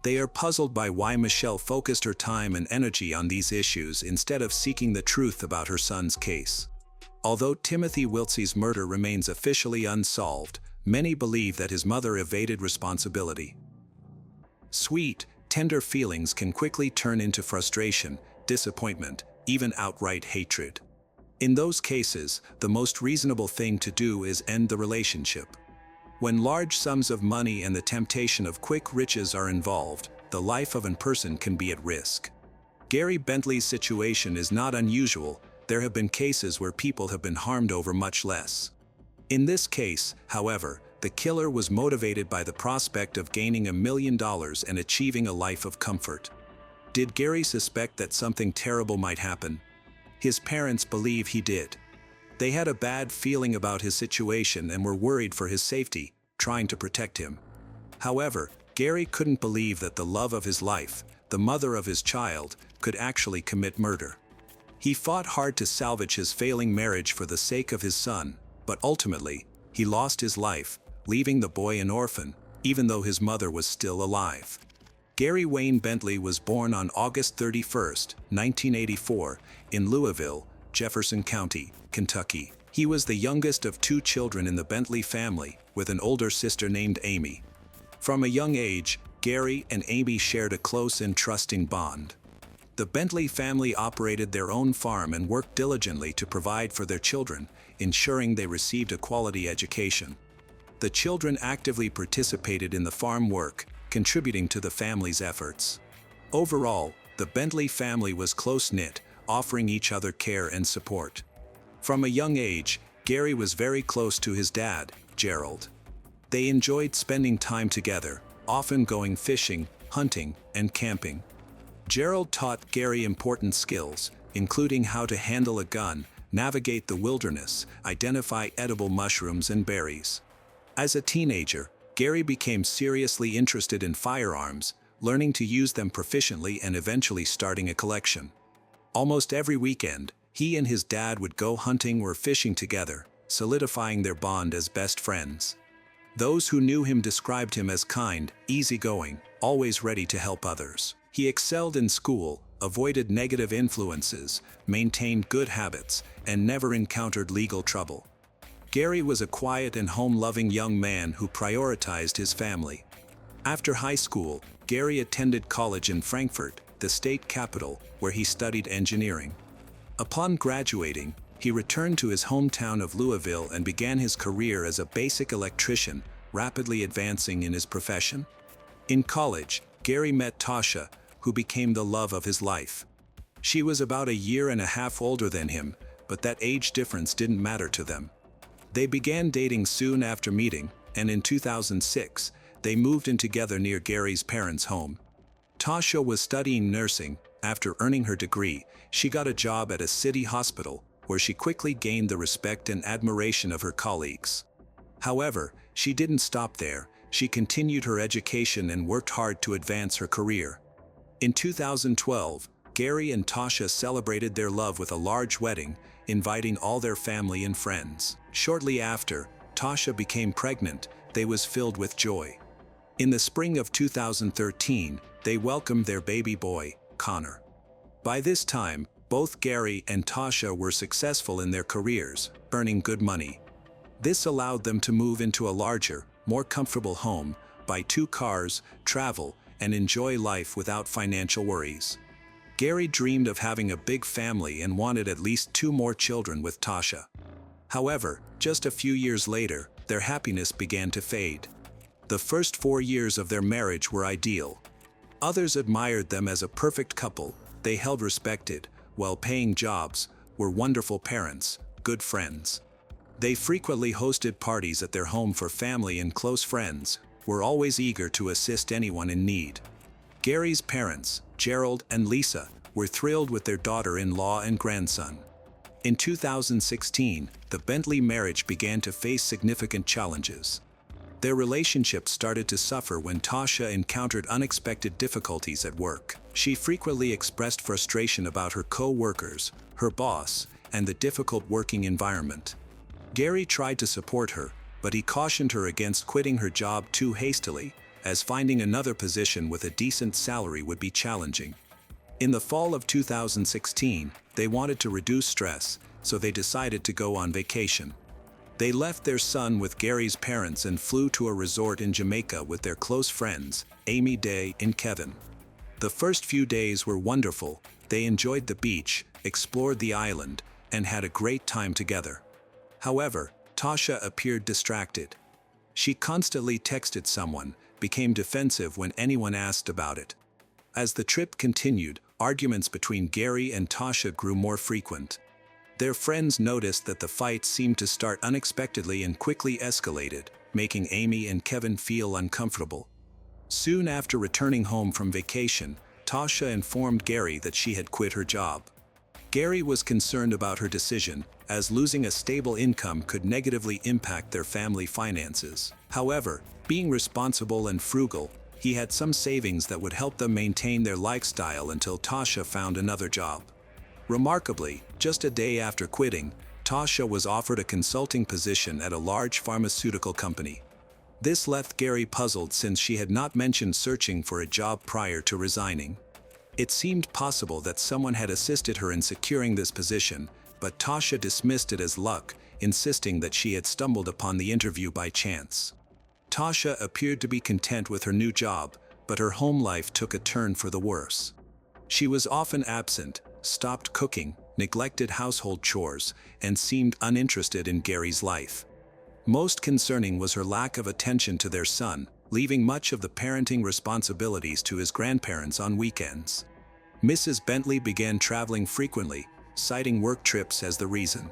They are puzzled by why Michelle focused her time and energy on these issues instead of seeking the truth about her son's case. Although Timothy Wiltsey's murder remains officially unsolved, many believe that his mother evaded responsibility. Sweet, tender feelings can quickly turn into frustration, disappointment, even outright hatred. In those cases, the most reasonable thing to do is end the relationship. When large sums of money and the temptation of quick riches are involved, the life of a person can be at risk. Gary Bentley's situation is not unusual. There have been cases where people have been harmed over much less. In this case, however, the killer was motivated by the prospect of gaining $1 million and achieving a life of comfort. Did Gary suspect that something terrible might happen? His parents believe he did. They had a bad feeling about his situation and were worried for his safety, trying to protect him. However, Gary couldn't believe that the love of his life, the mother of his child, could actually commit murder. He fought hard to salvage his failing marriage for the sake of his son, but ultimately, he lost his life, leaving the boy an orphan, even though his mother was still alive. Gary Wayne Bentley was born on August 31, 1984, in Louisville, Jefferson County, Kentucky. He was the youngest of 2 children in the Bentley family, with an older sister named Amy. From a young age, Gary and Amy shared a close and trusting bond. The Bentley family operated their own farm and worked diligently to provide for their children, ensuring they received a quality education. The children actively participated in the farm work, contributing to the family's efforts. Overall, the Bentley family was close-knit, offering each other care and support. From a young age, Gary was very close to his dad, Gerald. They enjoyed spending time together, often going fishing, hunting, and camping. Gerald taught Gary important skills, including how to handle a gun, navigate the wilderness, identify edible mushrooms and berries. As a teenager, Gary became seriously interested in firearms, learning to use them proficiently and eventually starting a collection. Almost every weekend, he and his dad would go hunting or fishing together, solidifying their bond as best friends. Those who knew him described him as kind, easygoing, always ready to help others. He excelled in school, avoided negative influences, maintained good habits, and never encountered legal trouble. Gary was a quiet and home-loving young man who prioritized his family. After high school, Gary attended college in Frankfurt, the state capital, where he studied engineering. Upon graduating, he returned to his hometown of Louisville and began his career as a basic electrician, rapidly advancing in his profession. In college, Gary met Tasha, who became the love of his life. She was about 1.5 years older than him, but that age difference didn't matter to them. They began dating soon after meeting, and in 2006, they moved in together near Gary's parents' home. Tasha was studying nursing. After earning her degree, she got a job at a city hospital, where she quickly gained the respect and admiration of her colleagues. However, she didn't stop there. She continued her education and worked hard to advance her career. In 2012, Gary and Tasha celebrated their love with a large wedding, inviting all their family and friends. Shortly after, Tasha became pregnant. They was filled with joy. In the spring of 2013, they welcomed their baby boy, Connor. By this time, both Gary and Tasha were successful in their careers, earning good money. This allowed them to move into a larger, more comfortable home, buy 2 cars, travel, and enjoy life without financial worries. Gary dreamed of having a big family and wanted at least 2 more children with Tasha. However, just a few years later, their happiness began to fade. The first 4 years of their marriage were ideal. Others admired them as a perfect couple. They held respected, well-paying jobs, were wonderful parents, good friends. They frequently hosted parties at their home for family and close friends, were always eager to assist anyone in need. Gary's parents, Gerald and Lisa, were thrilled with their daughter-in-law and grandson. In 2016, the Bentley marriage began to face significant challenges. Their relationship started to suffer when Tasha encountered unexpected difficulties at work. She frequently expressed frustration about her co-workers, her boss, and the difficult working environment. Gary tried to support her, but he cautioned her against quitting her job too hastily, as finding another position with a decent salary would be challenging. In the fall of 2016, they wanted to reduce stress, so they decided to go on vacation. They left their son with Gary's parents and flew to a resort in Jamaica with their close friends, Amy Day and Kevin. The first few days were wonderful. They enjoyed the beach, explored the island, and had a great time together. However, Tasha appeared distracted. She constantly texted someone, became defensive when anyone asked about it. As the trip continued, arguments between Gary and Tasha grew more frequent. Their friends noticed that the fight seemed to start unexpectedly and quickly escalated, making Amy and Kevin feel uncomfortable. Soon after returning home from vacation, Tasha informed Gary that she had quit her job. Gary was concerned about her decision, as losing a stable income could negatively impact their family finances. However, being responsible and frugal, he had some savings that would help them maintain their lifestyle until Tasha found another job. Remarkably, just a day after quitting, Tasha was offered a consulting position at a large pharmaceutical company. This left Gary puzzled since she had not mentioned searching for a job prior to resigning. It seemed possible that someone had assisted her in securing this position, but Tasha dismissed it as luck, insisting that she had stumbled upon the interview by chance. Tasha appeared to be content with her new job, but her home life took a turn for the worse. She was often absent, stopped cooking, neglected household chores, and seemed uninterested in Gary's life. Most concerning was her lack of attention to their son, leaving much of the parenting responsibilities to his grandparents on weekends. Mrs. Bentley began traveling frequently, citing work trips as the reason.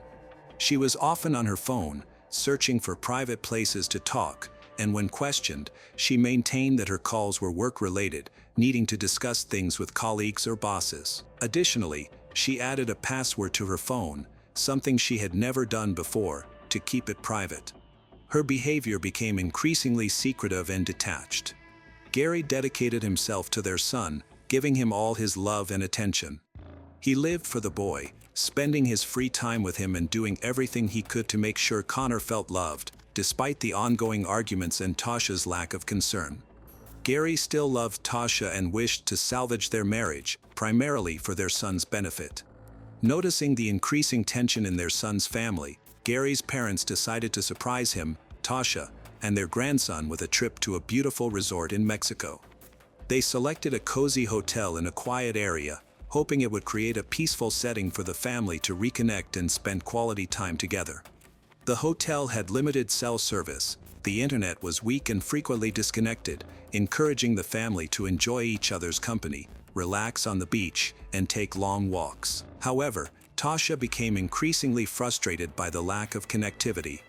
She was often on her phone, searching for private places to talk, and when questioned, she maintained that her calls were work-related, needing to discuss things with colleagues or bosses. Additionally, she added a password to her phone, something she had never done before, to keep it private. Her behavior became increasingly secretive and detached. Gary dedicated himself to their son, giving him all his love and attention. He lived for the boy, spending his free time with him and doing everything he could to make sure Connor felt loved, despite the ongoing arguments and Tasha's lack of concern. Gary still loved Tasha and wished to salvage their marriage, primarily for their son's benefit. Noticing the increasing tension in their son's family, Gary's parents decided to surprise him, Tasha, and their grandson with a trip to a beautiful resort in Mexico. They selected a cozy hotel in a quiet area, hoping it would create a peaceful setting for the family to reconnect and spend quality time together. The hotel had limited cell service, the internet was weak and frequently disconnected, encouraging the family to enjoy each other's company, relax on the beach, and take long walks. However, Tasha became increasingly frustrated by the lack of connectivity.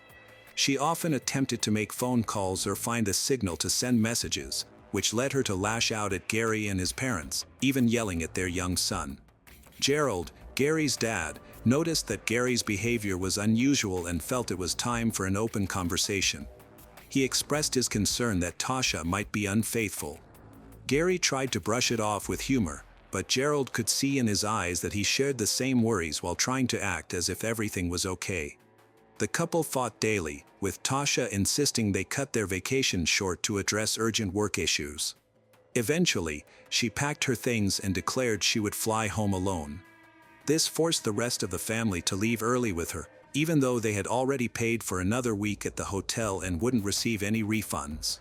She often attempted to make phone calls or find a signal to send messages, which led her to lash out at Gary and his parents, even yelling at their young son. Gerald, Gary's dad, noticed that Gary's behavior was unusual and felt it was time for an open conversation. He expressed his concern that Tasha might be unfaithful. Gary tried to brush it off with humor, but Gerald could see in his eyes that he shared the same worries while trying to act as if everything was okay. The couple fought daily, with Tasha insisting they cut their vacation short to address urgent work issues. Eventually, she packed her things and declared she would fly home alone. This forced the rest of the family to leave early with her, even though they had already paid for another week at the hotel and wouldn't receive any refunds.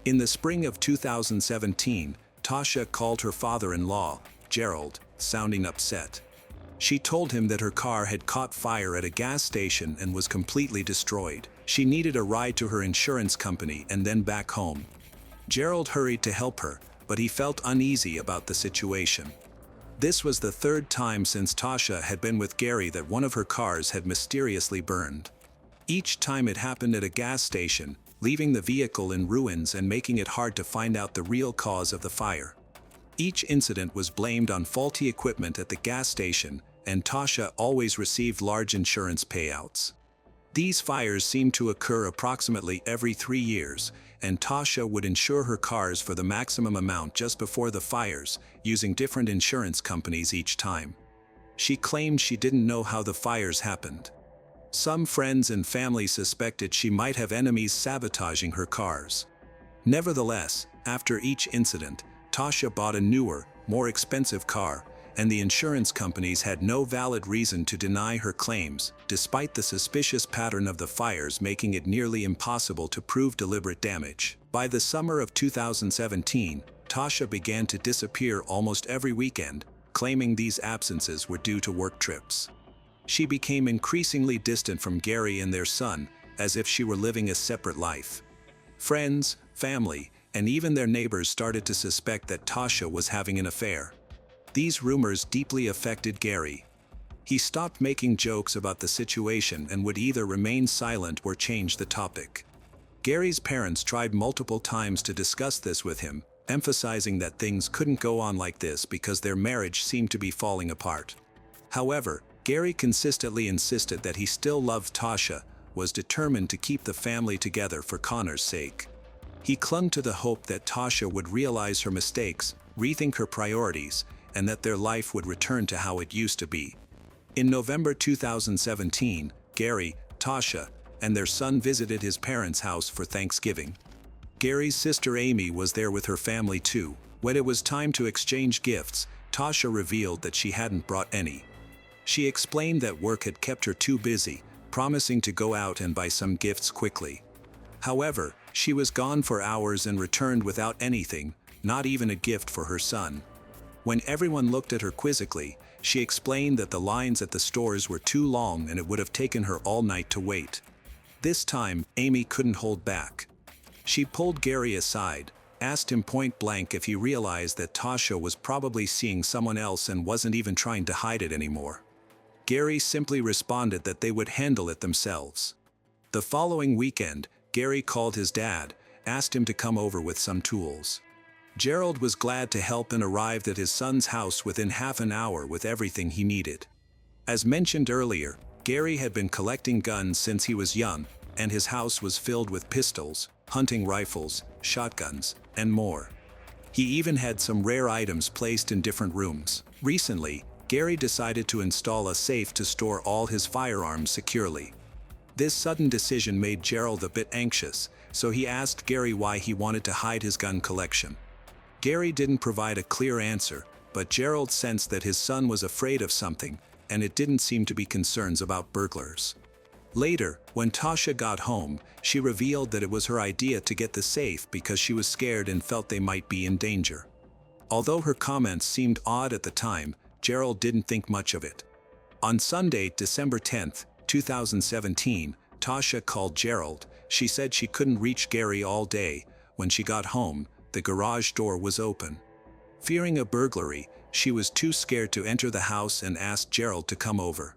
In the spring of 2017, Tasha called her father-in-law, Gerald, sounding upset. She told him that her car had caught fire at a gas station and was completely destroyed. She needed a ride to her insurance company and then back home. Gerald hurried to help her, but he felt uneasy about the situation. This was the third time since Tasha had been with Gary that one of her cars had mysteriously burned. Each time it happened at a gas station, leaving the vehicle in ruins and making it hard to find out the real cause of the fire. Each incident was blamed on faulty equipment at the gas station, and Tasha always received large insurance payouts. These fires seemed to occur approximately every 3 years, and Tasha would insure her cars for the maximum amount just before the fires, using different insurance companies each time. She claimed she didn't know how the fires happened. Some friends and family suspected she might have enemies sabotaging her cars. Nevertheless, after each incident, Tasha bought a newer, more expensive car, and the insurance companies had no valid reason to deny her claims, despite the suspicious pattern of the fires making it nearly impossible to prove deliberate damage. By the summer of 2017, Tasha began to disappear almost every weekend, claiming these absences were due to work trips. She became increasingly distant from Gary and their son, as if she were living a separate life. Friends, family, and even their neighbors started to suspect that Tasha was having an affair. These rumors deeply affected Gary. He stopped making jokes about the situation and would either remain silent or change the topic. Gary's parents tried multiple times to discuss this with him, emphasizing that things couldn't go on like this because their marriage seemed to be falling apart. However, Gary consistently insisted that he still loved Tasha, was determined to keep the family together for Connor's sake. He clung to the hope that Tasha would realize her mistakes, rethink her priorities, and that their life would return to how it used to be. In November 2017, Gary, Tasha, and their son visited his parents' house for Thanksgiving. Gary's sister Amy was there with her family too. When it was time to exchange gifts, Tasha revealed that she hadn't brought any. She explained that work had kept her too busy, promising to go out and buy some gifts quickly. However, she was gone for hours and returned without anything, not even a gift for her son. When everyone looked at her quizzically, she explained that the lines at the stores were too long and it would have taken her all night to wait. This time, Amy couldn't hold back. She pulled Gary aside, asked him point blank if he realized that Tasha was probably seeing someone else and wasn't even trying to hide it anymore. Gary simply responded that they would handle it themselves. The following weekend, Gary called his dad, asked him to come over with some tools. Gerald was glad to help and arrived at his son's house within half an hour with everything he needed. As mentioned earlier, Gary had been collecting guns since he was young, and his house was filled with pistols, hunting rifles, shotguns, and more. He even had some rare items placed in different rooms. Recently, Gary decided to install a safe to store all his firearms securely. This sudden decision made Gerald a bit anxious, so he asked Gary why he wanted to hide his gun collection. Gary didn't provide a clear answer, but Gerald sensed that his son was afraid of something, and it didn't seem to be concerns about burglars. Later, when Tasha got home, she revealed that it was her idea to get the safe because she was scared and felt they might be in danger. Although her comments seemed odd at the time, Gerald didn't think much of it. On Sunday, December 10, 2017, Tasha called Gerald. She said she couldn't reach Gary all day. When she got home, the garage door was open. Fearing a burglary, she was too scared to enter the house and asked Gerald to come over.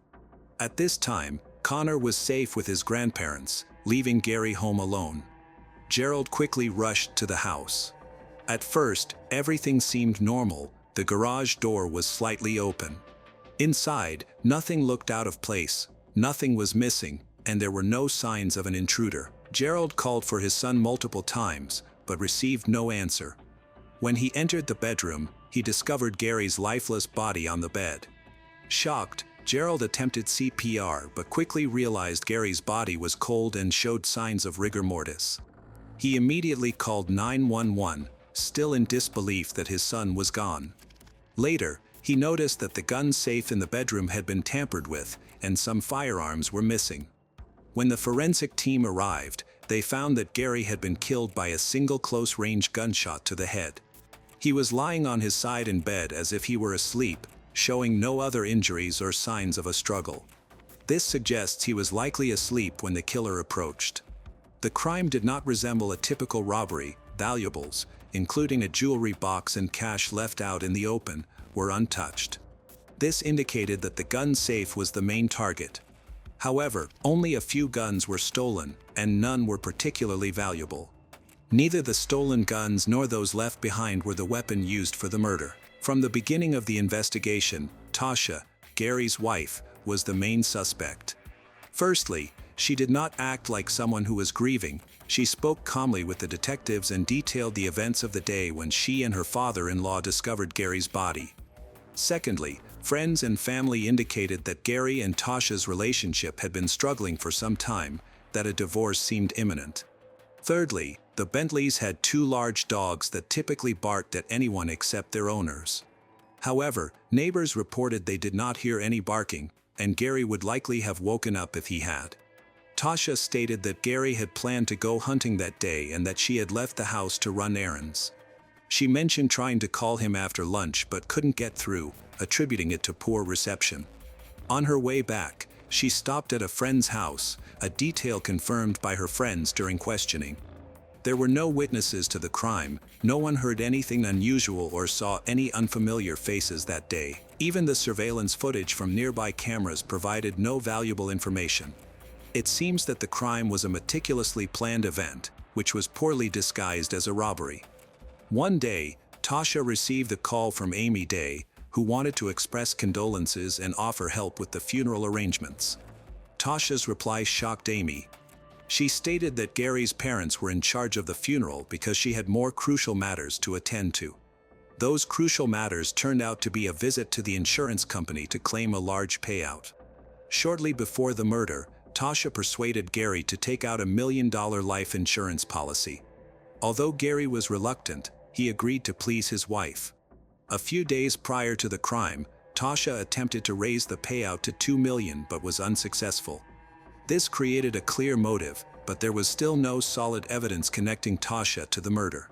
At this time, Connor was safe with his grandparents, leaving Gary home alone. Gerald quickly rushed to the house. At first, everything seemed normal. The garage door was slightly open. Inside, nothing looked out of place, nothing was missing, and there were no signs of an intruder. Gerald called for his son multiple times, but received no answer. When he entered the bedroom, he discovered Gary's lifeless body on the bed. Shocked, Gerald attempted CPR but quickly realized Gary's body was cold and showed signs of rigor mortis. He immediately called 911, still in disbelief that his son was gone. Later, he noticed that the gun safe in the bedroom had been tampered with, and some firearms were missing. When the forensic team arrived, they found that Gary had been killed by a single close-range gunshot to the head. He was lying on his side in bed as if he were asleep, showing no other injuries or signs of a struggle. This suggests he was likely asleep when the killer approached. The crime did not resemble a typical robbery. Valuables, including a jewelry box and cash left out in the open, were untouched. This indicated that the gun safe was the main target. However, only a few guns were stolen, and none were particularly valuable. Neither the stolen guns nor those left behind were the weapon used for the murder. From the beginning of the investigation, Tasha, Gary's wife, was the main suspect. Firstly, she did not act like someone who was grieving. She spoke calmly with the detectives and detailed the events of the day when she and her father-in-law discovered Gary's body. Secondly, friends and family indicated that Gary and Tasha's relationship had been struggling for some time, that a divorce seemed imminent. Thirdly, the Bentleys had two large dogs that typically barked at anyone except their owners. However, neighbors reported they did not hear any barking, and Gary would likely have woken up if he had. Tasha stated that Gary had planned to go hunting that day and that she had left the house to run errands. She mentioned trying to call him after lunch but couldn't get through, attributing it to poor reception. On her way back, she stopped at a friend's house, a detail confirmed by her friends during questioning. There were no witnesses to the crime, no one heard anything unusual or saw any unfamiliar faces that day. Even the surveillance footage from nearby cameras provided no valuable information. It seems that the crime was a meticulously planned event, which was poorly disguised as a robbery. One day, Tasha received a call from Amy Day, who wanted to express condolences and offer help with the funeral arrangements. Tasha's reply shocked Amy. She stated that Gary's parents were in charge of the funeral because she had more crucial matters to attend to. Those crucial matters turned out to be a visit to the insurance company to claim a large payout. Shortly before the murder, Tasha persuaded Gary to take out $1 million life insurance policy. Although Gary was reluctant, he agreed to please his wife. A few days prior to the crime, Tasha attempted to raise the payout to $2 million but was unsuccessful. This created a clear motive, but there was still no solid evidence connecting Tasha to the murder.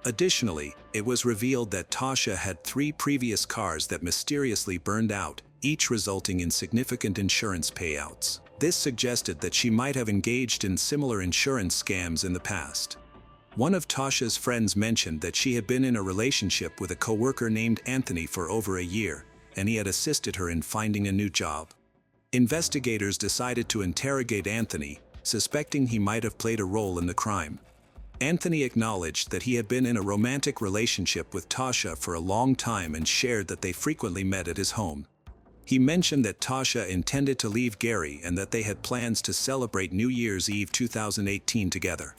Additionally, it was revealed that Tasha had 3 previous cars that mysteriously burned out, each resulting in significant insurance payouts. This suggested that she might have engaged in similar insurance scams in the past. One of Tasha's friends mentioned that she had been in a relationship with a coworker named Anthony for over a year, and he had assisted her in finding a new job. Investigators decided to interrogate Anthony, suspecting he might have played a role in the crime. Anthony acknowledged that he had been in a romantic relationship with Tasha for a long time and shared that they frequently met at his home. He mentioned that Tasha intended to leave Gary and that they had plans to celebrate New Year's Eve 2018 together.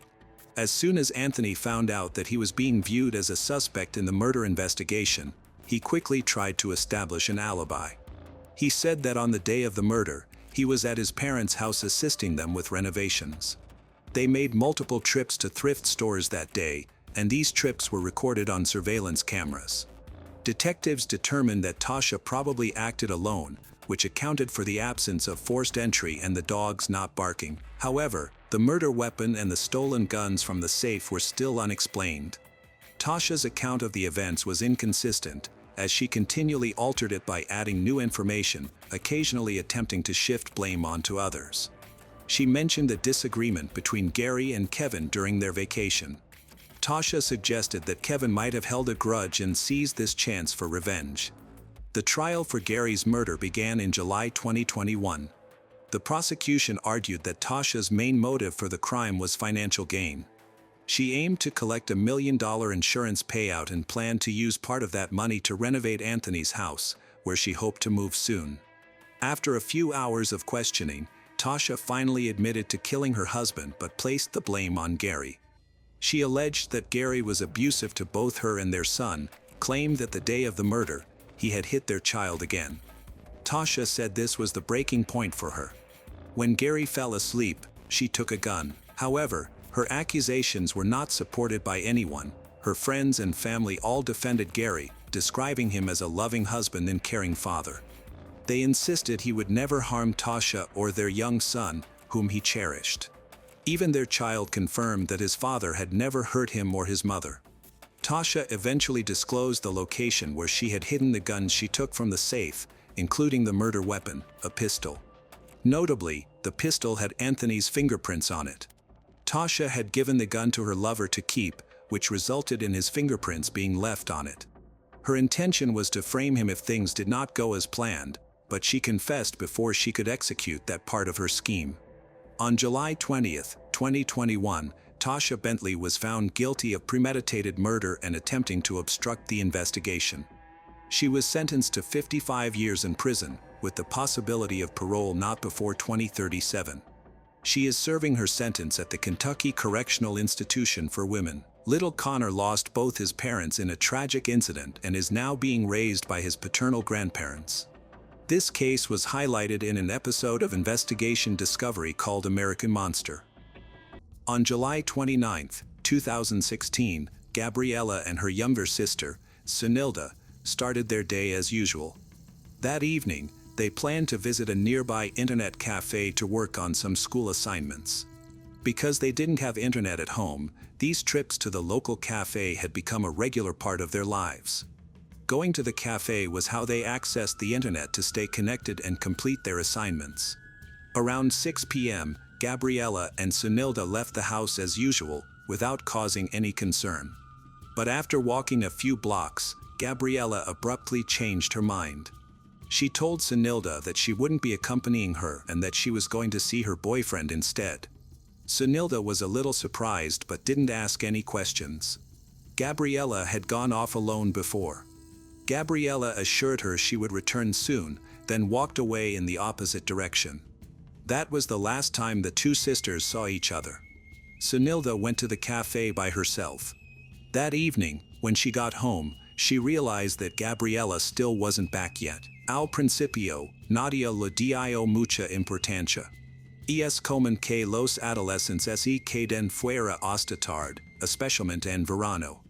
As soon as Anthony found out that he was being viewed as a suspect in the murder investigation, he quickly tried to establish an alibi. He said that on the day of the murder, he was at his parents' house assisting them with renovations. They made multiple trips to thrift stores that day, and these trips were recorded on surveillance cameras. Detectives determined that Tasha probably acted alone, which accounted for the absence of forced entry and the dogs not barking. However, the murder weapon and the stolen guns from the safe were still unexplained. Tasha's account of the events was inconsistent, as she continually altered it by adding new information, occasionally attempting to shift blame onto others. She mentioned the disagreement between Gary and Kevin during their vacation. Tasha suggested that Kevin might have held a grudge and seized this chance for revenge. The trial for Gary's murder began in July 2021. The prosecution argued that Tasha's main motive for the crime was financial gain. She aimed to collect $1 million insurance payout and planned to use part of that money to renovate Anthony's house, where she hoped to move soon. After a few hours of questioning, Tasha finally admitted to killing her husband but placed the blame on Gary. She alleged that Gary was abusive to both her and their son, claimed that the day of the murder, he had hit their child again. Tasha said this was the breaking point for her. When Gary fell asleep, she took a gun. However, her accusations were not supported by anyone. Her friends and family all defended Gary, describing him as a loving husband and caring father. They insisted he would never harm Tasha or their young son, whom he cherished. Even their child confirmed that his father had never hurt him or his mother. Tasha eventually disclosed the location where she had hidden the guns she took from the safe, including the murder weapon, a pistol. Notably, the pistol had Anthony's fingerprints on it. Tasha had given the gun to her lover to keep, which resulted in his fingerprints being left on it. Her intention was to frame him if things did not go as planned, but she confessed before she could execute that part of her scheme. On July 20, 2021, Tasha Bentley was found guilty of premeditated murder and attempting to obstruct the investigation. She was sentenced to 55 years in prison, with the possibility of parole not before 2037. She is serving her sentence at the Kentucky Correctional Institution for Women. Little Connor lost both his parents in a tragic incident and is now being raised by his paternal grandparents. This case was highlighted in an episode of Investigation Discovery called American Monster. On July 29, 2016, Gabriella and her younger sister, Sunilda, started their day as usual. That evening, they planned to visit a nearby internet cafe to work on some school assignments. Because they didn't have internet at home, these trips to the local cafe had become a regular part of their lives. Going to the cafe was how they accessed the internet to stay connected and complete their assignments. Around 6 p.m., Gabriella and Sunilda left the house as usual, without causing any concern. But after walking a few blocks, Gabriella abruptly changed her mind. She told Sunilda that she wouldn't be accompanying her and that she was going to see her boyfriend instead. Sunilda was a little surprised but didn't ask any questions. Gabriella had gone off alone before. Gabriella assured her she would return soon, then walked away in the opposite direction. That was the last time the two sisters saw each other. Sunilda went to the cafe by herself. That evening, when she got home, she realized that Gabriella still wasn't back yet. Al principio, nadie le dio mucha importancia. Es como que los adolescentes se queden fuera hasta tarde, especialmente en verano.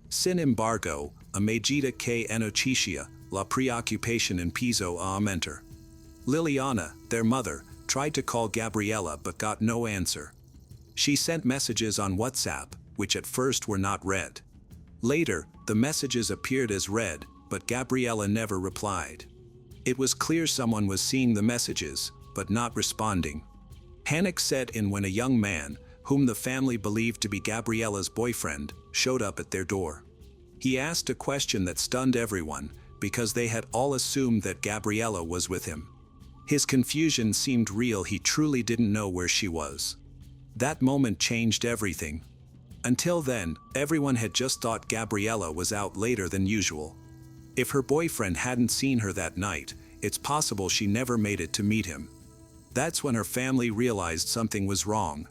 Sin embargo, a medida que anochecia, la preocupación empezó a aumentar. Liliana, their mother, tried to call Gabriella but got no answer. She sent messages on WhatsApp, which at first were not read. Later, the messages appeared as read, but Gabriella never replied. It was clear someone was seeing the messages, but not responding. Panic set in when a young man, whom the family believed to be Gabriella's boyfriend, showed up at their door. He asked a question that stunned everyone, because they had all assumed that Gabriella was with him. His confusion seemed real. He truly didn't know where she was. That moment changed everything. Until then, everyone had just thought Gabriella was out later than usual. If her boyfriend hadn't seen her that night, it's possible she never made it to meet him. That's when her family realized something was wrong.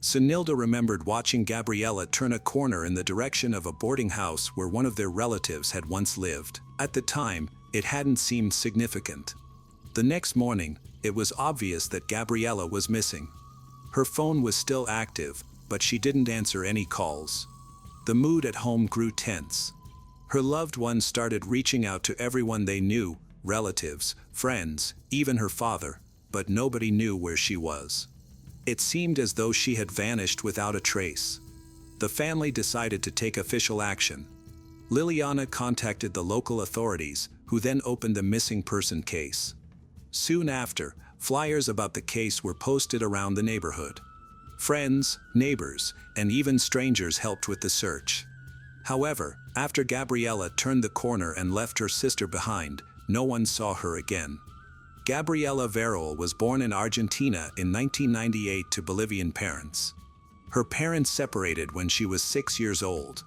Sunilda remembered watching Gabriella turn a corner in the direction of a boarding house where one of their relatives had once lived. At the time, it hadn't seemed significant. The next morning, it was obvious that Gabriella was missing. Her phone was still active, but she didn't answer any calls. The mood at home grew tense. Her loved ones started reaching out to everyone they knew, relatives, friends, even her father, but nobody knew where she was. It seemed as though she had vanished without a trace. The family decided to take official action. Liliana contacted the local authorities, who then opened the missing person case. Soon after, flyers about the case were posted around the neighborhood. Friends, neighbors, and even strangers helped with the search. However, after Gabriella turned the corner and left her sister behind, no one saw her again. Gabriella Verol was born in Argentina in 1998 to Bolivian parents. Her parents separated when she was 6 years old.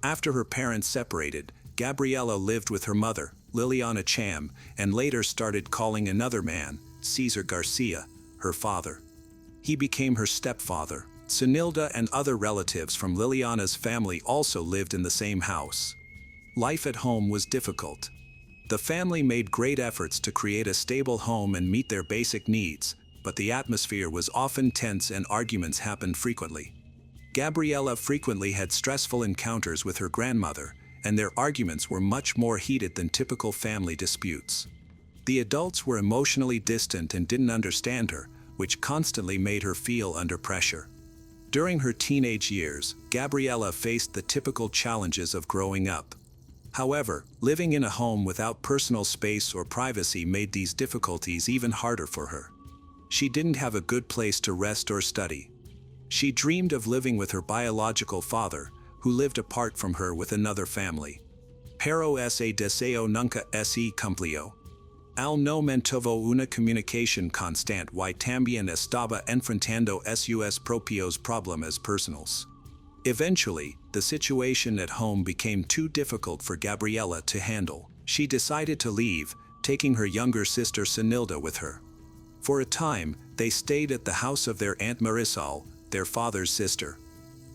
After her parents separated, Gabriella lived with her mother, Liliana Cham, and later started calling another man, Cesar Garcia, her father. He became her stepfather. Sunilda and other relatives from Liliana's family also lived in the same house. Life at home was difficult. The family made great efforts to create a stable home and meet their basic needs, but the atmosphere was often tense and arguments happened frequently. Gabriella frequently had stressful encounters with her grandmother, and their arguments were much more heated than typical family disputes. The adults were emotionally distant and didn't understand her, which constantly made her feel under pressure. During her teenage years, Gabriella faced the typical challenges of growing up. However, living in a home without personal space or privacy made these difficulties even harder for her. She didn't have a good place to rest or study. She dreamed of living with her biological father, who lived apart from her with another family. Pero ese deseo nunca se cumplió. Al no mantuvo una comunicación constante y también estaba enfrentando sus propios problemas personales. Eventually, the situation at home became too difficult for Gabriela to handle. She decided to leave, taking her younger sister Senilda with her. For a time, they stayed at the house of their Aunt Marisol, their father's sister.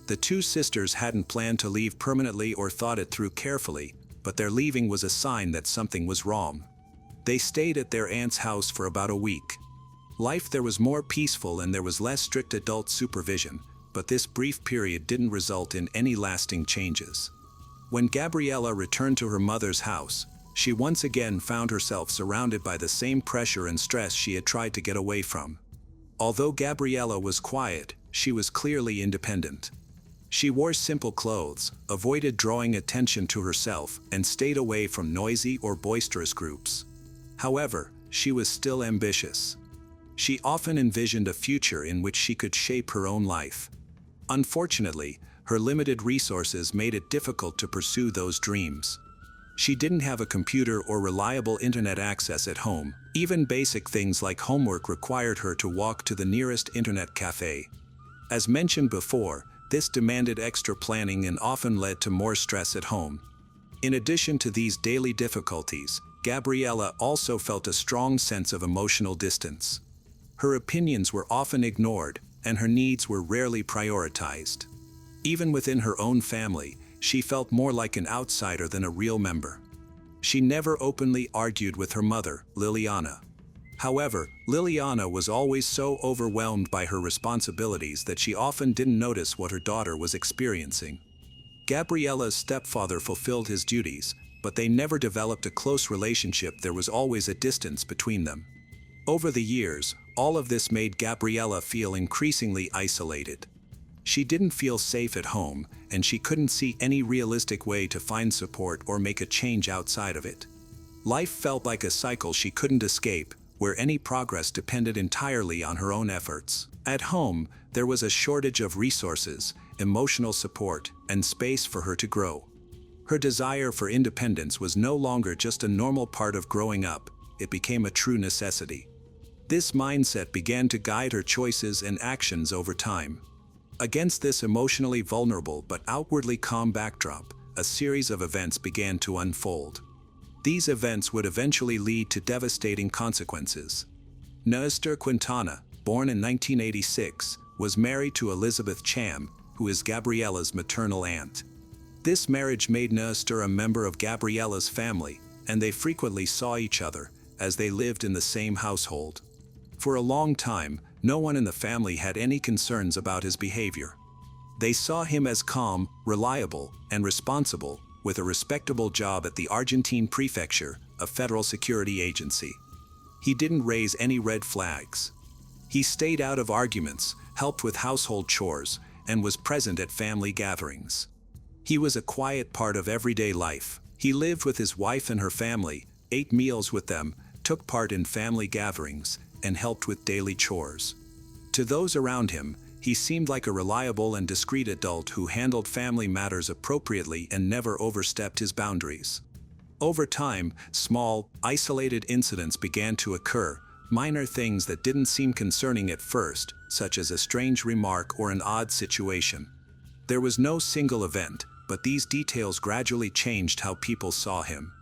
The two sisters hadn't planned to leave permanently or thought it through carefully, but their leaving was a sign that something was wrong. They stayed at their aunt's house for about a week. Life there was more peaceful and there was less strict adult supervision, but this brief period didn't result in any lasting changes. When Gabriela returned to her mother's house, she once again found herself surrounded by the same pressure and stress she had tried to get away from. Although Gabriela was quiet, she was clearly independent. She wore simple clothes, avoided drawing attention to herself, and stayed away from noisy or boisterous groups. However, she was still ambitious. She often envisioned a future in which she could shape her own life. Unfortunately, her limited resources made it difficult to pursue those dreams. She didn't have a computer or reliable internet access at home. Even basic things like homework required her to walk to the nearest internet cafe. As mentioned before, this demanded extra planning and often led to more stress at home. In addition to these daily difficulties, Gabriela also felt a strong sense of emotional distance. Her opinions were often ignored, and her needs were rarely prioritized. Even within her own family, she felt more like an outsider than a real member. She never openly argued with her mother, Liliana. However, Liliana was always so overwhelmed by her responsibilities that she often didn't notice what her daughter was experiencing. Gabriela's stepfather fulfilled his duties, but they never developed a close relationship. There was always a distance between them. Over the years, all of this made Gabriela feel increasingly isolated. She didn't feel safe at home, and she couldn't see any realistic way to find support or make a change outside of it. Life felt like a cycle she couldn't escape, where any progress depended entirely on her own efforts. At home, there was a shortage of resources, emotional support, and space for her to grow. Her desire for independence was no longer just a normal part of growing up, it became a true necessity. This mindset began to guide her choices and actions over time. Against this emotionally vulnerable but outwardly calm backdrop, a series of events began to unfold. These events would eventually lead to devastating consequences. Nestor Quintana, born in 1986, was married to Elizabeth Cham, who is Gabriela's maternal aunt. This marriage made Nestor a member of Gabriela's family, and they frequently saw each other, as they lived in the same household. For a long time, no one in the family had any concerns about his behavior. They saw him as calm, reliable, and responsible, with a respectable job at the Argentine Prefecture, a federal security agency. He didn't raise any red flags. He stayed out of arguments, helped with household chores, and was present at family gatherings. He was a quiet part of everyday life. He lived with his wife and her family, ate meals with them, took part in family gatherings, and helped with daily chores. To those around him, he seemed like a reliable and discreet adult who handled family matters appropriately and never overstepped his boundaries. Over time, small, isolated incidents began to occur, minor things that didn't seem concerning at first, such as a strange remark or an odd situation. There was no single event, but these details gradually changed how people saw him.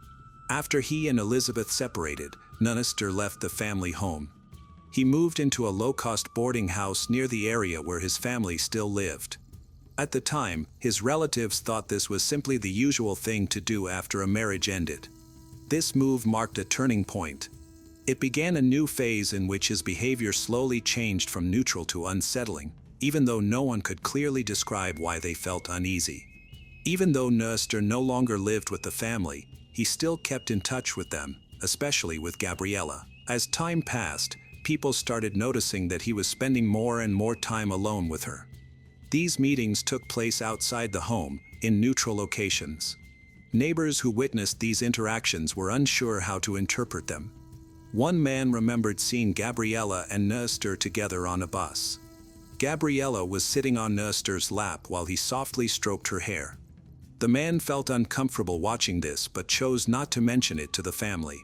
After he and Elizabeth separated, Nestor left the family home. He moved into a low-cost boarding house near the area where his family still lived. At the time, his relatives thought this was simply the usual thing to do after a marriage ended. This move marked a turning point. It began a new phase in which his behavior slowly changed from neutral to unsettling, even though no one could clearly describe why they felt uneasy. Even though Nestor no longer lived with the family, he still kept in touch with them, especially with Gabriela. As time passed, people started noticing that he was spending more and more time alone with her. These meetings took place outside the home, in neutral locations. Neighbors who witnessed these interactions were unsure how to interpret them. One man remembered seeing Gabriela and Nestor together on a bus. Gabriella was sitting on Nestor's lap while he softly stroked her hair. The man felt uncomfortable watching this but chose not to mention it to the family.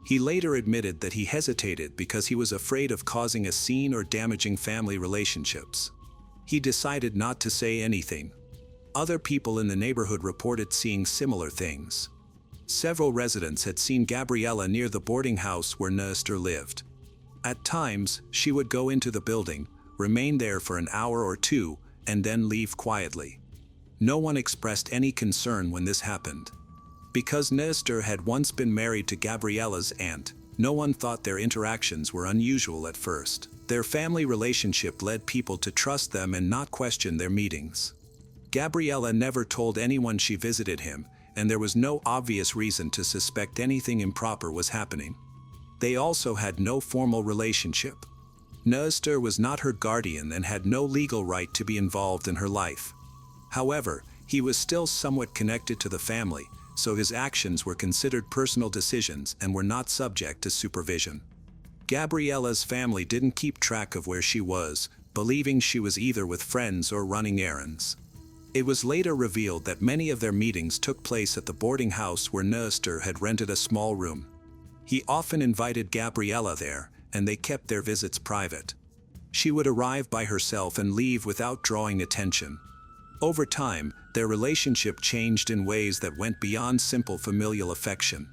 He later admitted that he hesitated because he was afraid of causing a scene or damaging family relationships. He decided not to say anything. Other people in the neighborhood reported seeing similar things. Several residents had seen Gabriella near the boarding house where Nestor lived. At times, she would go into the building, remain there for an hour or two, and then leave quietly. No one expressed any concern when this happened. Because Nestor had once been married to Gabriella's aunt, no one thought their interactions were unusual at first. Their family relationship led people to trust them and not question their meetings. Gabriella never told anyone she visited him, and there was no obvious reason to suspect anything improper was happening. They also had no formal relationship. Nestor was not her guardian and had no legal right to be involved in her life. However, he was still somewhat connected to the family, so his actions were considered personal decisions and were not subject to supervision. Gabriella's family didn't keep track of where she was, believing she was either with friends or running errands. It was later revealed that many of their meetings took place at the boarding house where Nestor had rented a small room. He often invited Gabriella there, and they kept their visits private. She would arrive by herself and leave without drawing attention. Over time, their relationship changed in ways that went beyond simple familial affection.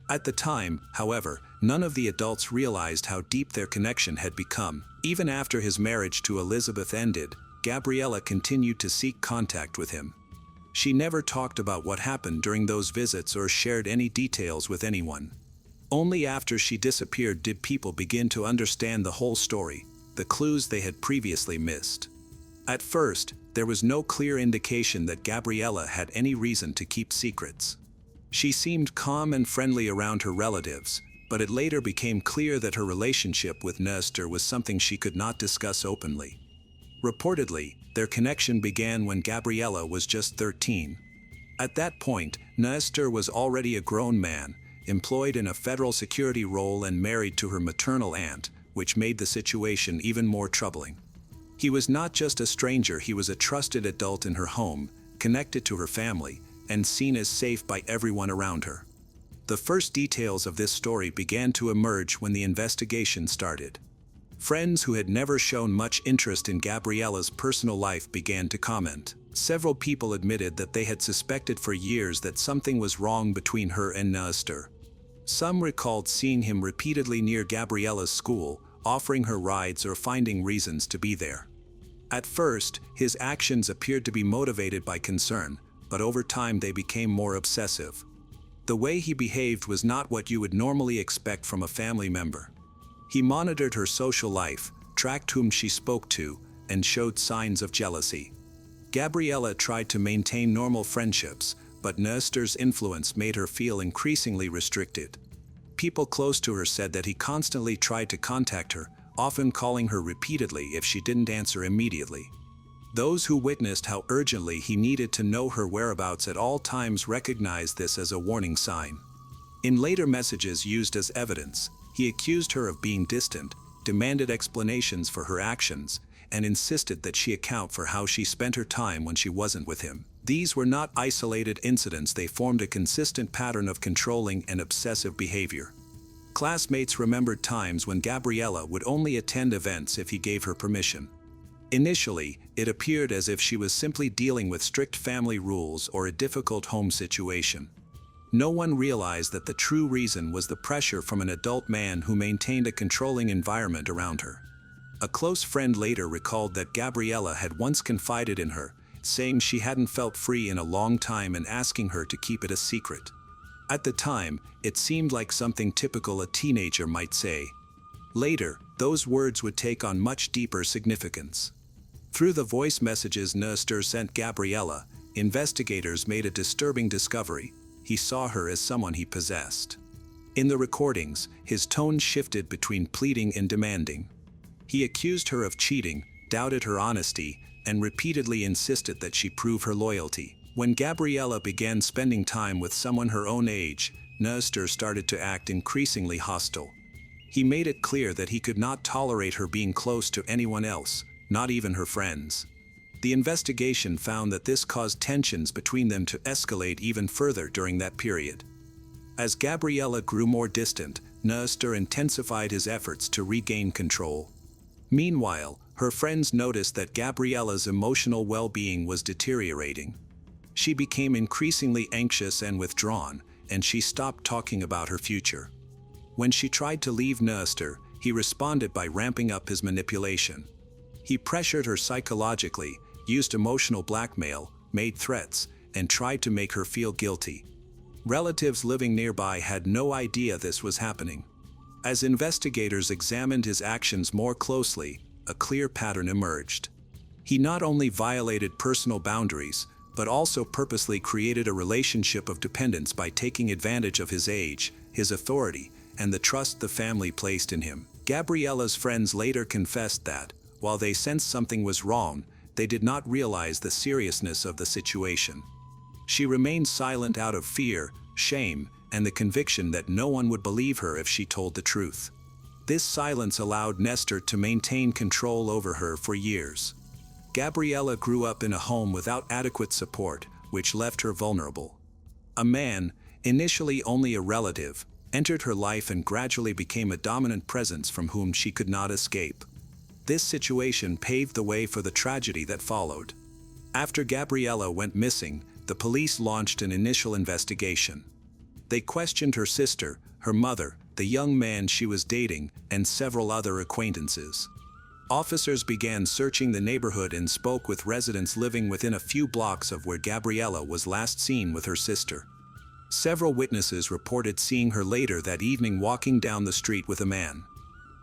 At the time, however, none of the adults realized how deep their connection had become. Even after his marriage to Elizabeth ended, Gabriella continued to seek contact with him. She never talked about what happened during those visits or shared any details with anyone. Only after she disappeared did people begin to understand the whole story, the clues they had previously missed. At first, there was no clear indication that Gabriella had any reason to keep secrets. She seemed calm and friendly around her relatives, but it later became clear that her relationship with Nestor was something she could not discuss openly. Reportedly, their connection began when Gabriella was just 13. At that point, Nestor was already a grown man, employed in a federal security role and married to her maternal aunt, which made the situation even more troubling. He was not just a stranger, he was a trusted adult in her home, connected to her family, and seen as safe by everyone around her. The first details of this story began to emerge when the investigation started. Friends who had never shown much interest in Gabriella's personal life began to comment. Several people admitted that they had suspected for years that something was wrong between her and Nestor. Some recalled seeing him repeatedly near Gabriella's school, offering her rides or finding reasons to be there. At first, his actions appeared to be motivated by concern, but over time they became more obsessive. The way he behaved was not what you would normally expect from a family member. He monitored her social life, tracked whom she spoke to, and showed signs of jealousy. Gabriella tried to maintain normal friendships, but Nestor's influence made her feel increasingly restricted. People close to her said that he constantly tried to contact her, often calling her repeatedly if she didn't answer immediately. Those who witnessed how urgently he needed to know her whereabouts at all times recognized this as a warning sign. In later messages used as evidence, he accused her of being distant, demanded explanations for her actions, and insisted that she account for how she spent her time when she wasn't with him. These were not isolated incidents, they formed a consistent pattern of controlling and obsessive behavior. Classmates remembered times when Gabriella would only attend events if he gave her permission. Initially, it appeared as if she was simply dealing with strict family rules or a difficult home situation. No one realized that the true reason was the pressure from an adult man who maintained a controlling environment around her. A close friend later recalled that Gabriella had once confided in her, saying she hadn't felt free in a long time and asking her to keep it a secret. At the time, it seemed like something typical a teenager might say. Later, those words would take on much deeper significance. Through the voice messages Nestor sent Gabriella, investigators made a disturbing discovery. He saw her as someone he possessed. In the recordings, his tone shifted between pleading and demanding. He accused her of cheating, doubted her honesty, and repeatedly insisted that she prove her loyalty. When Gabriella began spending time with someone her own age, Nestor started to act increasingly hostile. He made it clear that he could not tolerate her being close to anyone else, not even her friends. The investigation found that this caused tensions between them to escalate even further during that period. As Gabriella grew more distant, Nestor intensified his efforts to regain control. Meanwhile, her friends noticed that Gabriella's emotional well-being was deteriorating. She became increasingly anxious and withdrawn, and she stopped talking about her future. When she tried to leave Nestor, he responded by ramping up his manipulation. He pressured her psychologically, used emotional blackmail, made threats, and tried to make her feel guilty. Relatives living nearby had no idea this was happening. As investigators examined his actions more closely, a clear pattern emerged. He not only violated personal boundaries, but also purposely created a relationship of dependence by taking advantage of his age, his authority, and the trust the family placed in him. Gabriella's friends later confessed that, while they sensed something was wrong, they did not realize the seriousness of the situation. She remained silent out of fear, shame, and the conviction that no one would believe her if she told the truth. This silence allowed Nestor to maintain control over her for years. Gabriella grew up in a home without adequate support, which left her vulnerable. A man, initially only a relative, entered her life and gradually became a dominant presence from whom she could not escape. This situation paved the way for the tragedy that followed. After Gabriella went missing, the police launched an initial investigation. They questioned her sister, her mother, the young man she was dating, and several other acquaintances. Officers began searching the neighborhood and spoke with residents living within a few blocks of where Gabriella was last seen with her sister. Several witnesses reported seeing her later that evening walking down the street with a man.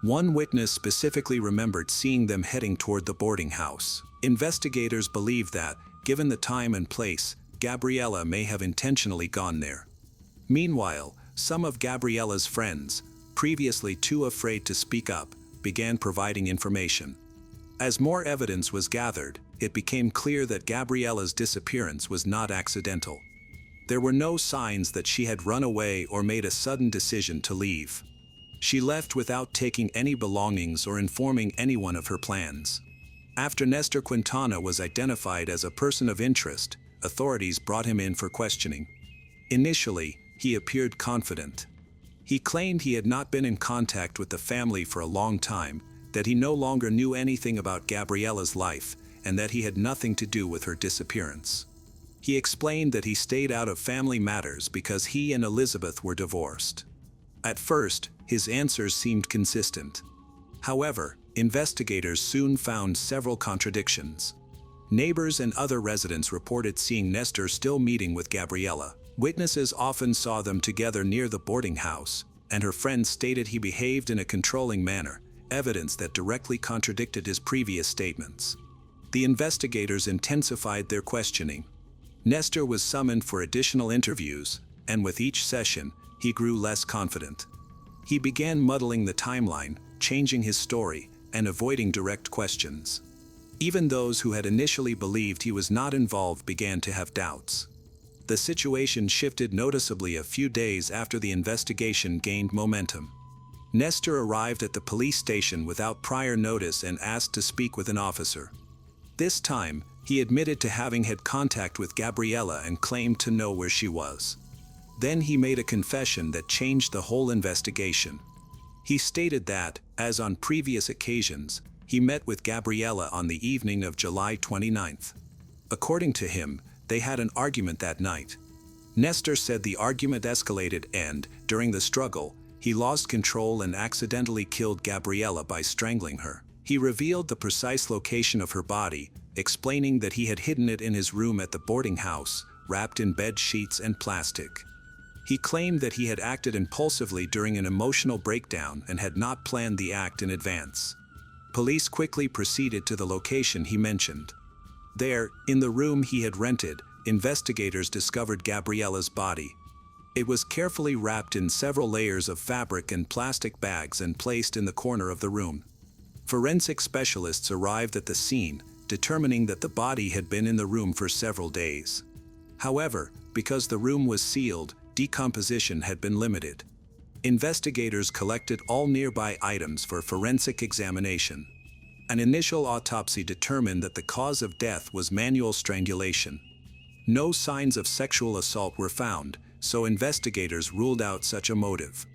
One witness specifically remembered seeing them heading toward the boarding house. Investigators believe that, given the time and place, Gabriella may have intentionally gone there. Meanwhile, some of Gabriella's friends, previously too afraid to speak up, began providing information. As more evidence was gathered, it became clear that Gabriella's disappearance was not accidental. There were no signs that she had run away or made a sudden decision to leave. She left without taking any belongings or informing anyone of her plans. After Nestor Quintana was identified as a person of interest, authorities brought him in for questioning. Initially, he appeared confident. He claimed he had not been in contact with the family for a long time, that he no longer knew anything about Gabriella's life, and that he had nothing to do with her disappearance. He explained that he stayed out of family matters because he and Elizabeth were divorced. At first, his answers seemed consistent. However, investigators soon found several contradictions. Neighbors and other residents reported seeing Nestor still meeting with Gabriella. Witnesses often saw them together near the boarding house, and her friends stated he behaved in a controlling manner, evidence that directly contradicted his previous statements. The investigators intensified their questioning. Nestor was summoned for additional interviews, and with each session, he grew less confident. He began muddling the timeline, changing his story, and avoiding direct questions. Even those who had initially believed he was not involved began to have doubts. The situation shifted noticeably a few days after the investigation gained momentum. Nestor arrived at the police station without prior notice and asked to speak with an officer. This time, he admitted to having had contact with Gabriella and claimed to know where she was. Then he made a confession that changed the whole investigation. He stated that, as on previous occasions, he met with Gabriella on the evening of July 29th. According to him, they had an argument that night. Nestor said the argument escalated and, during the struggle, he lost control and accidentally killed Gabriella by strangling her. He revealed the precise location of her body, explaining that he had hidden it in his room at the boarding house, wrapped in bed sheets and plastic. He claimed that he had acted impulsively during an emotional breakdown and had not planned the act in advance. Police quickly proceeded to the location he mentioned. There, in the room he had rented, investigators discovered Gabriella's body. It was carefully wrapped in several layers of fabric and plastic bags and placed in the corner of the room. Forensic specialists arrived at the scene, determining that the body had been in the room for several days. However, because the room was sealed, decomposition had been limited. Investigators collected all nearby items for forensic examination. An initial autopsy determined that the cause of death was manual strangulation. No signs of sexual assault were found, so investigators ruled out such a motive.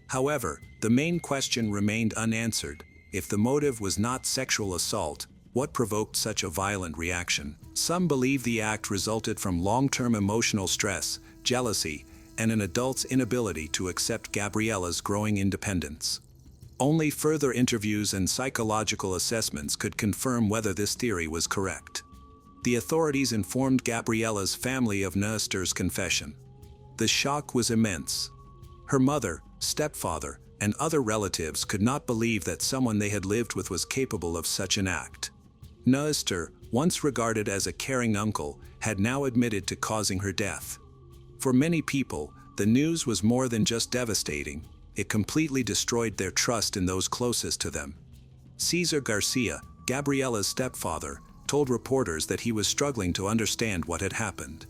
However, the main question remained unanswered. If the motive was not sexual assault, what provoked such a violent reaction? Some believe the act resulted from long-term emotional stress, jealousy, and an adult's inability to accept Gabriella's growing independence. Only further interviews and psychological assessments could confirm whether this theory was correct. The authorities informed Gabriella's family of Nestor's confession. The shock was immense. Her mother, stepfather, and other relatives could not believe that someone they had lived with was capable of such an act. Nestor, once regarded as a caring uncle, had now admitted to causing her death. For many people, the news was more than just devastating. It completely destroyed their trust in those closest to them. Cesar Garcia, Gabriella's stepfather, told reporters that he was struggling to understand what had happened.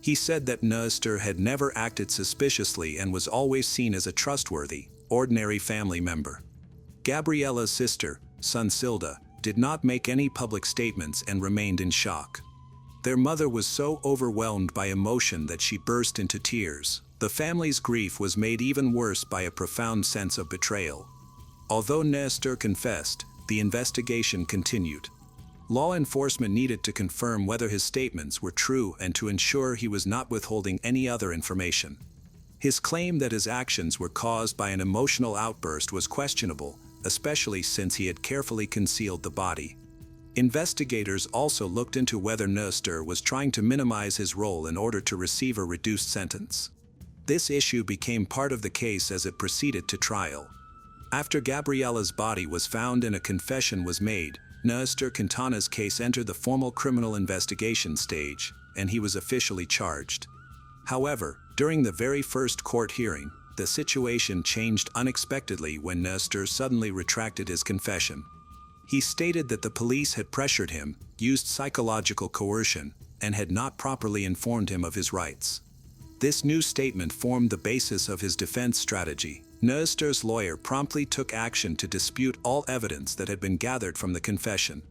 He said that Nestor had never acted suspiciously and was always seen as a trustworthy, ordinary family member. Gabriella's sister, Sunsilda, did not make any public statements and remained in shock. Their mother was so overwhelmed by emotion that she burst into tears. The family's grief was made even worse by a profound sense of betrayal. Although Nestor confessed, the investigation continued. Law enforcement needed to confirm whether his statements were true and to ensure he was not withholding any other information. His claim that his actions were caused by an emotional outburst was questionable, especially since he had carefully concealed the body. Investigators also looked into whether Nestor was trying to minimize his role in order to receive a reduced sentence. This issue became part of the case as it proceeded to trial. After Gabriella's body was found and a confession was made, Nestor Quintana's case entered the formal criminal investigation stage, and he was officially charged. However, during the very first court hearing, the situation changed unexpectedly when Nestor suddenly retracted his confession. He stated that the police had pressured him, used psychological coercion, and had not properly informed him of his rights. This new statement formed the basis of his defense strategy. Nestor's lawyer promptly took action to dispute all evidence that had been gathered from the confession.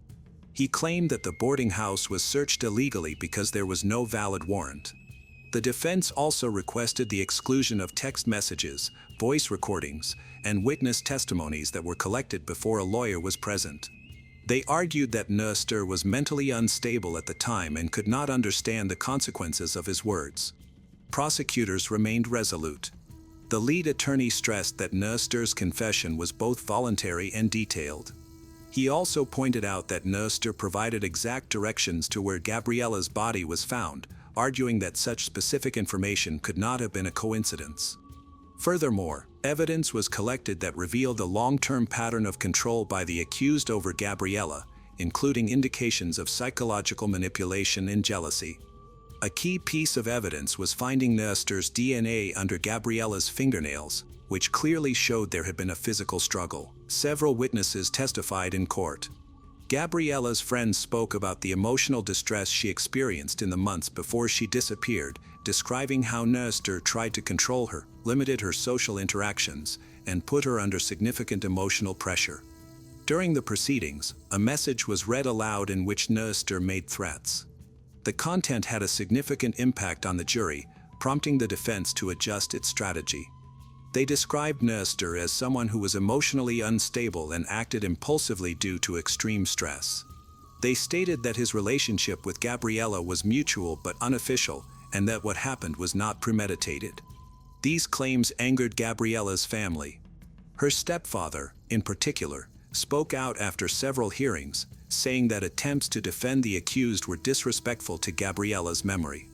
He claimed that the boarding house was searched illegally because there was no valid warrant. The defense also requested the exclusion of text messages, voice recordings, and witness testimonies that were collected before a lawyer was present. They argued that Nestor was mentally unstable at the time and could not understand the consequences of his words. Prosecutors remained resolute. The lead attorney stressed that Nestor's confession was both voluntary and detailed. He also pointed out that Nestor provided exact directions to where Gabriella's body was found, arguing that such specific information could not have been a coincidence. Furthermore, evidence was collected that revealed a long-term pattern of control by the accused over Gabriella, including indications of psychological manipulation and jealousy. A key piece of evidence was finding Nestor's DNA under Gabriella's fingernails, which clearly showed there had been a physical struggle. Several witnesses testified in court. Gabriella's friends spoke about the emotional distress she experienced in the months before she disappeared, describing how Nestor tried to control her, limited her social interactions, and put her under significant emotional pressure. During the proceedings, a message was read aloud in which Nestor made threats. The content had a significant impact on the jury, prompting the defense to adjust its strategy. They described Nestor as someone who was emotionally unstable and acted impulsively due to extreme stress. They stated that his relationship with Gabriella was mutual but unofficial, and that what happened was not premeditated. These claims angered Gabriella's family. Her stepfather, in particular, spoke out after several hearings, saying that attempts to defend the accused were disrespectful to Gabriella's memory.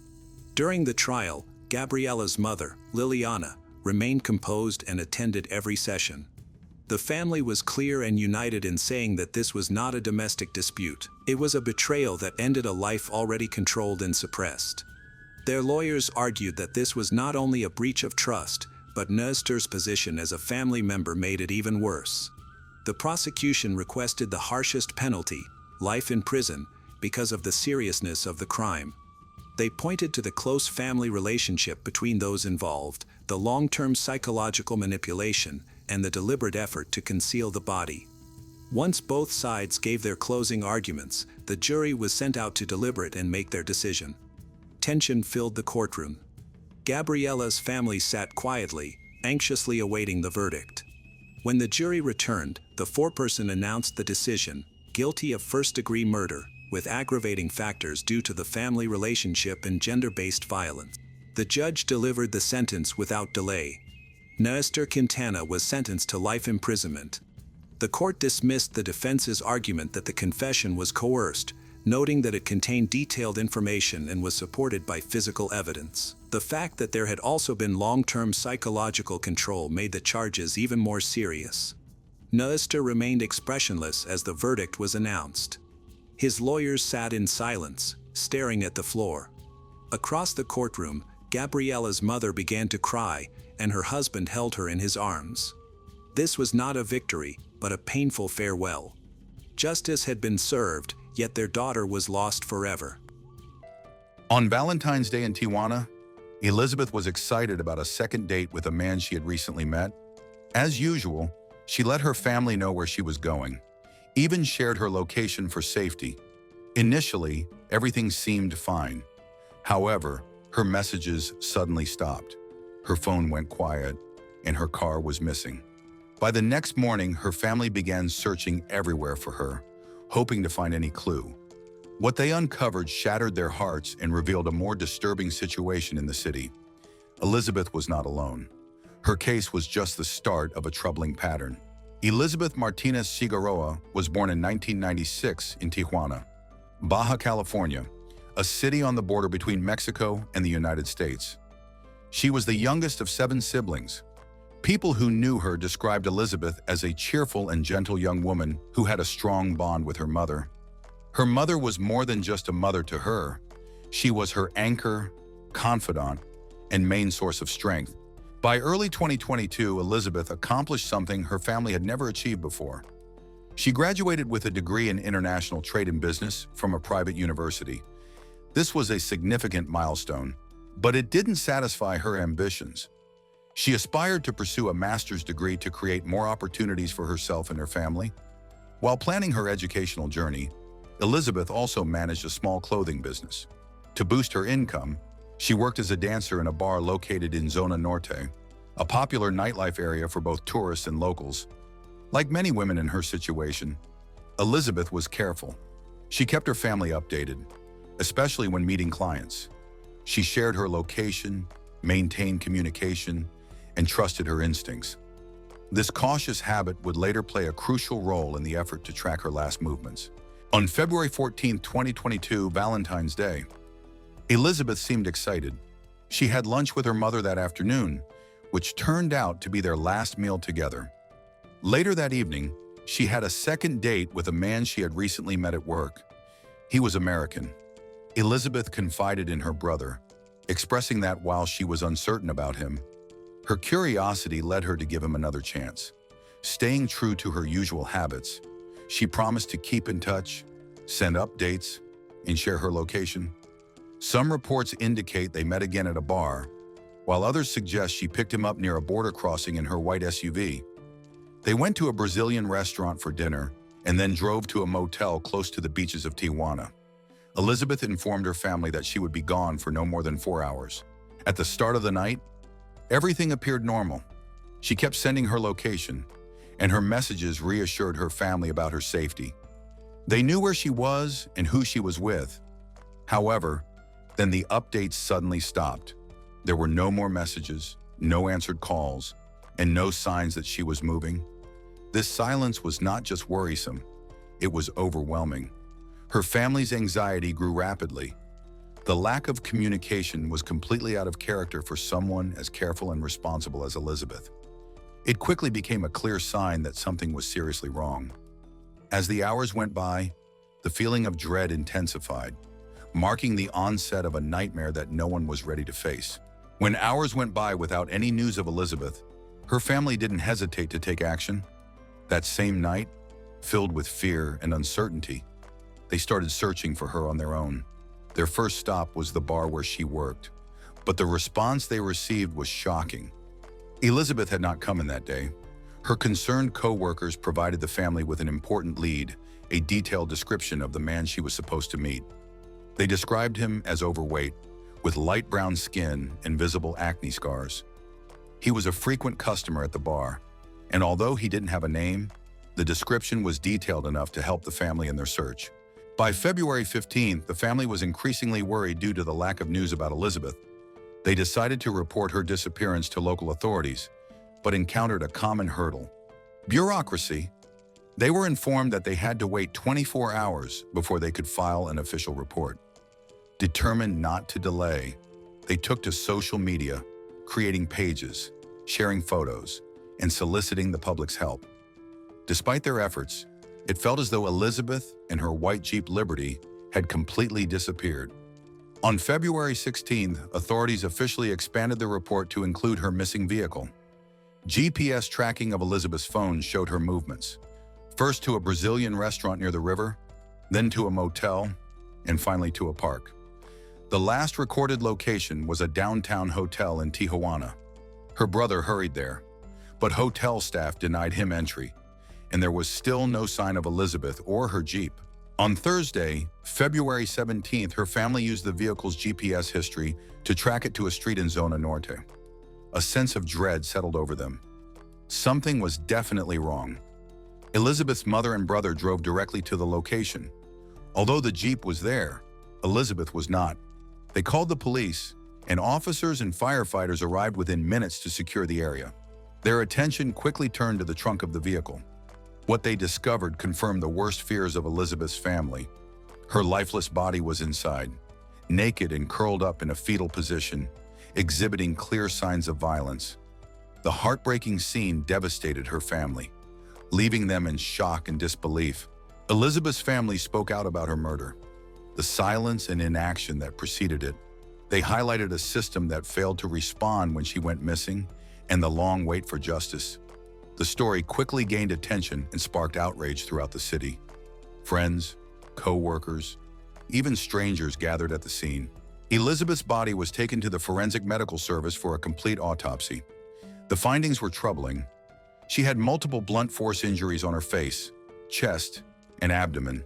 During the trial, Gabriella's mother, Liliana, remained composed and attended every session. The family was clear and united in saying that this was not a domestic dispute. It was a betrayal that ended a life already controlled and suppressed. Their lawyers argued that this was not only a breach of trust, but Nestor's position as a family member made it even worse. The prosecution requested the harshest penalty, life in prison, because of the seriousness of the crime. They pointed to the close family relationship between those involved, the long-term psychological manipulation, and the deliberate effort to conceal the body. Once both sides gave their closing arguments, the jury was sent out to deliberate and make their decision. Tension filled the courtroom. Gabriella's family sat quietly, anxiously awaiting the verdict. When the jury returned, the foreperson announced the decision: guilty of first-degree murder, with aggravating factors due to the family relationship and gender-based violence. The judge delivered the sentence without delay. Nestor Quintana was sentenced to life imprisonment. The court dismissed the defense's argument that the confession was coerced, noting that it contained detailed information and was supported by physical evidence. The fact that there had also been long-term psychological control made the charges even more serious. Nestor remained expressionless as the verdict was announced. His lawyers sat in silence, staring at the floor. Across the courtroom, Gabriella's mother began to cry, and her husband held her in his arms. This was not a victory, but a painful farewell. Justice had been served, yet their daughter was lost forever. On Valentine's Day in Tijuana, Elizabeth was excited about a second date with a man she had recently met. As usual, she let her family know where she was going, even shared her location for safety. Initially, everything seemed fine. However, her messages suddenly stopped. Her phone went quiet, and her car was missing. By the next morning, her family began searching everywhere for her, hoping to find any clue. What they uncovered shattered their hearts and revealed a more disturbing situation in the city. Elizabeth was not alone. Her case was just the start of a troubling pattern. Elizabeth Martinez Figueroa was born in 1996 in Tijuana, Baja California, a city on the border between Mexico and the United States. She was the youngest of 7 siblings. People who knew her described Elizabeth as a cheerful and gentle young woman who had a strong bond with her mother. Her mother was more than just a mother to her. She was her anchor, confidant, and main source of strength. By early 2022, Elizabeth accomplished something her family had never achieved before. She graduated with a degree in international trade and business from a private university. This was a significant milestone, but it didn't satisfy her ambitions. She aspired to pursue a master's degree to create more opportunities for herself and her family. While planning her educational journey, Elizabeth also managed a small clothing business. To boost her income, she worked as a dancer in a bar located in Zona Norte, a popular nightlife area for both tourists and locals. Like many women in her situation, Elizabeth was careful. She kept her family updated, especially when meeting clients. She shared her location, maintained communication, and trusted her instincts. This cautious habit would later play a crucial role in the effort to track her last movements. On February 14, 2022, Valentine's Day, Elizabeth seemed excited. She had lunch with her mother that afternoon, which turned out to be their last meal together. Later that evening, she had a second date with a man she had recently met at work. He was American. Elizabeth confided in her brother, expressing that while she was uncertain about him, her curiosity led her to give him another chance. Staying true to her usual habits, she promised to keep in touch, send updates, and share her location. Some reports indicate they met again at a bar, while others suggest she picked him up near a border crossing in her white SUV. They went to a Brazilian restaurant for dinner and then drove to a motel close to the beaches of Tijuana. Elizabeth informed her family that she would be gone for no more than 4 hours. At the start of the night, everything appeared normal. She kept sending her location, and her messages reassured her family about her safety. They knew where she was and who she was with. However, then the updates suddenly stopped. There were no more messages, no answered calls, and no signs that she was moving. This silence was not just worrisome, it was overwhelming. Her family's anxiety grew rapidly. The lack of communication was completely out of character for someone as careful and responsible as Elizabeth. It quickly became a clear sign that something was seriously wrong. As the hours went by, the feeling of dread intensified, marking the onset of a nightmare that no one was ready to face. When hours went by without any news of Elizabeth, her family didn't hesitate to take action. That same night, filled with fear and uncertainty, they started searching for her on their own. Their first stop was the bar where she worked, but the response they received was shocking. Elizabeth had not come in that day. Her concerned co-workers provided the family with an important lead, a detailed description of the man she was supposed to meet. They described him as overweight, with light brown skin and visible acne scars. He was a frequent customer at the bar, and although he didn't have a name, the description was detailed enough to help the family in their search. By February 15th, the family was increasingly worried due to the lack of news about Elizabeth. They decided to report her disappearance to local authorities, but encountered a common hurdle: bureaucracy. They were informed that they had to wait 24 hours before they could file an official report. Determined not to delay, they took to social media, creating pages, sharing photos, and soliciting the public's help. Despite their efforts, it felt as though Elizabeth and her white Jeep Liberty had completely disappeared. On February 16th, authorities officially expanded the report to include her missing vehicle. GPS tracking of Elizabeth's phone showed her movements, first to a Brazilian restaurant near the river, then to a motel, and finally to a park. The last recorded location was a downtown hotel in Tijuana. Her brother hurried there, but hotel staff denied him entry, and there was still no sign of Elizabeth or her Jeep. On Thursday, February 17th, her family used the vehicle's GPS history to track it to a street in Zona Norte. A sense of dread settled over them. Something was definitely wrong. Elizabeth's mother and brother drove directly to the location. Although the Jeep was there, Elizabeth was not. They called the police, and officers and firefighters arrived within minutes to secure the area. Their attention quickly turned to the trunk of the vehicle. What they discovered confirmed the worst fears of Elizabeth's family. Her lifeless body was inside, naked and curled up in a fetal position, exhibiting clear signs of violence. The heartbreaking scene devastated her family, leaving them in shock and disbelief. Elizabeth's family spoke out about her murder, the silence and inaction that preceded it. They highlighted a system that failed to respond when she went missing and the long wait for justice. The story quickly gained attention and sparked outrage throughout the city. Friends, co-workers, even strangers gathered at the scene. Elizabeth's body was taken to the forensic medical service for a complete autopsy. The findings were troubling. She had multiple blunt force injuries on her face, chest, and abdomen.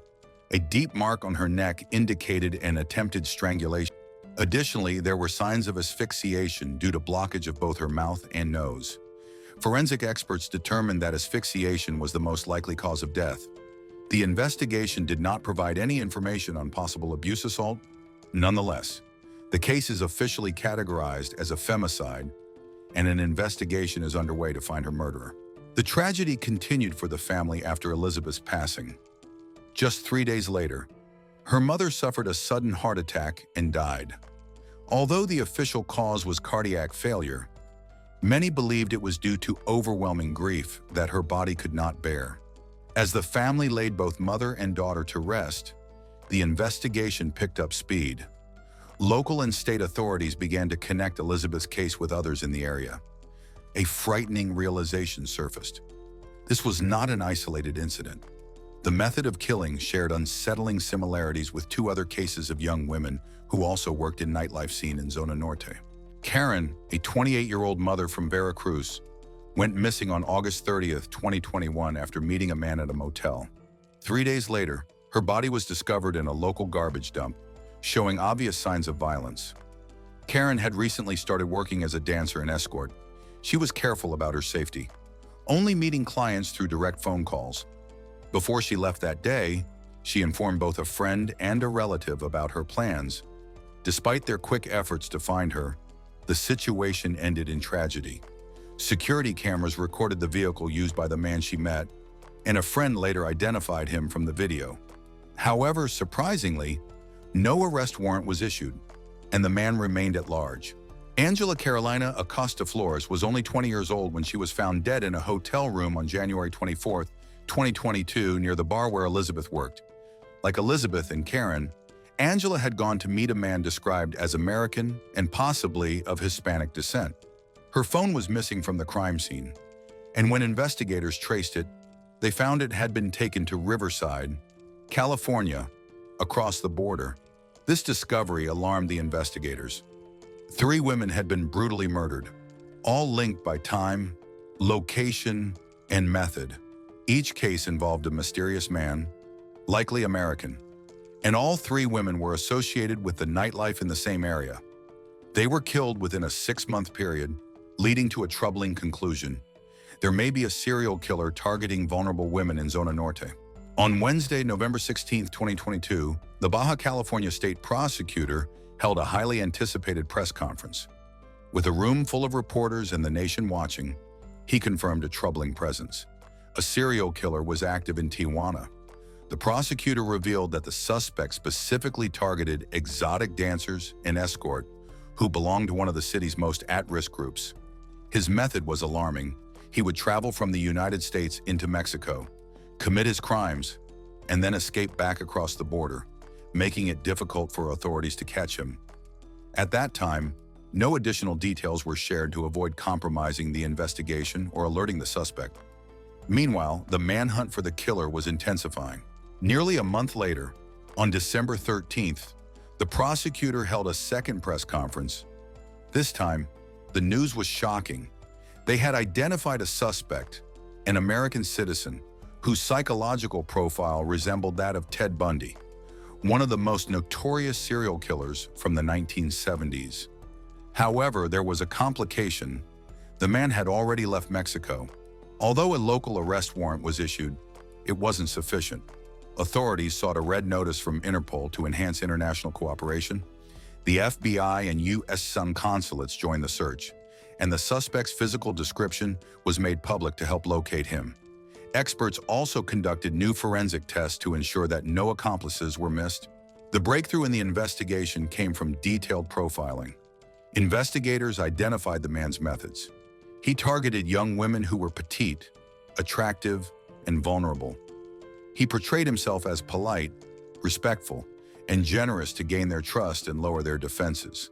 A deep mark on her neck indicated an attempted strangulation. Additionally, there were signs of asphyxiation due to blockage of both her mouth and nose. Forensic experts determined that asphyxiation was the most likely cause of death. The investigation did not provide any information on possible abuse assault. Nonetheless, the case is officially categorized as a femicide, and an investigation is underway to find her murderer. The tragedy continued for the family after Elizabeth's passing. Just 3 days later, her mother suffered a sudden heart attack and died. Although the official cause was cardiac failure, many believed it was due to overwhelming grief that her body could not bear. As the family laid both mother and daughter to rest, the investigation picked up speed. Local and state authorities began to connect Elizabeth's case with others in the area. A frightening realization surfaced. This was not an isolated incident. The method of killing shared unsettling similarities with 2 other cases of young women who also worked in nightlife scene in Zona Norte. Karen, a 28-year-old mother from Veracruz, went missing on August 30th, 2021 after meeting a man at a motel. 3 days later, her body was discovered in a local garbage dump, showing obvious signs of violence. Karen had recently started working as a dancer and escort. She was careful about her safety, only meeting clients through direct phone calls. Before she left that day, she informed both a friend and a relative about her plans. Despite their quick efforts to find her, the situation ended in tragedy. Security cameras recorded the vehicle used by the man she met, and a friend later identified him from the video. However, surprisingly, no arrest warrant was issued, and the man remained at large. Angela Carolina Acosta Flores was only 20 years old when she was found dead in a hotel room on January 24, 2022, near the bar where Elizabeth worked. Like Elizabeth and Karen, Angela had gone to meet a man described as American and possibly of Hispanic descent. Her phone was missing from the crime scene, and when investigators traced it, they found it had been taken to Riverside, California, across the border. This discovery alarmed the investigators. 3 women had been brutally murdered, all linked by time, location, and method. Each case involved a mysterious man, likely American, and all three women were associated with the nightlife in the same area. They were killed within a 6-month period, leading to a troubling conclusion. There may be a serial killer targeting vulnerable women in Zona Norte. On Wednesday, November 16, 2022, the Baja California State Prosecutor held a highly anticipated press conference. With a room full of reporters and the nation watching, he confirmed a troubling presence. A serial killer was active in Tijuana. The prosecutor revealed that the suspect specifically targeted exotic dancers and escort who belonged to one of the city's most at-risk groups. His method was alarming. He would travel from the United States into Mexico, commit his crimes, and then escape back across the border, making it difficult for authorities to catch him. At that time, no additional details were shared to avoid compromising the investigation or alerting the suspect. Meanwhile, the manhunt for the killer was intensifying. Nearly a month later, on December 13th, the prosecutor held a second press conference. This time, the news was shocking. They had identified a suspect, an American citizen, whose psychological profile resembled that of Ted Bundy, one of the most notorious serial killers from the 1970s. However, there was a complication. The man had already left Mexico. Although a local arrest warrant was issued, it wasn't sufficient. Authorities sought a red notice from Interpol to enhance international cooperation. The FBI and U.S. consulates joined the search, and the suspect's physical description was made public to help locate him. Experts also conducted new forensic tests to ensure that no accomplices were missed. The breakthrough in the investigation came from detailed profiling. Investigators identified the man's methods. He targeted young women who were petite, attractive, and vulnerable. He portrayed himself as polite, respectful, and generous to gain their trust and lower their defenses.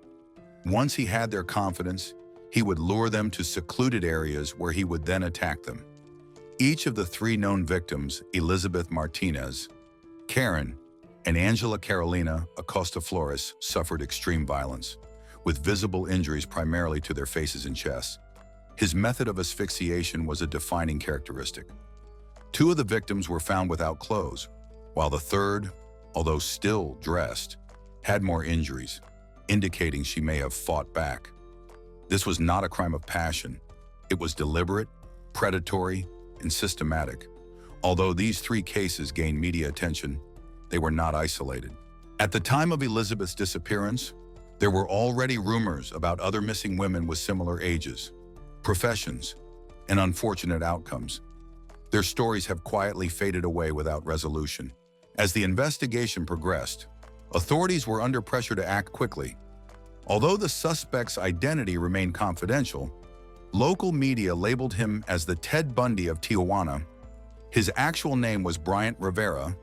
Once he had their confidence, he would lure them to secluded areas where he would then attack them. Each of the three known victims, Elizabeth Martinez, Karen, and Angela Carolina Acosta Flores, suffered extreme violence, with visible injuries primarily to their faces and chests. His method of asphyxiation was a defining characteristic. 2 of the victims were found without clothes, while the third, although still dressed, had more injuries, indicating she may have fought back. This was not a crime of passion. It was deliberate, predatory, and systematic. Although these 3 cases gained media attention, they were not isolated. At the time of Elizabeth's disappearance, there were already rumors about other missing women with similar ages, professions, and unfortunate outcomes. Their stories have quietly faded away without resolution. As the investigation progressed, authorities were under pressure to act quickly. Although the suspect's identity remained confidential, local media labeled him as the Ted Bundy of Tijuana. His actual name was Bryant Rivera,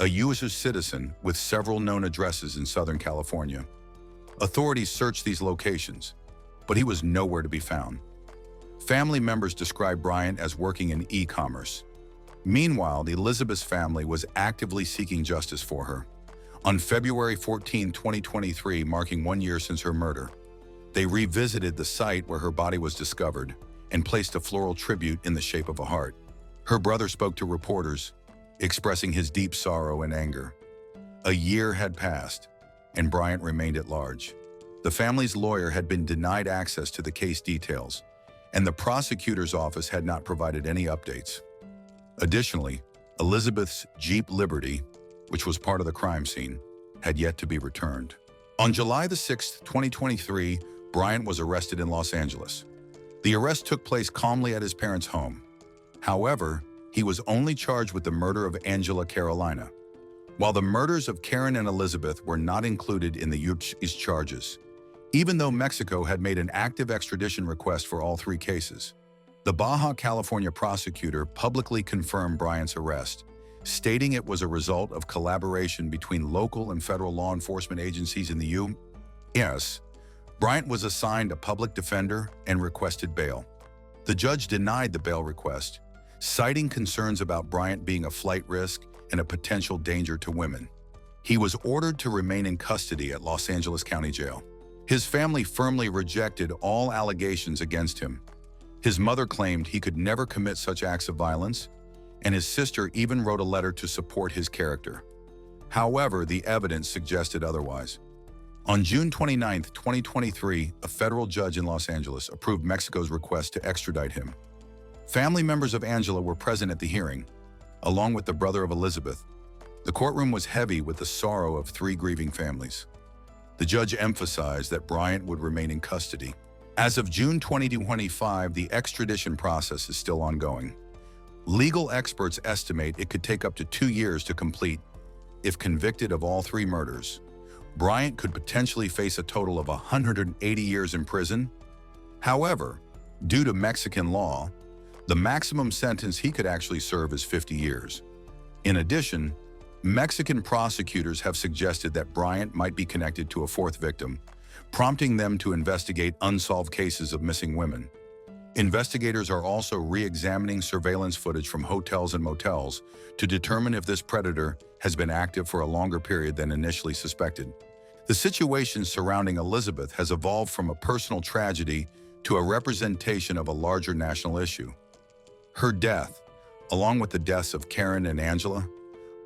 a U.S. citizen with several known addresses in Southern California. Authorities searched these locations, but he was nowhere to be found. Family members described Bryant as working in e-commerce. Meanwhile, the Elizabeth's family was actively seeking justice for her. On February 14, 2023, marking 1 year since her murder, they revisited the site where her body was discovered and placed a floral tribute in the shape of a heart. Her brother spoke to reporters, expressing his deep sorrow and anger. A year had passed, and Bryant remained at large. The family's lawyer had been denied access to the case details, and the prosecutor's office had not provided any updates. Additionally, Elizabeth's Jeep Liberty, which was part of the crime scene, had yet to be returned. On July 6, 2023, Bryant was arrested in Los Angeles. The arrest took place calmly at his parents' home. However, he was only charged with the murder of Angela Carolina, while the murders of Karen and Elizabeth were not included in the U.S. charges, even though Mexico had made an active extradition request for all 3 cases. The Baja California prosecutor publicly confirmed Bryant's arrest, stating it was a result of collaboration between local and federal law enforcement agencies in the U.S. Bryant was assigned a public defender and requested bail. The judge denied the bail request, citing concerns about Bryant being a flight risk and a potential danger to women. He was ordered to remain in custody at Los Angeles County Jail. His family firmly rejected all allegations against him. His mother claimed he could never commit such acts of violence, and his sister even wrote a letter to support his character. However, the evidence suggested otherwise. On June 29, 2023, a federal judge in Los Angeles approved Mexico's request to extradite him. Family members of Angela were present at the hearing, along with the brother of Elizabeth. The courtroom was heavy with the sorrow of three grieving families. The judge emphasized that Bryant would remain in custody. As of June 2025, the extradition process is still ongoing. Legal experts estimate it could take up to 2 years to complete. If convicted of all three murders, Bryant could potentially face a total of 180 years in prison. However, due to Mexican law, the maximum sentence he could actually serve is 50 years. In addition, Mexican prosecutors have suggested that Bryant might be connected to a fourth victim, prompting them to investigate unsolved cases of missing women. Investigators are also re-examining surveillance footage from hotels and motels to determine if this predator has been active for a longer period than initially suspected. The situation surrounding Elizabeth has evolved from a personal tragedy to a representation of a larger national issue. Her death, along with the deaths of Karen and Angela,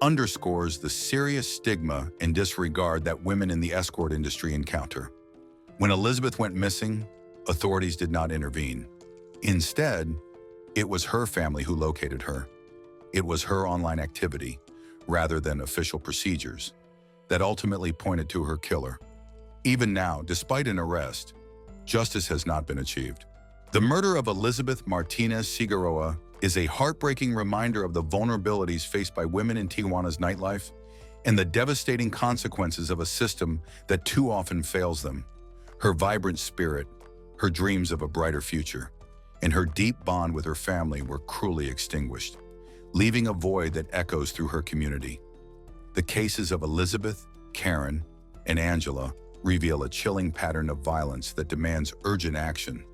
underscores the serious stigma and disregard that women in the escort industry encounter. When Elizabeth went missing, authorities did not intervene. Instead, it was her family who located her. It was her online activity, rather than official procedures, that ultimately pointed to her killer. Even now, despite an arrest, justice has not been achieved. The murder of Elizabeth Martinez Figueroa is a heartbreaking reminder of the vulnerabilities faced by women in Tijuana's nightlife and the devastating consequences of a system that too often fails them. Her vibrant spirit, her dreams of a brighter future, and her deep bond with her family were cruelly extinguished, leaving a void that echoes through her community. The cases of Elizabeth, Karen, and Angela reveal a chilling pattern of violence that demands urgent action.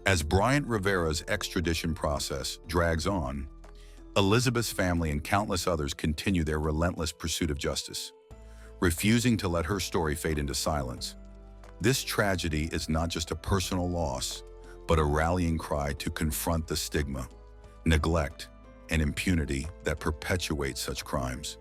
As Bryant Rivera's extradition process drags on, Elizabeth's family and countless others continue their relentless pursuit of justice, refusing to let her story fade into silence. This tragedy is not just a personal loss, but a rallying cry to confront the stigma, neglect, and impunity that perpetuate such crimes.